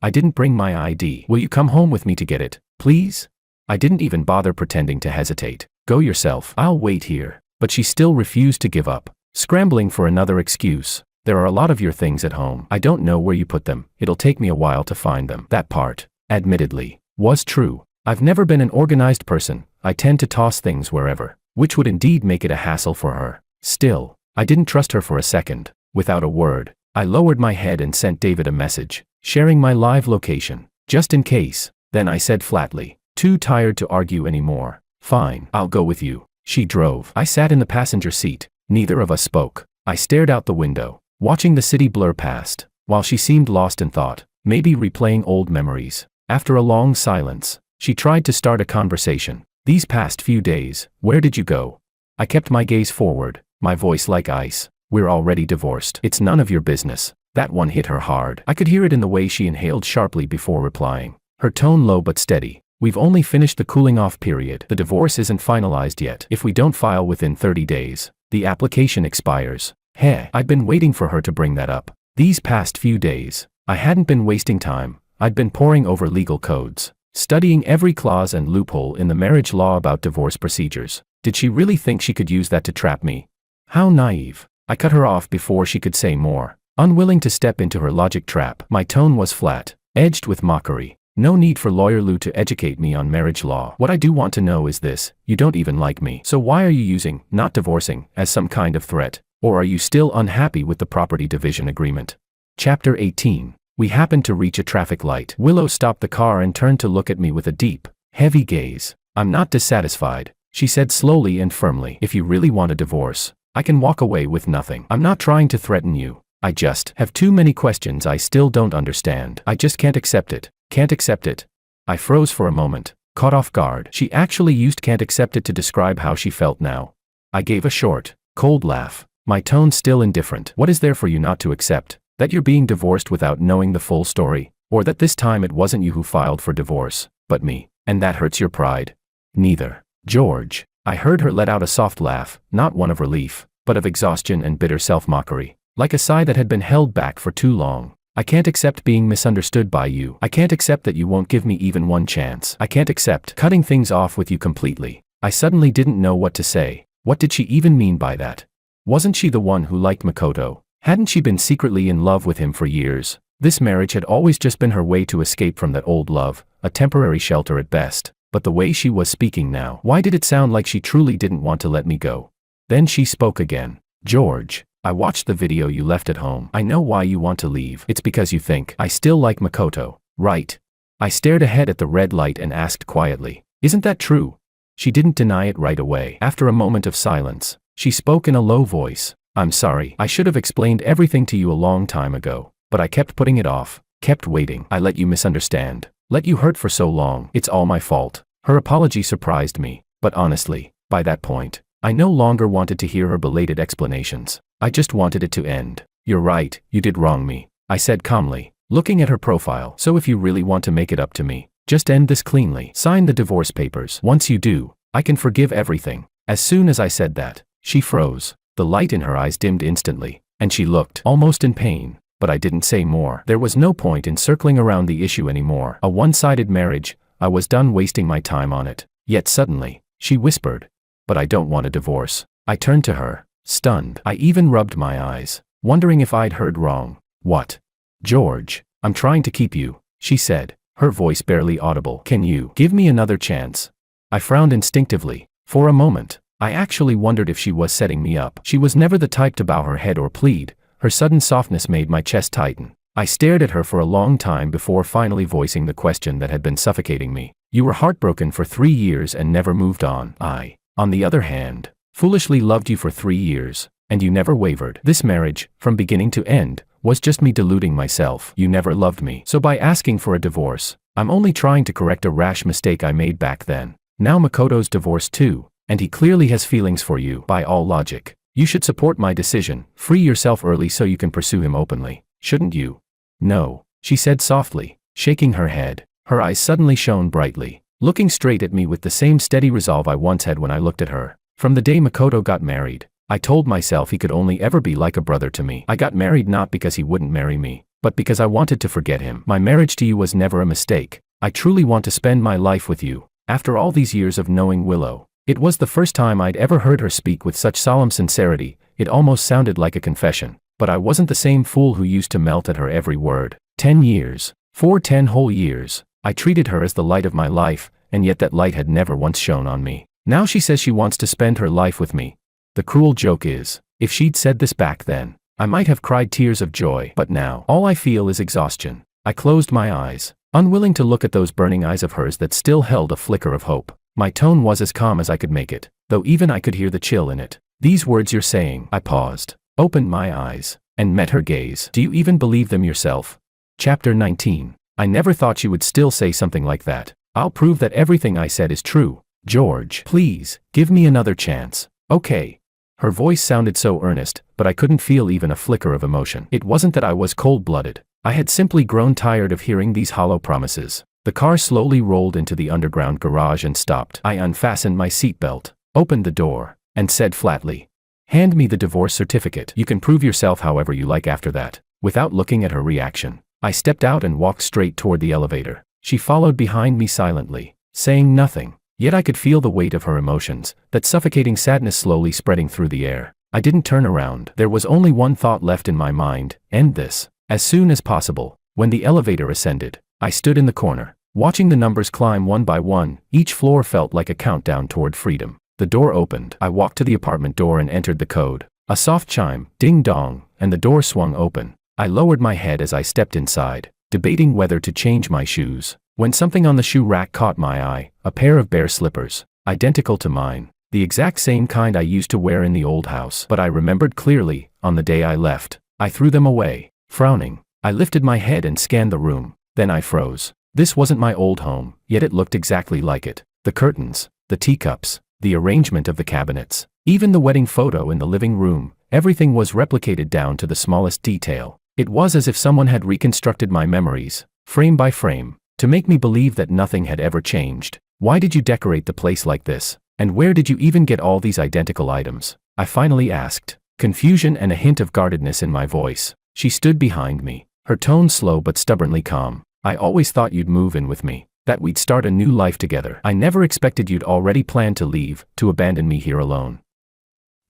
didn't bring my ID. Will you come home with me to get it, please? I didn't even bother pretending to hesitate. Go yourself. I'll wait here. But she still refused to give up, scrambling for another excuse. There are a lot of your things at home. I don't know where you put them. It'll take me a while to find them. That part, admittedly, was true. I've never been an organized person. I tend to toss things wherever, which would indeed make it a hassle for her. Still, I didn't trust her for a second. Without a word, I lowered my head and sent David a message, sharing my live location, just in case. Then I said flatly, too tired to argue anymore. Fine, I'll go with you. She drove. I sat in the passenger seat. Neither of us spoke. I stared out the window, watching the city blur past, while she seemed lost in thought, maybe replaying old memories. After a long silence, she tried to start a conversation. These past few days, where did you go? I kept my gaze forward, my voice like ice. We're already divorced. It's none of your business. That one hit her hard. I could hear it in the way she inhaled sharply before replying, her tone low but steady. We've only finished the cooling off period. The divorce isn't finalized yet. If we don't file within 30 days, the application expires. I'd been waiting for her to bring that up. These past few days, I hadn't been wasting time. I'd been poring over legal codes, studying every clause and loophole in the marriage law about divorce procedures. Did she really think she could use that to trap me? How naive. I cut her off before she could say more, unwilling to step into her logic trap. My tone was flat, edged with mockery. No need for Lawyer Lou to educate me on marriage law. What I do want to know is this: you don't even like me. So why are you using not divorcing as some kind of threat? Or are you still unhappy with the property division agreement? Chapter 18. We happened to reach a traffic light. Willow stopped the car and turned to look at me with a deep, heavy gaze. I'm not dissatisfied, she said slowly and firmly. If you really want a divorce, I can walk away with nothing. I'm not trying to threaten you. I just have too many questions I still don't understand. I just can't accept it. Can't accept it. I froze for a moment, caught off guard. She actually used can't accept it to describe how she felt now. I gave a short, cold laugh, my tone still indifferent. What is there for you not to accept? That you're being divorced without knowing the full story? Or that this time it wasn't you who filed for divorce, but me, and that hurts your pride? Neither. George. I heard her let out a soft laugh, not one of relief, but of exhaustion and bitter self-mockery, like a sigh that had been held back for too long. I can't accept being misunderstood by you. I can't accept that you won't give me even one chance. I can't accept cutting things off with you completely. I suddenly didn't know what to say. What did she even mean by that? Wasn't she the one who liked Makoto? Hadn't she been secretly in love with him for years? This marriage had always just been her way to escape from that old love, a temporary shelter at best. But the way she was speaking now, why did it sound like she truly didn't want to let me go? Then she spoke again. George, I watched the video you left at home. I know why you want to leave. It's because you think I still like Makoto, right? I stared ahead at the red light and asked quietly, isn't that true? She didn't deny it right away. After a moment of silence, she spoke in a low voice. I'm sorry. I should have explained everything to you a long time ago, but I kept putting it off. Kept waiting. I let you misunderstand. Let you hurt for so long. It's all my fault. Her apology surprised me, but honestly, by that point, I no longer wanted to hear her belated explanations. I just wanted it to end. You're right, you did wrong me, I said calmly, looking at her profile. So if you really want to make it up to me, just end this cleanly. Sign the divorce papers. Once you do, I can forgive everything. As soon as I said that, she froze. The light in her eyes dimmed instantly, and she looked almost in pain. But I didn't say more. There was no point in circling around the issue anymore. A one-sided marriage, I was done wasting my time on it. Yet suddenly, she whispered, "But I don't want a divorce." I turned to her, stunned. I even rubbed my eyes, wondering if I'd heard wrong. "What? George, I'm trying to keep you," she said, her voice barely audible. "Can you give me another chance?" I frowned instinctively. For a moment, I actually wondered if she was setting me up. She was never the type to bow her head or plead. Her sudden softness made my chest tighten. I stared at her for a long time before finally voicing the question that had been suffocating me. "You were heartbroken for 3 years and never moved on. I, on the other hand, foolishly loved you for 3 years, and you never wavered. This marriage, from beginning to end, was just me deluding myself. You never loved me. So by asking for a divorce, I'm only trying to correct a rash mistake I made back then. Now Makoto's divorced too, and he clearly has feelings for you. By all logic, you should support my decision. Free yourself early so you can pursue him openly, shouldn't you?" "No," she said softly, shaking her head. Her eyes suddenly shone brightly, looking straight at me with the same steady resolve I once had when I looked at her. "From the day Makoto got married, I told myself he could only ever be like a brother to me. I got married not because he wouldn't marry me, but because I wanted to forget him. My marriage to you was never a mistake. I truly want to spend my life with you." After all these years of knowing Willow, it was the first time I'd ever heard her speak with such solemn sincerity. It almost sounded like a confession. But I wasn't the same fool who used to melt at her every word. 10 years. For 10 whole years, I treated her as the light of my life, and yet that light had never once shone on me. Now she says she wants to spend her life with me. The cruel joke is, if she'd said this back then, I might have cried tears of joy. But now, all I feel is exhaustion. I closed my eyes, unwilling to look at those burning eyes of hers that still held a flicker of hope. My tone was as calm as I could make it, though even I could hear the chill in it. "These words you're saying," I paused, opened my eyes, and met her gaze. "Do you even believe them yourself?" Chapter 19. I never thought she would still say something like that. "I'll prove that everything I said is true. George, please, give me another chance, okay?" Her voice sounded so earnest, but I couldn't feel even a flicker of emotion. It wasn't that I was cold-blooded. I had simply grown tired of hearing these hollow promises. The car slowly rolled into the underground garage and stopped. I unfastened my seatbelt, opened the door, and said flatly, "Hand me the divorce certificate. You can prove yourself however you like after that." Without looking at her reaction, I stepped out and walked straight toward the elevator. She followed behind me silently, saying nothing. Yet I could feel the weight of her emotions, that suffocating sadness slowly spreading through the air. I didn't turn around. There was only one thought left in my mind: end this, as soon as possible. When the elevator ascended, I stood in the corner, watching the numbers climb one by one. Each floor felt like a countdown toward freedom. The door opened. I walked to the apartment door and entered the code. A soft chime, ding-dong, and the door swung open. I lowered my head as I stepped inside, debating whether to change my shoes, when something on the shoe rack caught my eye: a pair of bare slippers, identical to mine, the exact same kind I used to wear in the old house. But I remembered clearly, on the day I left, I threw them away. Frowning, I lifted my head and scanned the room. Then I froze. This wasn't my old home, yet it looked exactly like it. The curtains, the teacups, the arrangement of the cabinets, even the wedding photo in the living room, everything was replicated down to the smallest detail. It was as if someone had reconstructed my memories, frame by frame, to make me believe that nothing had ever changed. "Why did you decorate the place like this? And where did you even get all these identical items?" I finally asked, confusion and a hint of guardedness in my voice. She stood behind me, her tone slow but stubbornly calm. "I always thought you'd move in with me, that we'd start a new life together. I never expected you'd already planned to leave, to abandon me here alone.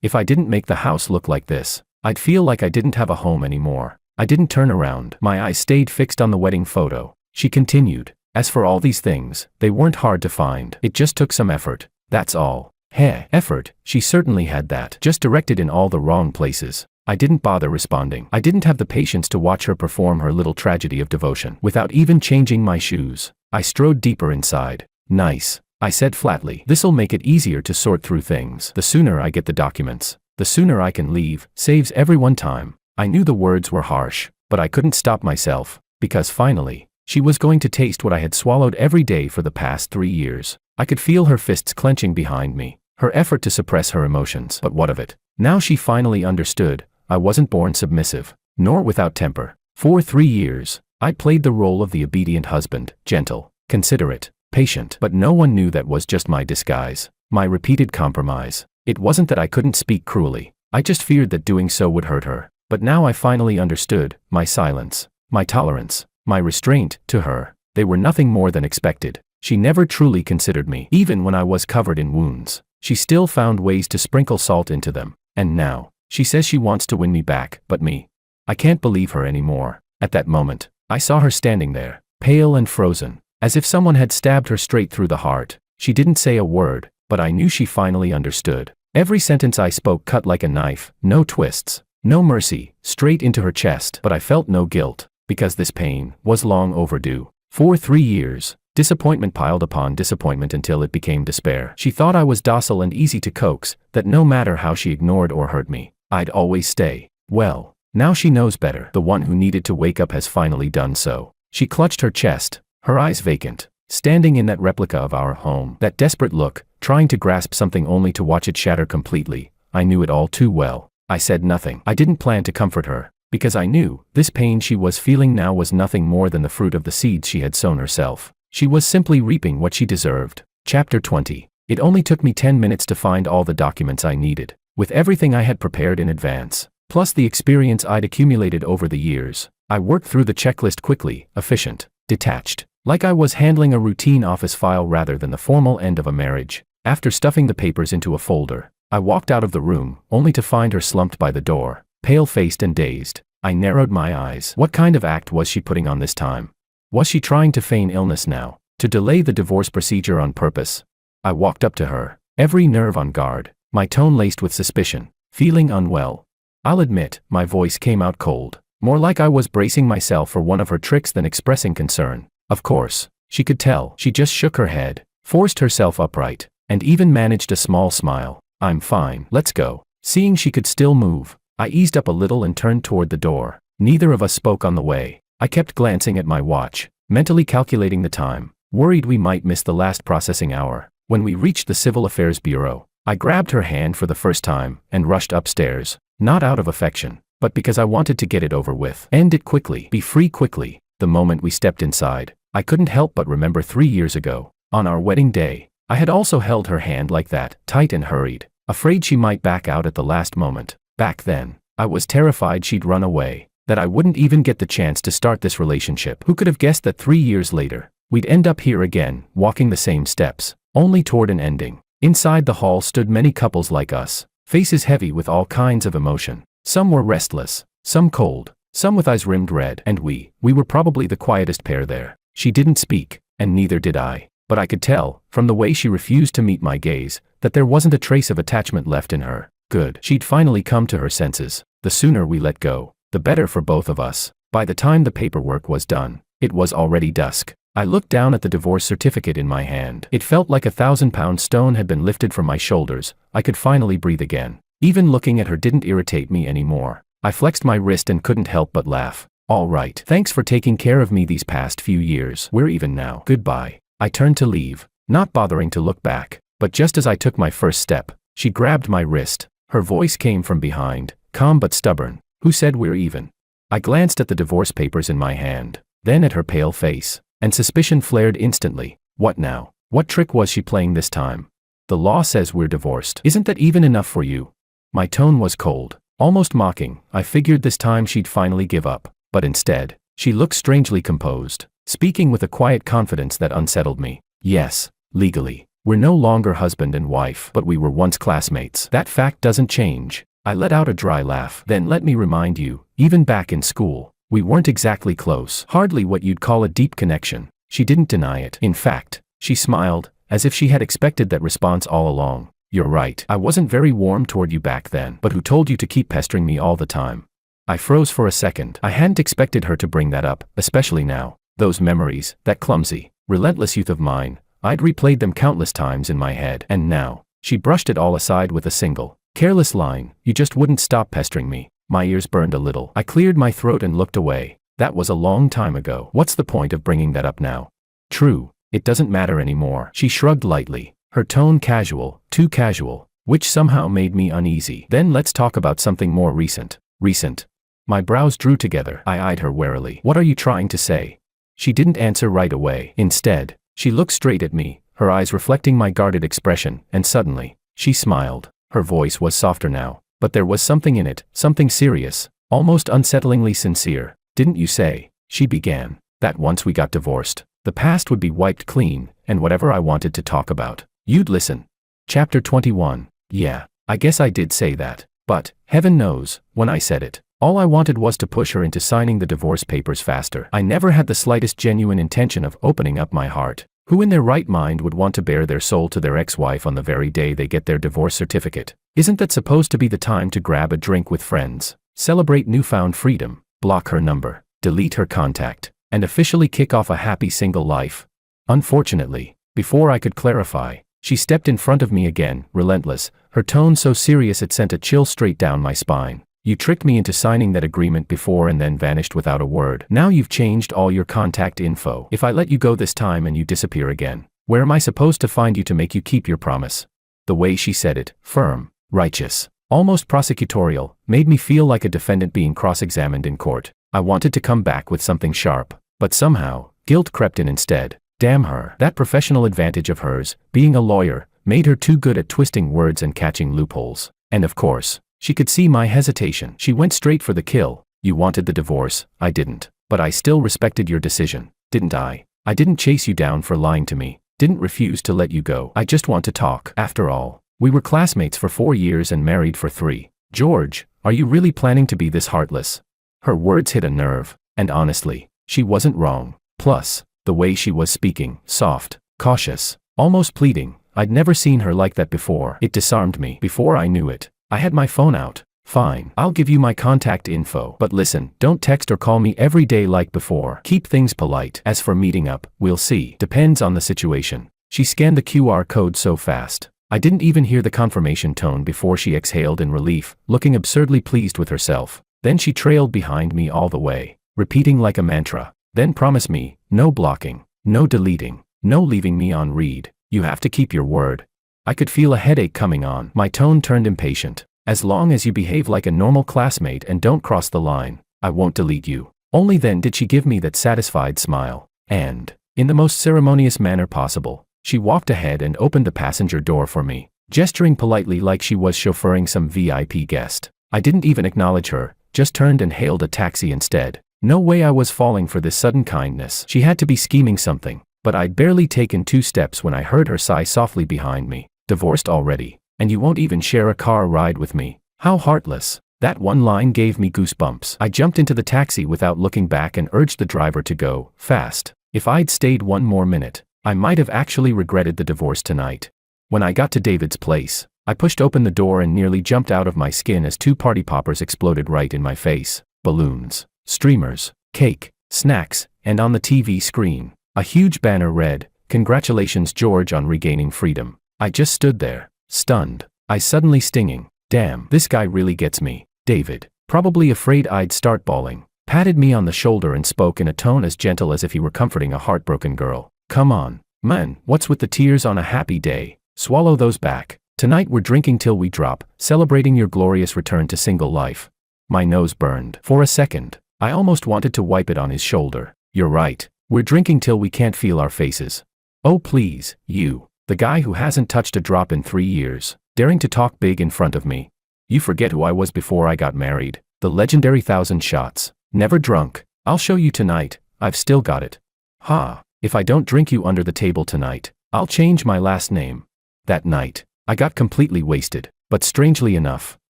If I didn't make the house look like this, I'd feel like I didn't have a home anymore." I didn't turn around. My eyes stayed fixed on the wedding photo. She continued, "As for all these things, they weren't hard to find. It just took some effort, that's all." Effort, she certainly had that, just directed in all the wrong places. I didn't bother responding. I didn't have the patience to watch her perform her little tragedy of devotion. Without even changing my shoes, I strode deeper inside. "Nice," I said flatly. "This'll make it easier to sort through things. The sooner I get the documents, the sooner I can leave. Saves everyone time." I knew the words were harsh, but I couldn't stop myself. Because finally, she was going to taste what I had swallowed every day for the past 3 years. I could feel her fists clenching behind me, her effort to suppress her emotions. But what of it? Now she finally understood. I wasn't born submissive, nor without temper. For 3 years, I played the role of the obedient husband, gentle, considerate, patient. But no one knew that was just my disguise, my repeated compromise. It wasn't that I couldn't speak cruelly. I just feared that doing so would hurt her. But now I finally understood. My silence, my tolerance, my restraint to her, they were nothing more than expected. She never truly considered me. Even when I was covered in wounds, she still found ways to sprinkle salt into them. And now, she says she wants to win me back. But me? I can't believe her anymore. At that moment, I saw her standing there, pale and frozen, as if someone had stabbed her straight through the heart. She didn't say a word, but I knew she finally understood. Every sentence I spoke cut like a knife, no twists, no mercy, straight into her chest. But I felt no guilt, because this pain was long overdue. For 3 years, disappointment piled upon disappointment until it became despair. She thought I was docile and easy to coax, that no matter how she ignored or hurt me, I'd always stay. Well, now she knows better. The one who needed to wake up has finally done so. She clutched her chest, her eyes vacant, standing in that replica of our home. That desperate look, trying to grasp something only to watch it shatter completely. I knew it all too well. I said nothing. I didn't plan to comfort her, because I knew this pain she was feeling now was nothing more than the fruit of the seeds she had sown herself. She was simply reaping what she deserved. Chapter 20. It only took me 10 minutes to find all the documents I needed, with everything I had prepared in advance, plus the experience I'd accumulated over the years. I worked through the checklist quickly, efficient, detached, like I was handling a routine office file rather than the formal end of a marriage. After stuffing the papers into a folder, I walked out of the room, only to find her slumped by the door, pale-faced and dazed. I narrowed my eyes. What kind of act was she putting on this time? Was she trying to feign illness now, to delay the divorce procedure on purpose? I walked up to her, every nerve on guard, my tone laced with suspicion, feeling unwell. I'll admit, my voice came out cold, more like I was bracing myself for one of her tricks than expressing concern. Of course, she could tell. She just shook her head, forced herself upright, and even managed a small smile. I'm fine, let's go. Seeing she could still move, I eased up a little and turned toward the door. Neither of us spoke on the way. I kept glancing at my watch, mentally calculating the time, worried we might miss the last processing hour. When we reached the Civil Affairs Bureau, I grabbed her hand for the first time and rushed upstairs, not out of affection, but because I wanted to get it over with. End it quickly, be free quickly. The moment we stepped inside, I couldn't help but remember 3 years ago, on our wedding day, I had also held her hand like that, tight and hurried, afraid she might back out at the last moment. Back then, I was terrified she'd run away, that I wouldn't even get the chance to start this relationship. Who could have guessed that 3 years later, we'd end up here again, walking the same steps, only toward an ending. Inside the hall stood many couples like us, faces heavy with all kinds of emotion. Some were restless, some cold, some with eyes rimmed red, and we were probably the quietest pair there. She didn't speak, and neither did I, but I could tell, from the way she refused to meet my gaze, that there wasn't a trace of attachment left in her. Good. She'd finally come to her senses. The sooner we let go, the better for both of us. By the time the paperwork was done, it was already dusk. I looked down at the divorce certificate in my hand. It felt like a 1,000-pound stone had been lifted from my shoulders. I could finally breathe again. Even looking at her didn't irritate me anymore. I flexed my wrist and couldn't help but laugh. All right. Thanks for taking care of me these past few years. We're even now. Goodbye. I turned to leave, not bothering to look back. But just as I took my first step, she grabbed my wrist. Her voice came from behind, calm but stubborn. Who said we're even? I glanced at the divorce papers in my hand, then at her pale face, and suspicion flared instantly. What now? What trick was she playing this time? The law says we're divorced. Isn't that even enough for you? My tone was cold, almost mocking. I figured this time she'd finally give up, but instead, she looked strangely composed, speaking with a quiet confidence that unsettled me. Yes, legally, we're no longer husband and wife, but we were once classmates. That fact doesn't change. I let out a dry laugh. Then let me remind you, even back in school, we weren't exactly close. Hardly what you'd call a deep connection. She didn't deny it. In fact, she smiled, as if she had expected that response all along. You're right. I wasn't very warm toward you back then. But who told you to keep pestering me all the time? I froze for a second. I hadn't expected her to bring that up, especially now. Those memories, that clumsy, relentless youth of mine, I'd replayed them countless times in my head. And now, she brushed it all aside with a single, careless line. You just wouldn't stop pestering me. My ears burned a little. I cleared my throat and looked away. That was a long time ago. What's the point of bringing that up now? True, it doesn't matter anymore. She shrugged lightly, her tone casual, too casual, which somehow made me uneasy. Then let's talk about something more recent. Recent? My brows drew together. I eyed her warily. What are you trying to say? She didn't answer right away. Instead, she looked straight at me, her eyes reflecting my guarded expression, and suddenly, she smiled. Her voice was softer now, but there was something in it, something serious, almost unsettlingly sincere. Didn't you say, she began, that once we got divorced, the past would be wiped clean, and whatever I wanted to talk about, you'd listen? Chapter 21. Yeah, I guess I did say that, but, heaven knows, when I said it, all I wanted was to push her into signing the divorce papers faster. I never had the slightest genuine intention of opening up my heart. Who in their right mind would want to bare their soul to their ex-wife on the very day they get their divorce certificate? Isn't that supposed to be the time to grab a drink with friends, celebrate newfound freedom, block her number, delete her contact, and officially kick off a happy single life? Unfortunately, before I could clarify, she stepped in front of me again, relentless, her tone so serious it sent a chill straight down my spine. You tricked me into signing that agreement before and then vanished without a word. Now you've changed all your contact info. If I let you go this time and you disappear again, where am I supposed to find you to make you keep your promise? The way she said it, firm, righteous, almost prosecutorial, made me feel like a defendant being cross-examined in court. I wanted to come back with something sharp, but somehow, guilt crept in instead. Damn her. That professional advantage of hers, being a lawyer, made her too good at twisting words and catching loopholes. And of course, she could see my hesitation. She went straight for the kill. You wanted the divorce, I didn't. But I still respected your decision, didn't I? I didn't chase you down for lying to me, didn't refuse to let you go. I just want to talk. After all, we were classmates for 4 years and married for 3. George, are you really planning to be this heartless? Her words hit a nerve, and honestly, she wasn't wrong. Plus, the way she was speaking, soft, cautious, almost pleading, I'd never seen her like that before. It disarmed me. Before I knew it, I had my phone out. Fine, I'll give you my contact info. But listen, don't text or call me every day like before. Keep things polite. As for meeting up, we'll see. Depends on the situation. She scanned the QR code so fast, I didn't even hear the confirmation tone before she exhaled in relief, looking absurdly pleased with herself. Then she trailed behind me all the way, repeating like a mantra. Then promise me, no blocking, no deleting, no leaving me on read. You have to keep your word. I could feel a headache coming on. My tone turned impatient. As long as you behave like a normal classmate and don't cross the line, I won't delete you. Only then did she give me that satisfied smile. And, in the most ceremonious manner possible, she walked ahead and opened the passenger door for me, gesturing politely like she was chauffeuring some VIP guest. I didn't even acknowledge her, just turned and hailed a taxi instead. No way I was falling for this sudden kindness. She had to be scheming something, but I'd barely taken 2 steps when I heard her sigh softly behind me. Divorced already, and you won't even share a car ride with me? How heartless. That one line gave me goosebumps. I jumped into the taxi without looking back and urged the driver to go fast. If I'd stayed 1 more minute, I might have actually regretted the divorce tonight. When I got to David's place, I pushed open the door and nearly jumped out of my skin as 2 party poppers exploded right in my face. Balloons, streamers, cake, snacks, and on the TV screen, a huge banner read, "Congratulations George on regaining freedom." I just stood there, stunned, eyes suddenly stinging. Damn, this guy really gets me. David, probably afraid I'd start bawling, patted me on the shoulder and spoke in a tone as gentle as if he were comforting a heartbroken girl. Come on, man, what's with the tears on a happy day? Swallow those back. Tonight we're drinking till we drop, celebrating your glorious return to single life. My nose burned. For a second, I almost wanted to wipe it on his shoulder. You're right, we're drinking till we can't feel our faces. Oh please, you. The guy who hasn't touched a drop in 3 years, daring to talk big in front of me. You forget who I was before I got married. The legendary 1,000 shots. Never drunk. I'll show you tonight, I've still got it. Ha, if I don't drink you under the table tonight, I'll change my last name. That night, I got completely wasted, but strangely enough,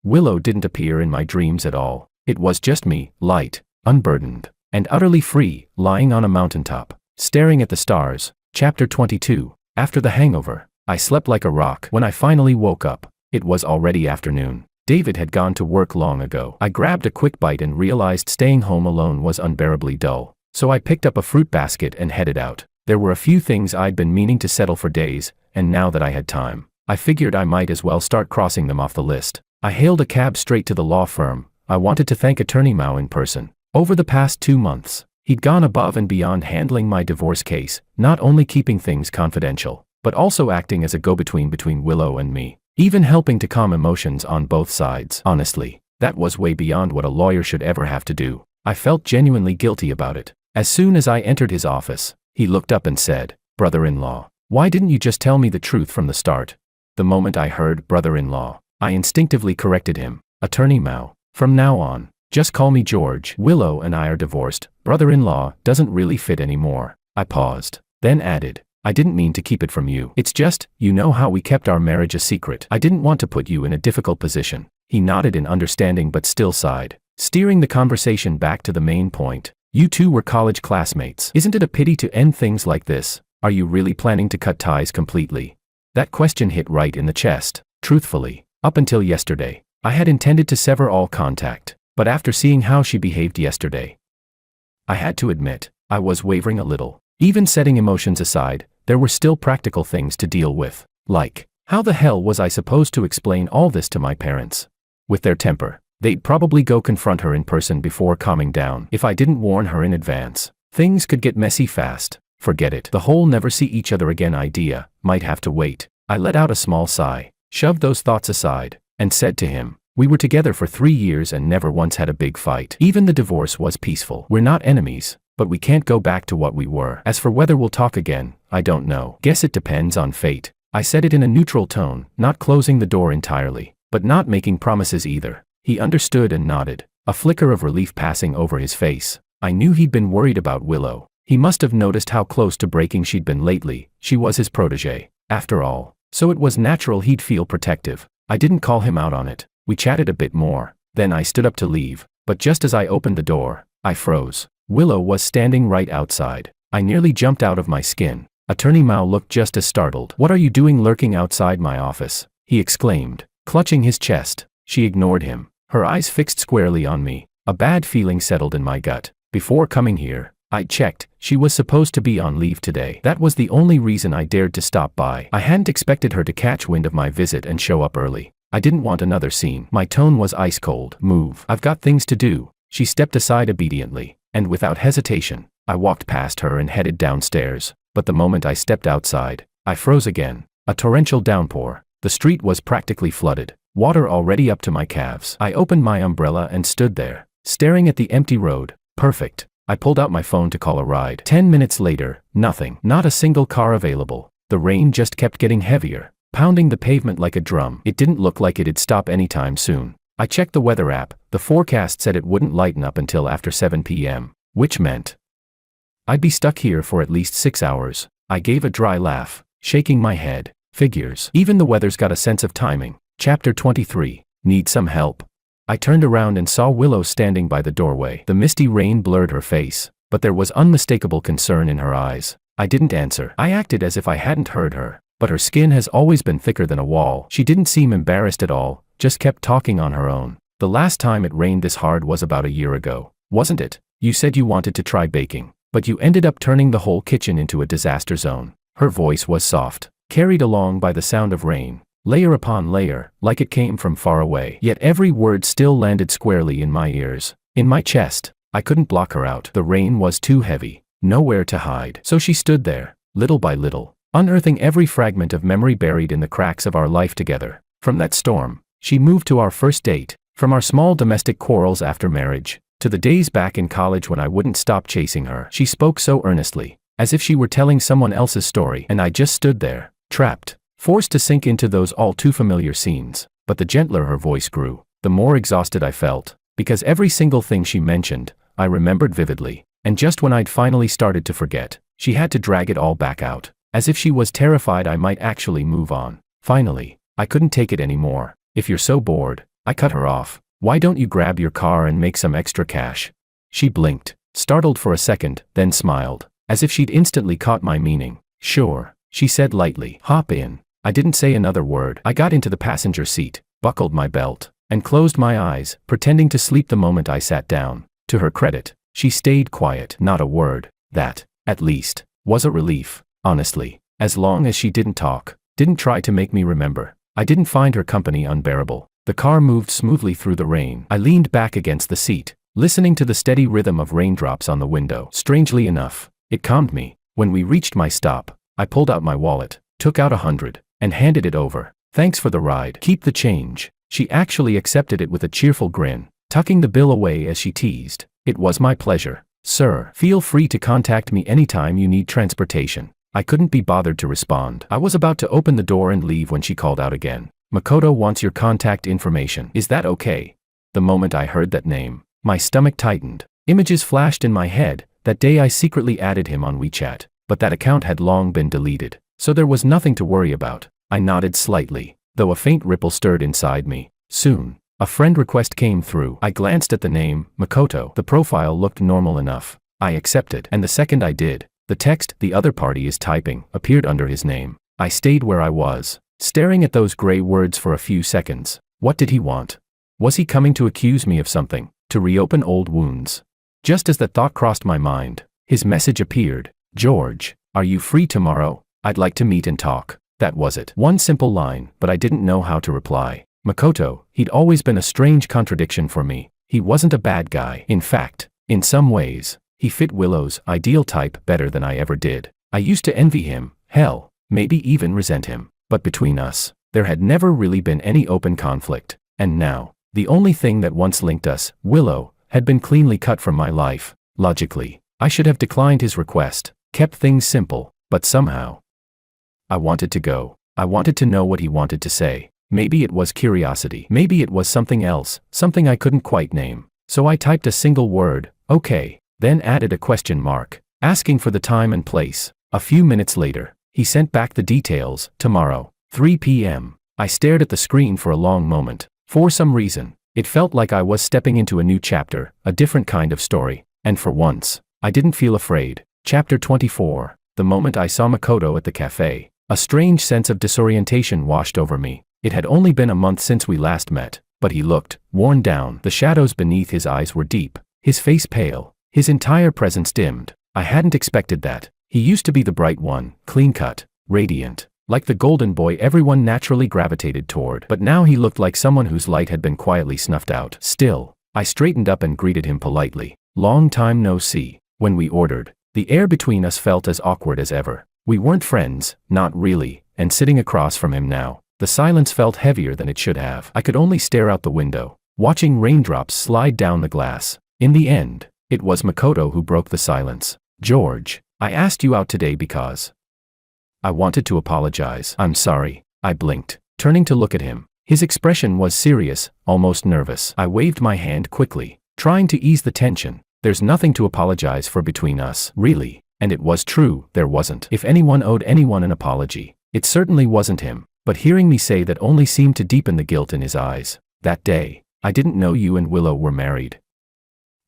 Willow didn't appear in my dreams at all. It was just me, light, unburdened, and utterly free, lying on a mountaintop, staring at the stars. Chapter 22. After the hangover, I slept like a rock. When I finally woke up, it was already afternoon. David had gone to work long ago. I grabbed a quick bite and realized staying home alone was unbearably dull. So I picked up a fruit basket and headed out. There were a few things I'd been meaning to settle for days, and now that I had time, I figured I might as well start crossing them off the list. I hailed a cab straight to the law firm. I wanted to thank Attorney Mao in person. Over the past 2 months, he'd gone above and beyond handling my divorce case, not only keeping things confidential, but also acting as a go-between between Willow and me, even helping to calm emotions on both sides. Honestly, that was way beyond what a lawyer should ever have to do. I felt genuinely guilty about it. As soon as I entered his office, he looked up and said, "Brother-in-law, why didn't you just tell me the truth from the start?" The moment I heard brother-in-law, I instinctively corrected him. "Attorney Mao, from now on, just call me George. Willow and I are divorced. Brother-in-law doesn't really fit anymore." I paused, then added, "I didn't mean to keep it from you. It's just, you know how we kept our marriage a secret. I didn't want to put you in a difficult position." He nodded in understanding but still sighed, steering the conversation back to the main point. "You two were college classmates. Isn't it a pity to end things like this? Are you really planning to cut ties completely?" That question hit right in the chest. Truthfully, up until yesterday, I had intended to sever all contact, but after seeing how she behaved yesterday, I had to admit, I was wavering a little. Even setting emotions aside, there were still practical things to deal with. Like, how the hell was I supposed to explain all this to my parents? With their temper, they'd probably go confront her in person before calming down. If I didn't warn her in advance, things could get messy fast. Forget it. The whole never see each other again idea might have to wait. I let out a small sigh, shoved those thoughts aside, and said to him, "We were together for 3 years and never once had a big fight. Even the divorce was peaceful. We're not enemies, but we can't go back to what we were. As for whether we'll talk again, I don't know. Guess it depends on fate." I said it in a neutral tone, not closing the door entirely, but not making promises either. He understood and nodded, a flicker of relief passing over his face. I knew he'd been worried about Willow. He must have noticed how close to breaking she'd been lately. She was his protege, after all, so it was natural he'd feel protective. I didn't call him out on it. We chatted a bit more, then I stood up to leave, but just as I opened the door, I froze. Willow was standing right outside. I nearly jumped out of my skin. Attorney Mao looked just as startled. "What are you doing lurking outside my office?" he exclaimed, clutching his chest. She ignored him, her eyes fixed squarely on me. A bad feeling settled in my gut. Before coming here, I checked. She was supposed to be on leave today. That was the only reason I dared to stop by. I hadn't expected her to catch wind of my visit and show up early. I didn't want another scene. My tone was ice cold. "Move. I've got things to do." She stepped aside obediently, and without hesitation, I walked past her and headed downstairs. But the moment I stepped outside, I froze again. A torrential downpour. The street was practically flooded, water already up to my calves. I opened my umbrella and stood there, staring at the empty road. Perfect. I pulled out my phone to call a ride. 10 minutes later, nothing. Not a single car available. The rain just kept getting heavier, pounding the pavement like a drum. It didn't look like it'd stop anytime soon. I checked the weather app. The forecast said it wouldn't lighten up until after 7 p.m., which meant I'd be stuck here for at least 6 hours. I gave a dry laugh, shaking my head. Figures. Even the weather's got a sense of timing. Chapter 23. Need some help? I turned around and saw Willow standing by the doorway. The misty rain blurred her face, but there was unmistakable concern in her eyes. I didn't answer. I acted as if I hadn't heard her, but her skin has always been thicker than a wall. She didn't seem embarrassed at all, just kept talking on her own. "The last time it rained this hard was about a year ago, wasn't it? You said you wanted to try baking, but you ended up turning the whole kitchen into a disaster zone." Her voice was soft, carried along by the sound of rain, layer upon layer, like it came from far away. Yet every word still landed squarely in my ears, in my chest. I couldn't block her out. The rain was too heavy, nowhere to hide. So she stood there, little by little, unearthing every fragment of memory buried in the cracks of our life together. From that storm, she moved to our first date, from our small domestic quarrels after marriage, to the days back in college when I wouldn't stop chasing her. She spoke so earnestly, as if she were telling someone else's story, and I just stood there, trapped, forced to sink into those all too familiar scenes. But the gentler her voice grew, the more exhausted I felt, because every single thing she mentioned, I remembered vividly, and just when I'd finally started to forget, she had to drag it all back out, as if she was terrified I might actually move on. Finally, I couldn't take it anymore. "If you're so bored," I cut her off, "why don't you grab your car and make some extra cash?" She blinked, startled for a second, then smiled, as if she'd instantly caught my meaning. "Sure," she said lightly. "Hop in." I didn't say another word. I got into the passenger seat, buckled my belt, and closed my eyes, pretending to sleep the moment I sat down. To her credit, she stayed quiet, not a word. That, at least, was a relief. Honestly, as long as she didn't talk, didn't try to make me remember, I didn't find her company unbearable. The car moved smoothly through the rain. I leaned back against the seat, listening to the steady rhythm of raindrops on the window. Strangely enough, it calmed me. When we reached my stop, I pulled out my wallet, took out $100, and handed it over. "Thanks for the ride. Keep the change." She actually accepted it with a cheerful grin, tucking the bill away as she teased. "It was my pleasure, sir. Feel free to contact me anytime you need transportation." I couldn't be bothered to respond. I was about to open the door and leave when she called out again. "Makoto wants your contact information. Is that okay?" The moment I heard that name, my stomach tightened. Images flashed in my head. That day I secretly added him on WeChat, but that account had long been deleted, so there was nothing to worry about. I nodded slightly, though a faint ripple stirred inside me. Soon, a friend request came through. I glanced at the name, Makoto. The profile looked normal enough. I accepted, and the second I did, the text, "The other party is typing," appeared under his name. I stayed where I was, staring at those gray words for a few seconds. What did he want? Was he coming to accuse me of something, to reopen old wounds? Just as the thought crossed my mind, his message appeared. "George, are you free tomorrow? I'd like to meet and talk." That was it. One simple line, but I didn't know how to reply. Makoto, he'd always been a strange contradiction for me. He wasn't a bad guy. In fact, in some ways, he fit Willow's ideal type better than I ever did. I used to envy him, hell, maybe even resent him. But between us, there had never really been any open conflict. And now, the only thing that once linked us, Willow, had been cleanly cut from my life. Logically, I should have declined his request, kept things simple, but somehow, I wanted to go. I wanted to know what he wanted to say. Maybe it was curiosity. Maybe it was something else, something I couldn't quite name. So I typed a single word, "Okay," then added a question mark, asking for the time and place. A few minutes later, he sent back the details. "Tomorrow, 3 p.m. I stared at the screen for a long moment. For some reason, it felt like I was stepping into a new chapter, a different kind of story. And for once, I didn't feel afraid. Chapter 24. The moment I saw Makoto at the cafe, a strange sense of disorientation washed over me. It had only been a month since we last met, but he looked worn down. The shadows beneath his eyes were deep, his face pale, his entire presence dimmed. I hadn't expected that. He used to be the bright one, clean-cut, radiant, like the golden boy everyone naturally gravitated toward. But now he looked like someone whose light had been quietly snuffed out. Still, I straightened up and greeted him politely. "Long time no see." When we ordered, the air between us felt as awkward as ever. We weren't friends, not really, and sitting across from him now, the silence felt heavier than it should have. I could only stare out the window, watching raindrops slide down the glass. In the end, it was Makoto who broke the silence. "George, I asked you out today because I wanted to apologize." "I'm sorry." I blinked, turning to look at him. His expression was serious, almost nervous. I waved my hand quickly, trying to ease the tension. "There's nothing to apologize for between us, really." And it was true, there wasn't. If anyone owed anyone an apology, it certainly wasn't him. But hearing me say that only seemed to deepen the guilt in his eyes. "That day, I didn't know you and Willow were married.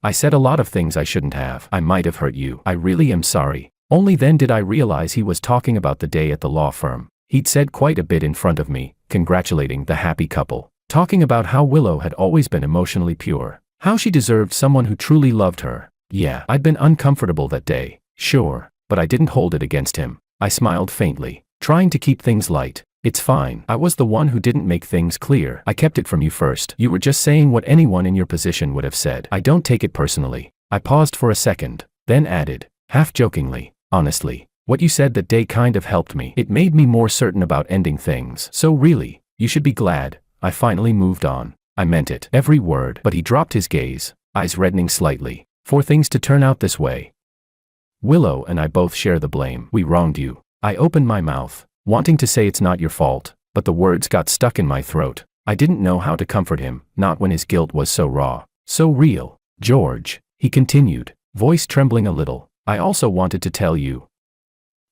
I said a lot of things I shouldn't have. I might have hurt you. I really am sorry." Only then did I realize he was talking about the day at the law firm. He'd said quite a bit in front of me, congratulating the happy couple, talking about how Willow had always been emotionally pure, how she deserved someone who truly loved her. Yeah, I'd been uncomfortable that day, sure, but I didn't hold it against him. I smiled faintly, trying to keep things light. "It's fine. I was the one who didn't make things clear. I kept it from you first. You were just saying what anyone in your position would have said. I don't take it personally." I paused for a second, then added, half jokingly, "Honestly, what you said that day kind of helped me. It made me more certain about ending things. So really, you should be glad I finally moved on." I meant it, every word. But he dropped his gaze, eyes reddening slightly. "For things to turn out this way, Willow and I both share the blame. We wronged you." I opened my mouth, wanting to say it's not your fault, but the words got stuck in my throat. I didn't know how to comfort him, not when his guilt was so raw, so real. "George," he continued, voice trembling a little, "I also wanted to tell you.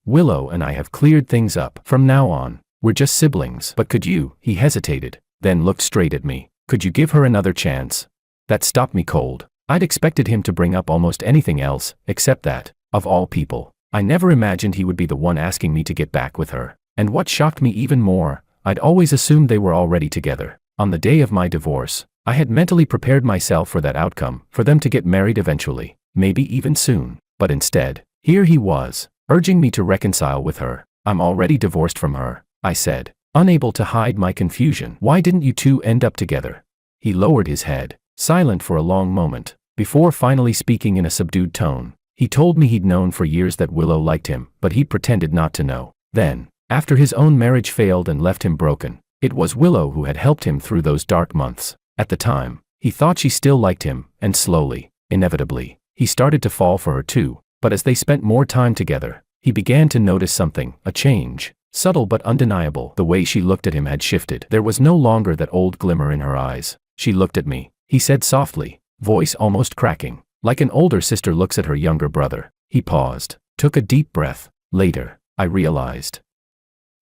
Willow and I have cleared things up. From now on, we're just siblings." "But could you?" He hesitated, then looked straight at me. "Could you give her another chance?" That stopped me cold. I'd expected him to bring up almost anything else, except that. Of all people, I never imagined he would be the one asking me to get back with her. And what shocked me even more, I'd always assumed they were already together. On the day of my divorce, I had mentally prepared myself for that outcome, for them to get married eventually, maybe even soon. But instead, here he was, urging me to reconcile with her. "I'm already divorced from her," I said, unable to hide my confusion. "Why didn't you two end up together?" He lowered his head, silent for a long moment. before finally speaking in a subdued tone. He told me he'd known for years that Willow liked him, but he pretended not to know. Then, after his own marriage failed and left him broken, it was Willow who had helped him through those dark months. At the time, he thought she still liked him, and slowly, inevitably, he started to fall for her too. But as they spent more time together, he began to notice something, a change. Subtle but undeniable. The way she looked at him had shifted. There was no longer that old glimmer in her eyes. She looked at me, he said softly, voice almost cracking, like an older sister looks at her younger brother. He paused, took a deep breath. Later, I realized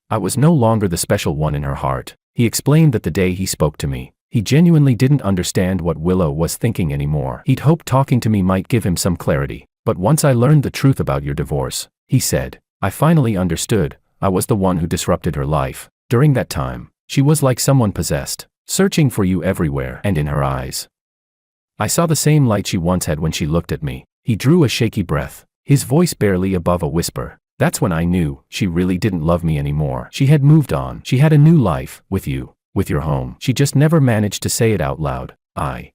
I was no longer the special one in her heart. He explained that the day he spoke to me, he genuinely didn't understand what Willow was thinking anymore. He'd hoped talking to me might give him some clarity. But once I learned the truth about your divorce, he said, I finally understood. I was the one who disrupted her life. During that time, she was like someone possessed, searching for you everywhere. And in her eyes, I saw the same light she once had when she looked at me. He drew a shaky breath, his voice barely above a whisper. That's when I knew she really didn't love me anymore. She had moved on. She had a new life, with you, with your home. She just never managed to say it out loud. I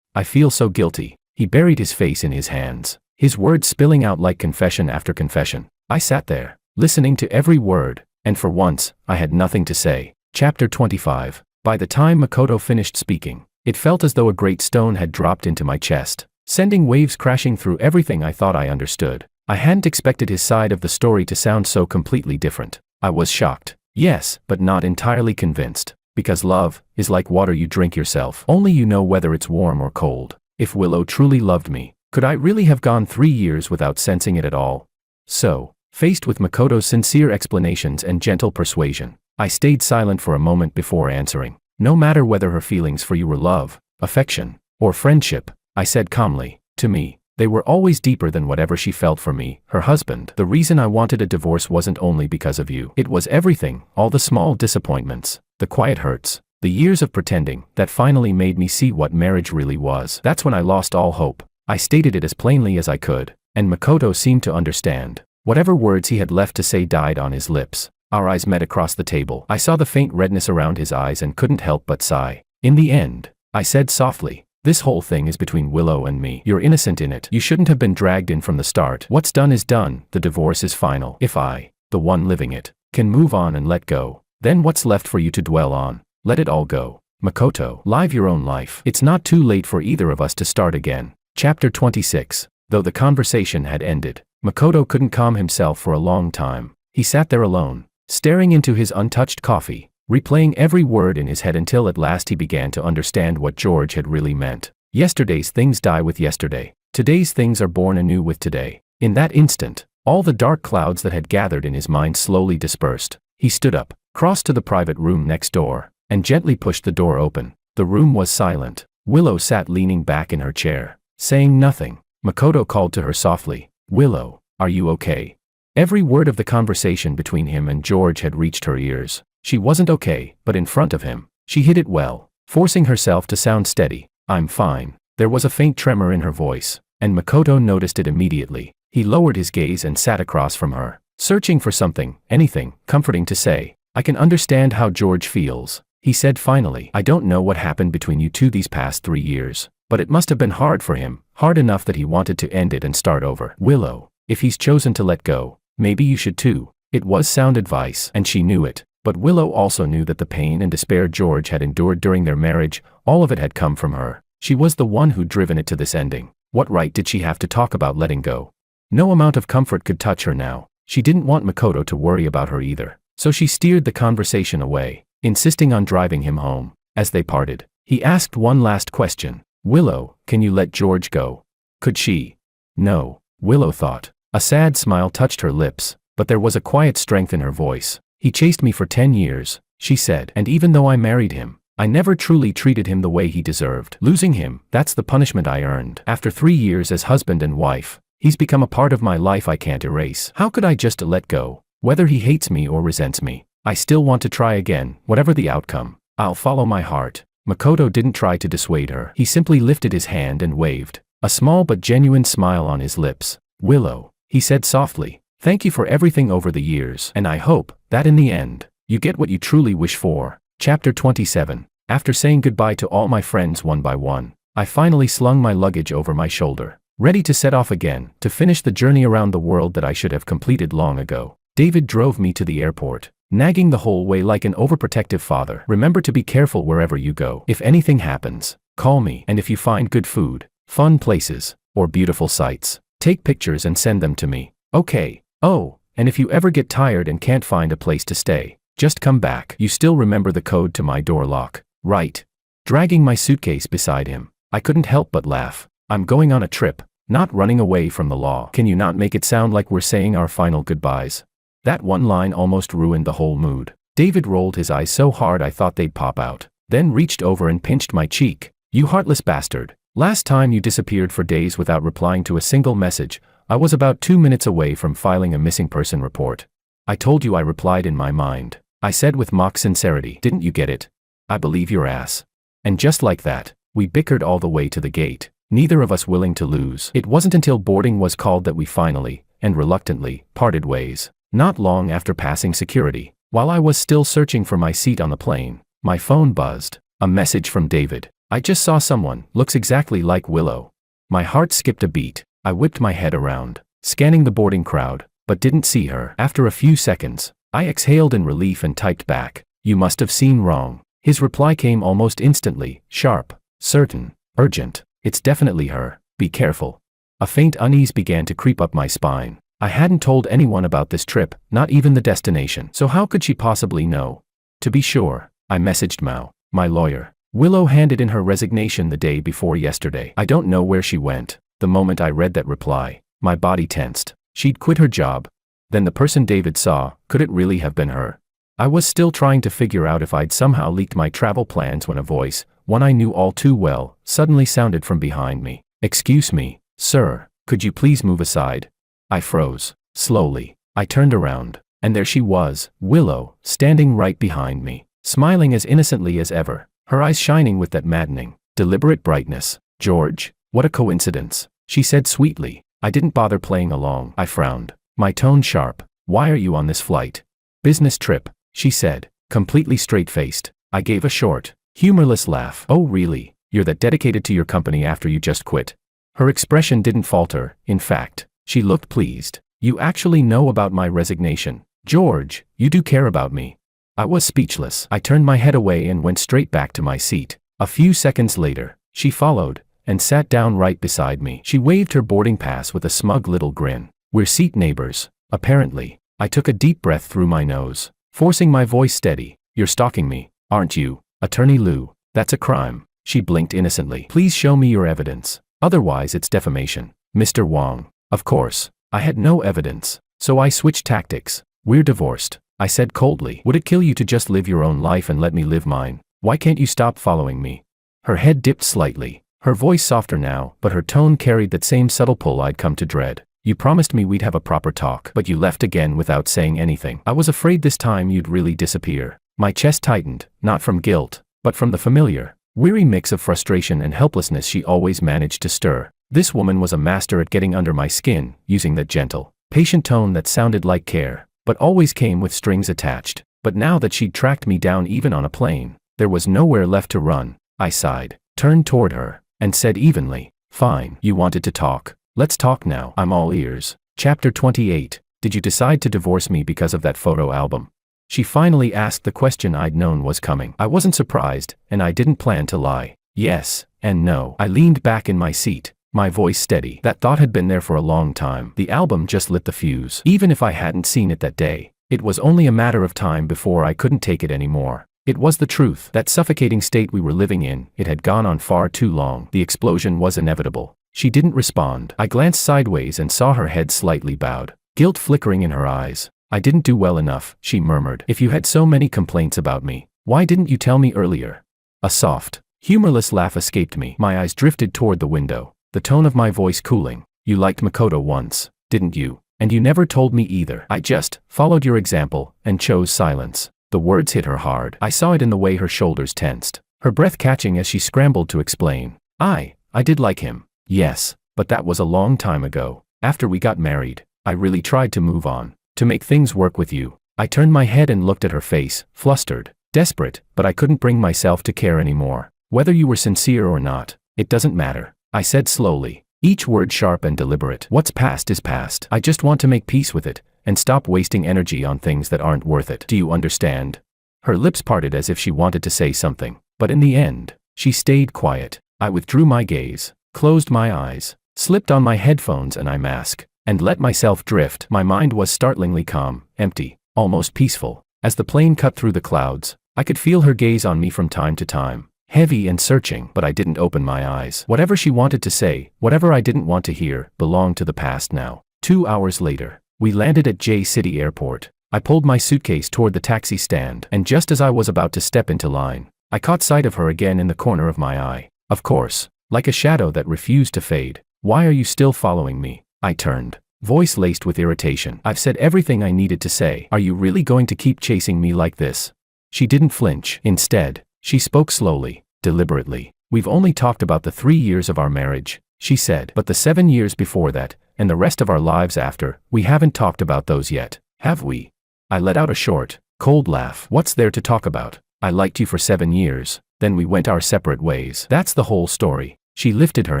feel so guilty. He buried his face in his hands, his words spilling out like confession after confession. I sat there, listening to every word, and for once, I had nothing to say. Chapter 25. By the time Makoto finished speaking, it felt as though a great stone had dropped into my chest, sending waves crashing through everything I thought I understood. I hadn't expected his side of the story to sound so completely different. I was shocked, yes, but not entirely convinced. Because love is like water you drink yourself. Only you know whether it's warm or cold. If Willow truly loved me, could I really have gone 3 years without sensing it at all? So, faced with Makoto's sincere explanations and gentle persuasion, I stayed silent for a moment before answering. No matter whether her feelings for you were love, affection, or friendship, I said calmly, to me, they were always deeper than whatever she felt for me, her husband. The reason I wanted a divorce wasn't only because of you. It was everything, all the small disappointments, the quiet hurts, the years of pretending, that finally made me see what marriage really was. That's when I lost all hope. I stated it as plainly as I could, and Makoto seemed to understand. Whatever words he had left to say died on his lips. Our eyes met across the table. I saw the faint redness around his eyes and couldn't help but sigh. In the end, I said softly, this whole thing is between Willow and me. You're innocent in it. You shouldn't have been dragged in from the start. What's done is done. The divorce is final. If I, the one living it, can move on and let go, then what's left for you to dwell on? Let it all go. Makoto, live your own life. It's not too late for either of us to start again. Chapter 26. Though the conversation had ended, Makoto couldn't calm himself for a long time. He sat there alone, staring into his untouched coffee, replaying every word in his head until at last he began to understand what George had really meant. Yesterday's things die with yesterday. Today's things are born anew with today. In that instant, all the dark clouds that had gathered in his mind slowly dispersed. He stood up, crossed to the private room next door, and gently pushed the door open. The room was silent. Willow sat leaning back in her chair, saying nothing. Makoto called to her softly, Willow, are you okay? Every word of the conversation between him and George had reached her ears. She wasn't okay, but in front of him, she hid it well, forcing herself to sound steady. I'm fine. There was a faint tremor in her voice, and Makoto noticed it immediately. He lowered his gaze and sat across from her, searching for something, anything, comforting to say. I can understand how George feels, he said finally. I don't know what happened between you two these past 3 years, but it must have been hard for him, hard enough that he wanted to end it and start over. Willow, if he's chosen to let go, maybe you should too. It was sound advice, and she knew it. But Willow also knew that the pain and despair George had endured during their marriage, all of it had come from her. She was the one who'd driven it to this ending. What right did she have to talk about letting go? No amount of comfort could touch her now. She didn't want Makoto to worry about her either. So she steered the conversation away, insisting on driving him home. As they parted, he asked one last question. Willow, can you let George go? Could she? No, Willow thought. A sad smile touched her lips, but there was a quiet strength in her voice. He chased me for 10 years, she said, and even though I married him, I never truly treated him the way he deserved. Losing him, that's the punishment I earned. After 3 years as husband and wife, he's become a part of my life I can't erase. How could I just let go? Whether he hates me or resents me, I still want to try again, whatever the outcome. I'll follow my heart. Makoto didn't try to dissuade her. He simply lifted his hand and waved, a small but genuine smile on his lips. Willow, he said softly, thank you for everything over the years, and I hope that in the end, you get what you truly wish for. Chapter 27. After saying goodbye to all my friends one by one, I finally slung my luggage over my shoulder, ready to set off again, to finish the journey around the world that I should have completed long ago. David drove me to the airport, nagging the whole way like an overprotective father. Remember to be careful wherever you go. If anything happens, call me, and if you find good food, fun places, or beautiful sights, take pictures and send them to me. Okay. Oh, and if you ever get tired and can't find a place to stay, just come back. You still remember the code to my door lock, right? Dragging my suitcase beside him, I couldn't help but laugh. I'm going on a trip, not running away from the law. Can you not make it sound like we're saying our final goodbyes? That one line almost ruined the whole mood. David rolled his eyes so hard I thought they'd pop out, then reached over and pinched my cheek. You heartless bastard. Last time you disappeared for days without replying to a single message, I was about 2 minutes away from filing a missing person report. I told you I replied in my mind. I said with mock sincerity. Didn't you get it? I believe your ass. And just like that, we bickered all the way to the gate, neither of us willing to lose. It wasn't until boarding was called that we finally, and reluctantly, parted ways. Not long after passing security, while I was still searching for my seat on the plane, my phone buzzed. A message from David. I just saw someone, looks exactly like Willow. My heart skipped a beat. I whipped my head around, scanning the boarding crowd, but didn't see her. After a few seconds, I exhaled in relief and typed back. You must have seen wrong. His reply came almost instantly, sharp, certain, urgent. It's definitely her. Be careful. A faint unease began to creep up my spine. I hadn't told anyone about this trip, not even the destination. So how could she possibly know? To be sure, I messaged Mao, my lawyer. Willow handed in her resignation the day before yesterday. I don't know where she went. The moment I read that reply, my body tensed. She'd quit her job. Then the person David saw, could it really have been her? I was still trying to figure out if I'd somehow leaked my travel plans when a voice, one I knew all too well, suddenly sounded from behind me. Excuse me, sir, could you please move aside? I froze. Slowly, I turned around, and there she was, Willow, standing right behind me, smiling as innocently as ever, her eyes shining with that maddening, deliberate brightness. George, what a coincidence, she said sweetly. I didn't bother playing along. I frowned, my tone sharp. Why are you on this flight? Business trip, she said, completely straight-faced. I gave a short, humorless laugh. Oh really? You're that dedicated to your company after you just quit? Her expression didn't falter. In fact, she looked pleased. You actually know about my resignation. George, you do care about me. I was speechless. I turned my head away and went straight back to my seat. A few seconds later, she followed, and sat down right beside me. She waved her boarding pass with a smug little grin. We're seat neighbors, apparently. I took a deep breath through my nose, forcing my voice steady. You're stalking me, aren't you, Attorney Liu? That's a crime. She blinked innocently. Please show me your evidence. Otherwise it's defamation. Mr. Wong. Of course, I had no evidence, so I switched tactics. We're divorced, I said coldly. Would it kill you to just live your own life and let me live mine? Why can't you stop following me? Her head dipped slightly, her voice softer now, but her tone carried that same subtle pull I'd come to dread. You promised me we'd have a proper talk, but you left again without saying anything. I was afraid this time you'd really disappear. My chest tightened, not from guilt, but from the familiar, weary mix of frustration and helplessness she always managed to stir. This woman was a master at getting under my skin, using that gentle, patient tone that sounded like care, but always came with strings attached. But now that she'd tracked me down even on a plane, there was nowhere left to run. I sighed, turned toward her, and said evenly, fine, you wanted to talk. Let's talk now. I'm all ears. Chapter 28. Did you decide to divorce me because of that photo album? She finally asked the question I'd known was coming. I wasn't surprised, and I didn't plan to lie. Yes, and no. I leaned back in my seat, my voice steady. That thought had been there for a long time. The album just lit the fuse. Even if I hadn't seen it that day, it was only a matter of time before I couldn't take it anymore. It was the truth. That suffocating state we were living in, it had gone on far too long. The explosion was inevitable. She didn't respond. I glanced sideways and saw her head slightly bowed, guilt flickering in her eyes. I didn't do well enough, she murmured. If you had so many complaints about me, why didn't you tell me earlier? A soft, humorless laugh escaped me. My eyes drifted toward the window, the tone of my voice cooling. You liked Makoto once, didn't you? And you never told me either. I just followed your example and chose silence. The words hit her hard. I saw it in the way her shoulders tensed, her breath catching as she scrambled to explain. I did like him. Yes, but that was a long time ago. After we got married, I really tried to move on, to make things work with you. I turned my head and looked at her face, flustered, desperate, but I couldn't bring myself to care anymore. Whether you were sincere or not, It doesn't matter, I said slowly, each word sharp and deliberate. What's past is past. I just want to make peace with it, and stop wasting energy on things that aren't worth it. Do you understand? Her lips parted as if she wanted to say something, but in the end, she stayed quiet. I withdrew my gaze, closed my eyes, slipped on my headphones and eye mask, and let myself drift. My mind was startlingly calm, empty, almost peaceful. As the plane cut through the clouds, I could feel her gaze on me from time to time, heavy and searching, but I didn't open my eyes. Whatever she wanted to say, whatever I didn't want to hear, belonged to the past now. 2 hours later, we landed at J City Airport. I pulled my suitcase toward the taxi stand, and just as I was about to step into line, I caught sight of her again in the corner of my eye. Of course, like a shadow that refused to fade. Why are you still following me? I turned, voice laced with irritation. I've said everything I needed to say. Are you really going to keep chasing me like this? She didn't flinch. Instead, she spoke slowly, deliberately. We've only talked about the 3 years of our marriage, she said. But the 7 years before that, and the rest of our lives after, we haven't talked about those yet, have we? I let out a short, cold laugh. What's there to talk about? I liked you for 7 years, then we went our separate ways. That's the whole story. She lifted her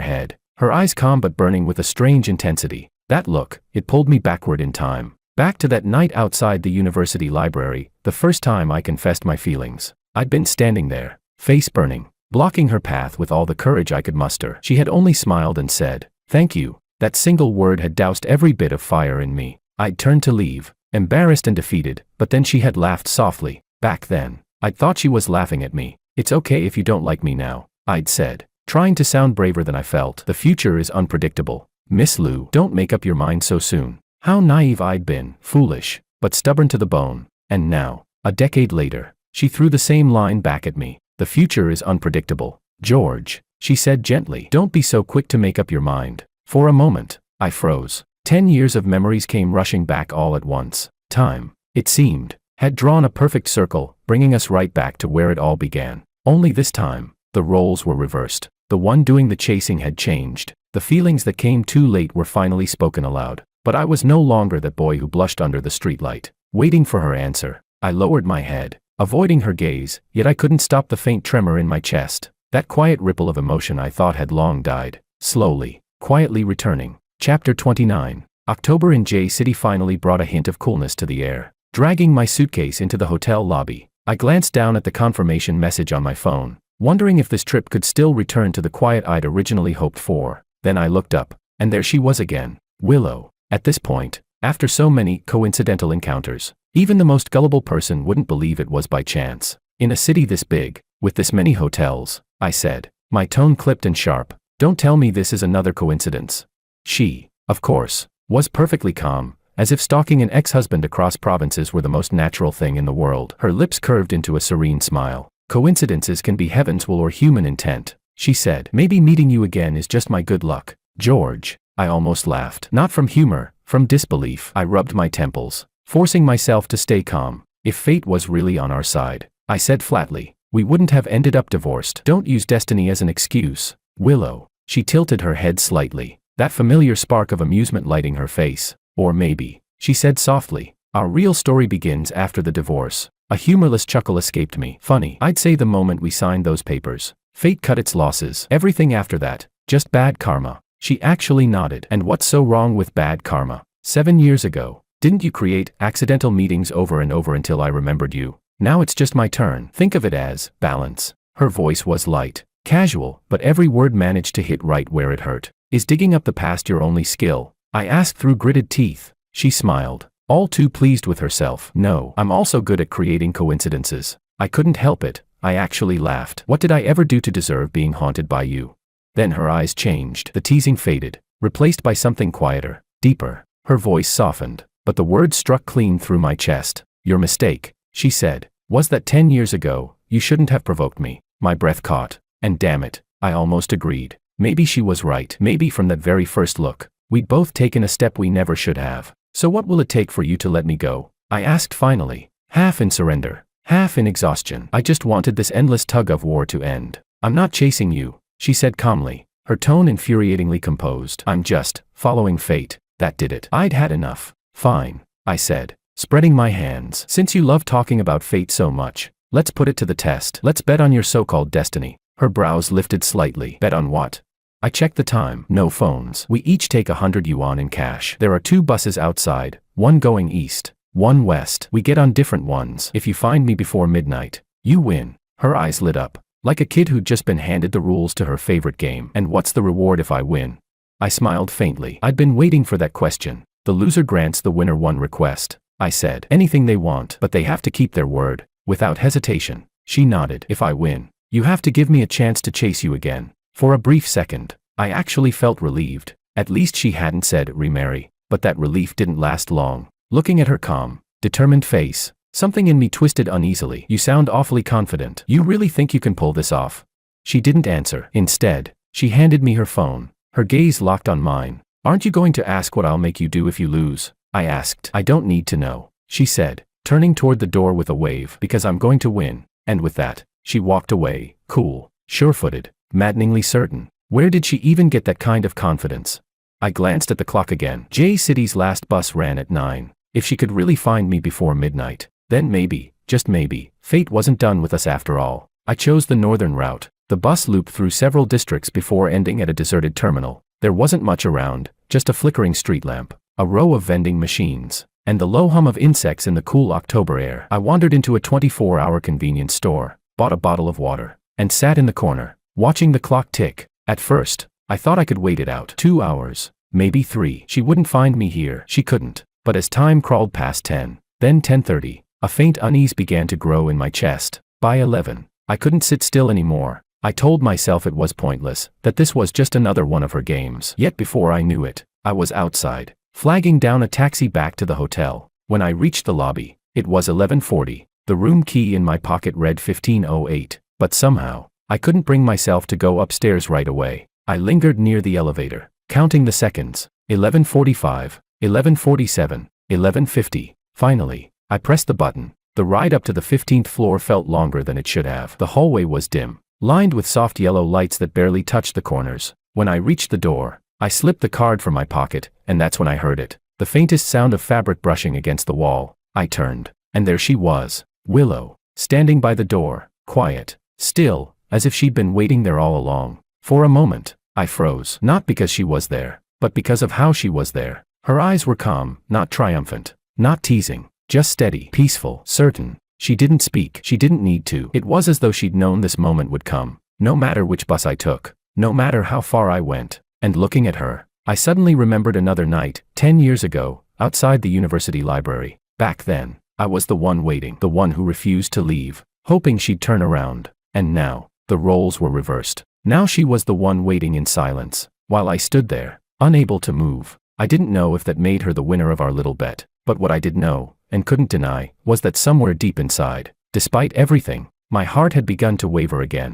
head, her eyes calm but burning with a strange intensity. That look, it pulled me backward in time. Back to that night outside the university library, the first time I confessed my feelings. I'd been standing there, face burning, blocking her path with all the courage I could muster. She had only smiled and said, "Thank you." That single word had doused every bit of fire in me. I'd turned to leave, embarrassed and defeated, but then she had laughed softly. Back then, I'd thought she was laughing at me. "It's okay if you don't like me now," I'd said, trying to sound braver than I felt. "The future is unpredictable. Miss Liu, don't make up your mind so soon." How naive I'd been, foolish, but stubborn to the bone. And now, a decade later, she threw the same line back at me. "The future is unpredictable, George," she said gently. "Don't be so quick to make up your mind." For a moment, I froze. 10 years of memories came rushing back all at once. Time, it seemed, had drawn a perfect circle, bringing us right back to where it all began. Only this time, the roles were reversed. The one doing the chasing had changed. The feelings that came too late were finally spoken aloud. But I was no longer that boy who blushed under the streetlight, waiting for her answer. I lowered my head, avoiding her gaze, yet I couldn't stop the faint tremor in my chest. That quiet ripple of emotion I thought had long died, slowly, quietly returning. Chapter 29. October in J City finally brought a hint of coolness to the air. Dragging my suitcase into the hotel lobby, I glanced down at the confirmation message on my phone, wondering if this trip could still return to the quiet I'd originally hoped for. Then I looked up, and there she was again, Willow. At this point, after so many coincidental encounters, even the most gullible person wouldn't believe it was by chance. "In a city this big, with this many hotels," I said, my tone clipped and sharp, "don't tell me this is another coincidence." She, of course, was perfectly calm, as if stalking an ex-husband across provinces were the most natural thing in the world. Her lips curved into a serene smile. "Coincidences can be heaven's will or human intent," she said. "Maybe meeting you again is just my good luck, George." I almost laughed. Not from humor, from disbelief. I rubbed my temples, forcing myself to stay calm. "If fate was really on our side," I said flatly, "we wouldn't have ended up divorced." "Don't use destiny as an excuse, Willow." She tilted her head slightly, that familiar spark of amusement lighting her face. "Or maybe," she said softly, "our real story begins after the divorce." A humorless chuckle escaped me. "Funny, I'd say the moment we signed those papers, fate cut its losses. Everything after that, just bad karma." She actually nodded. "And what's so wrong with bad karma? 7 years ago, didn't you create accidental meetings over and over until I remembered you? Now it's just my turn. Think of it as balance." Her voice was light, casual, but every word managed to hit right where it hurt. "Is digging up the past your only skill?" I asked through gritted teeth. She smiled, all too pleased with herself. "No, I'm also good at creating coincidences." I couldn't help it. I actually laughed. "What did I ever do to deserve being haunted by you?" Then her eyes changed. The teasing faded, replaced by something quieter, deeper. Her voice softened, but the words struck clean through my chest. "Your mistake," she said, "was that 10 years ago, you shouldn't have provoked me." My breath caught, and damn it, I almost agreed. Maybe she was right. Maybe from that very first look, we'd both taken a step we never should have. "So what will it take for you to let me go?" I asked finally, half in surrender, half in exhaustion. I just wanted this endless tug-of-war to end. "I'm not chasing you," she said calmly, her tone infuriatingly composed. "I'm just following fate." That did it. I'd had enough. "Fine," I said, spreading my hands. "Since you love talking about fate so much, let's put it to the test. Let's bet on your so-called destiny." Her brows lifted slightly. Bet on what? I checked the time. No phones. We each take 100 yuan in cash. There are 2 buses outside, one going east, one west. We get on different ones. If you find me before midnight, you win. Her eyes lit up, like a kid who'd just been handed the rules to her favorite game. And what's the reward if I win? I smiled faintly. I'd been waiting for that question. The loser grants the winner one request, I said. Anything they want, but they have to keep their word. Without hesitation, she nodded. If I win, you have to give me a chance to chase you again. For a brief second, I actually felt relieved. At least she hadn't said remarry, but that relief didn't last long. Looking at her calm, determined face, something in me twisted uneasily. You sound awfully confident. You really think you can pull this off? She didn't answer. Instead, she handed me her phone, her gaze locked on mine. Aren't you going to ask what I'll make you do if you lose? I asked. I don't need to know, she said, turning toward the door with a wave. Because I'm going to win. And with that, she walked away, cool, sure-footed, maddeningly certain. Where did she even get that kind of confidence? I glanced at the clock again. J City's last bus ran at 9. If she could really find me before midnight, then maybe, just maybe, fate wasn't done with us after all. I chose the northern route. The bus looped through several districts before ending at a deserted terminal. There wasn't much around, just a flickering street lamp, a row of vending machines, and the low hum of insects in the cool October air. I wandered into a 24-hour convenience store, bought a bottle of water, and sat in the corner, watching the clock tick. At first, I thought I could wait it out. 2 hours, maybe 3. She wouldn't find me here. She couldn't. But as time crawled past 10, then 10:30, a faint unease began to grow in my chest. By 11, I couldn't sit still anymore. I told myself it was pointless, that this was just another one of her games. Yet before I knew it, I was outside, flagging down a taxi back to the hotel. When I reached the lobby, it was 11:40. The room key in my pocket read 15:08, but somehow, I couldn't bring myself to go upstairs right away. I lingered near the elevator, counting the seconds. 11:45, 11:47, 11:50. Finally, I pressed the button. The ride up to the 15th floor felt longer than it should have. The hallway was dim, lined with soft yellow lights that barely touched the corners. When I reached the door, I slipped the card from my pocket, and that's when I heard it. The faintest sound of fabric brushing against the wall. I turned, and there she was, Willow, standing by the door, quiet, still, as if she'd been waiting there all along. For a moment, I froze. Not because she was there, but because of how she was there. Her eyes were calm, not triumphant, not teasing, just steady, peaceful, certain. She didn't speak. She didn't need to. It was as though she'd known this moment would come, no matter which bus I took, no matter how far I went. And looking at her, I suddenly remembered another night, 10 years ago, outside the university library. Back then, I was the one waiting, the one who refused to leave, hoping she'd turn around. And now, the roles were reversed. Now she was the one waiting in silence, while I stood there, unable to move. I didn't know if that made her the winner of our little bet, but what I did know, and couldn't deny, was that somewhere deep inside, despite everything, my heart had begun to waver again.